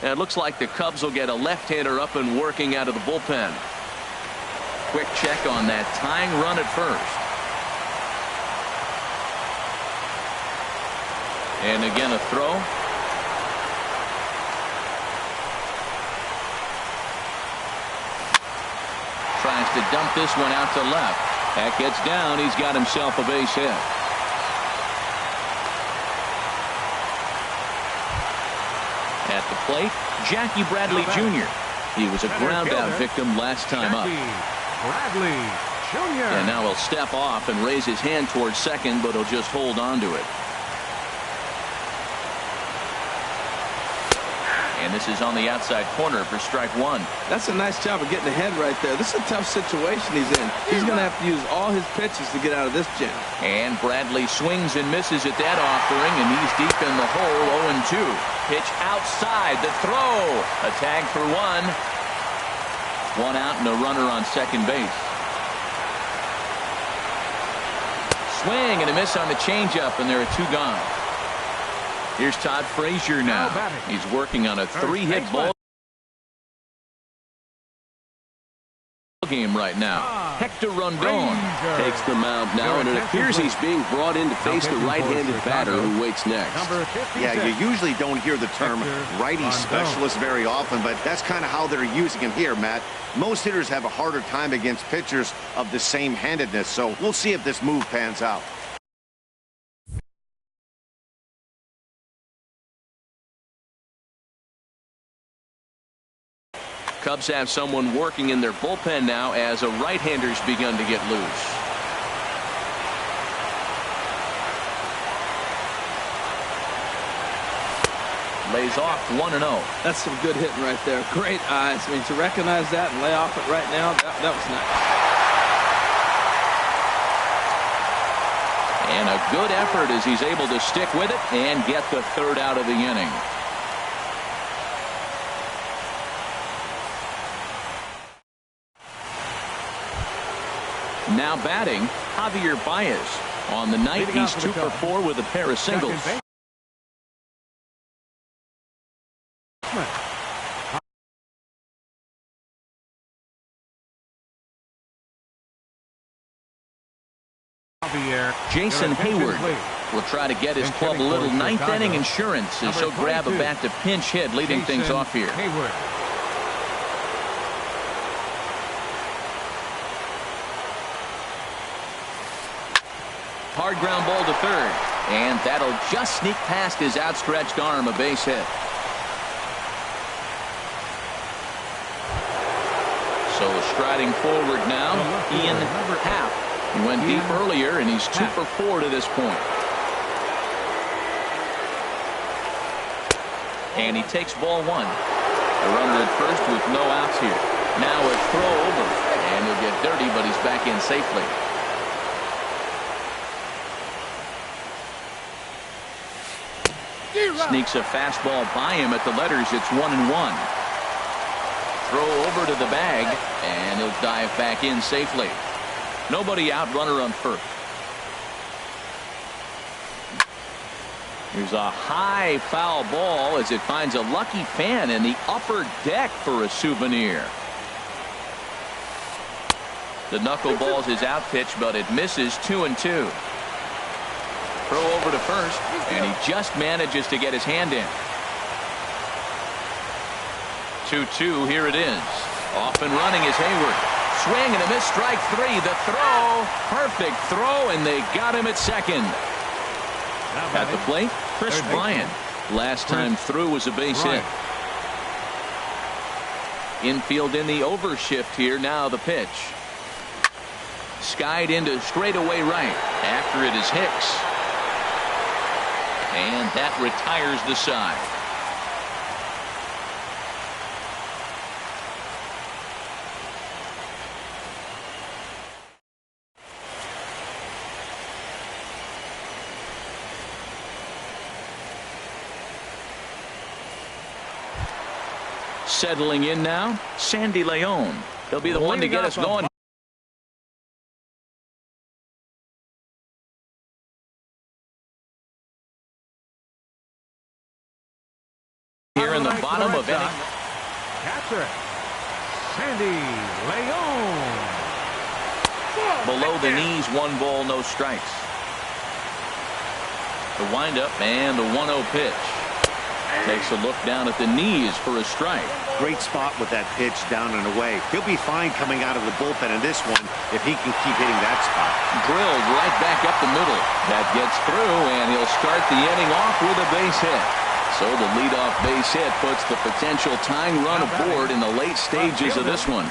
And it looks like the Cubs will get a left-hander up and working out of the bullpen. Quick check on that tying run at first. And again a throw. Tries to dump this one out to left. That gets down. He's got himself a base hit. At the plate, Jackie Bradley Jr. He was a ground-out victim last time up. Bradley Jr. And now he'll step off and raise his hand towards second, but he'll just hold on to it. And this is on the outside corner for strike one. That's a nice job of getting ahead right there. This is a tough situation he's in. He's going to have to use all his pitches to get out of this jam. And Bradley swings and misses at that offering, and he's deep in the hole, 0-2. Pitch outside, the throw. A tag for one. One out and a runner on second base. Swing and a miss on the changeup, and there are 2 gone. Here's Todd Frazier now. He's working on a 3-hit ball game right now. Hector Rondon takes the mound now, and it appears he's being brought in to face the right-handed batter who waits next. Yeah, you usually don't hear the term righty specialist very often, but that's kind of how they're using him here, Matt. Most hitters have a harder time against pitchers of the same handedness, so we'll see if this move pans out. Cubs have someone working in their bullpen now as a right-hander's begun to get loose. Lays off 1-0. That's some good hitting right there. Great eyes. I mean, to recognize that and lay off it right now, that was nice. And a good effort as he's able to stick with it and get the third out of the inning. Now batting, Javier Baez. On the night, he's 2 for 4 with a pair of singles. Jason Hayward will try to get his club a little ninth inning insurance as he'll grab a bat to pinch hit, leading things off here. Hard ground ball to third, and that'll just sneak past his outstretched arm, a base hit. So striding forward now, Ian Happ. He went deep earlier, and he's 2 for 4 to this point. And he takes ball 1. A runner at first with no outs here. Now a throw over, and he'll get dirty, but he's back in safely. Sneaks a fastball by him at the letters. It's 1-1. Throw over to the bag, and he'll dive back in safely. Nobody out, runner on first. Here's a high foul ball as it finds a lucky fan in the upper deck for a souvenir. The knuckleball's his out pitch, but it misses. 2-2. Throw over to first, and he just manages to get his hand in. 2-2, here it is. Off and running is Hayward. Swing and a miss, strike 3. The throw, perfect throw, and they got him at second. At the plate, Chris Bryant. Last time through was a base hit. Infield in the overshift here. Now the pitch. Skied into straightaway right. After it is Hicks. And that retires the side. Settling in now, Sandy Leon. He'll be the one to get us going. Here in the bottom of inning. Catcher, Sandy Leon. Below the knees, 1 ball, no strikes. The windup and the 1-0 pitch. Takes a look down at the knees for a strike. Great spot with that pitch down and away. He'll be fine coming out of the bullpen in this one if he can keep hitting that spot. Drilled right back up the middle. That gets through, and he'll start the inning off with a base hit. So the leadoff base hit puts the potential tying run aboard in the late stages of this one.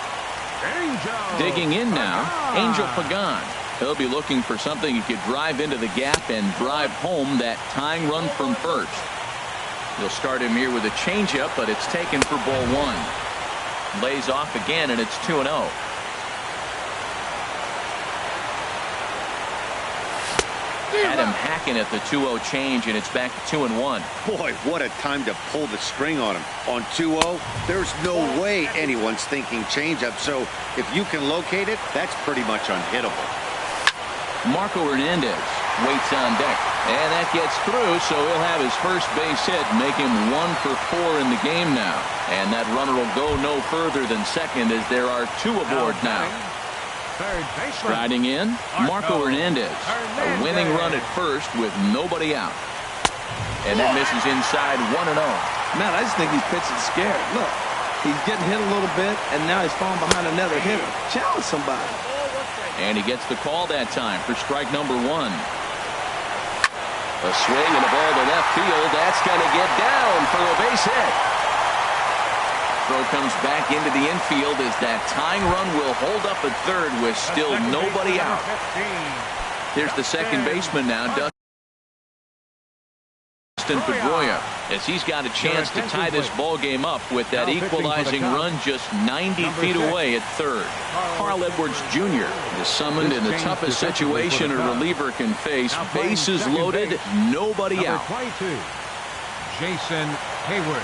Digging in now, Angel Pagan. He'll be looking for something he could drive into the gap and drive home that tying run from first. He'll start him here with a changeup, but it's taken for ball 1. Lays off again, and it's 2-0. Adam hacking at the 2-0 change, and it's back to 2-1. Boy, what a time to pull the string on him. On 2-0, there's no way anyone's thinking changeup, so if you can locate it, that's pretty much unhittable. Marco Hernandez waits on deck, and that gets through, so he'll have his first base hit, make him 1 for 4 in the game now. And that runner will go no further than second as there are 2 aboard now. Striding in, Marco Hernandez. A winning run at first with nobody out. And that misses inside 1-0. Man, I just think he's pitching scared. Look, he's getting hit a little bit, and now he's falling behind another hitter. Challenge somebody. And he gets the call that time for strike number 1. A swing and a ball to left field. That's going to get down for a base hit. Throw comes back into the infield as that tying run will hold up at third with still nobody out. Here's the second baseman now, Dustin Dustin Pedroia, as he's got a chance to tie this ball game up with that equalizing run just 90 feet away at third. Carl Edwards Jr. is summoned in the toughest situation a reliever can face. Bases loaded, nobody out. 22, Jason Hayward.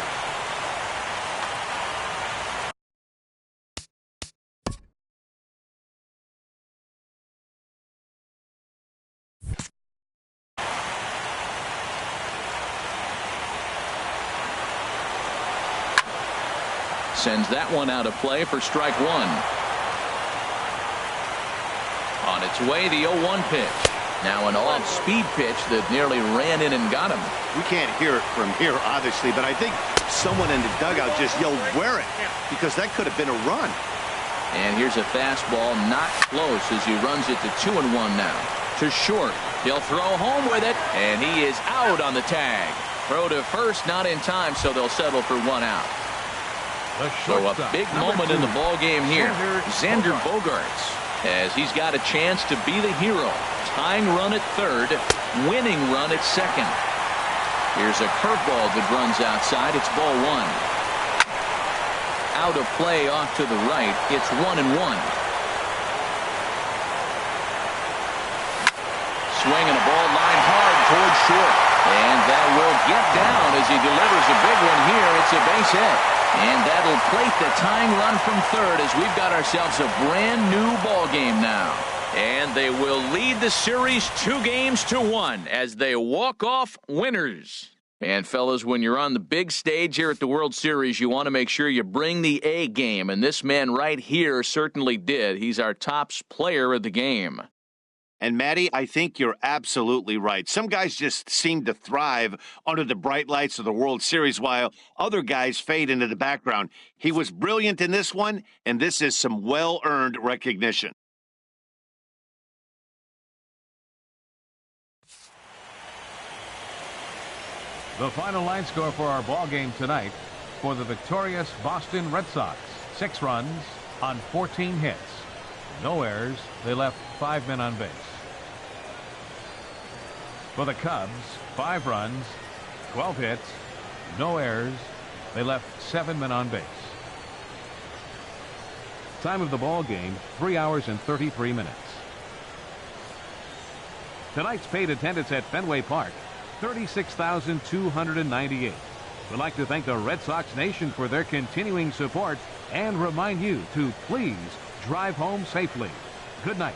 Sends that one out of play for strike one. On its way, the 0-1 pitch. Now an off-speed pitch that nearly ran in and got him. We can't hear it from here, obviously, but I think someone in the dugout just yelled, "Wear it," because that could have been a run. And here's a fastball not close as he runs it to 2-1 now. To short. He'll throw home with it, and he is out on the tag. Throw to first, not in time, so they'll settle for one out. So a big moment in the ball game here. Xander Bogaerts, as he's got a chance to be the hero. Tying run at third, winning run at second. Here's a curveball that runs outside. It's ball one. Out of play off to the right. It's 1-1. Swinging a ball lined hard towards short. And that will get down as he delivers a big one here. It's a base hit. And that'll plate the tying run from third as we've got ourselves a brand new ball game now. And they will lead the series 2-1 as they walk off winners. And fellas, when you're on the big stage here at the World Series, you want to make sure you bring the A game. And this man right here certainly did. He's our top player of the game. And, Matty, I think you're absolutely right. Some guys just seem to thrive under the bright lights of the World Series while other guys fade into the background. He was brilliant in this one, and this is some well-earned recognition. The final line score for our ball game tonight for the victorious Boston Red Sox. 6 runs on 14 hits. No errors. They left 5 men on base. For the Cubs, 5 runs, 12 hits, no errors. They left 7 men on base. Time of the ball game, 3 hours and 33 minutes. Tonight's paid attendance at Fenway Park, 36,298. We'd like to thank the Red Sox Nation for their continuing support and remind you to please drive home safely. Good night.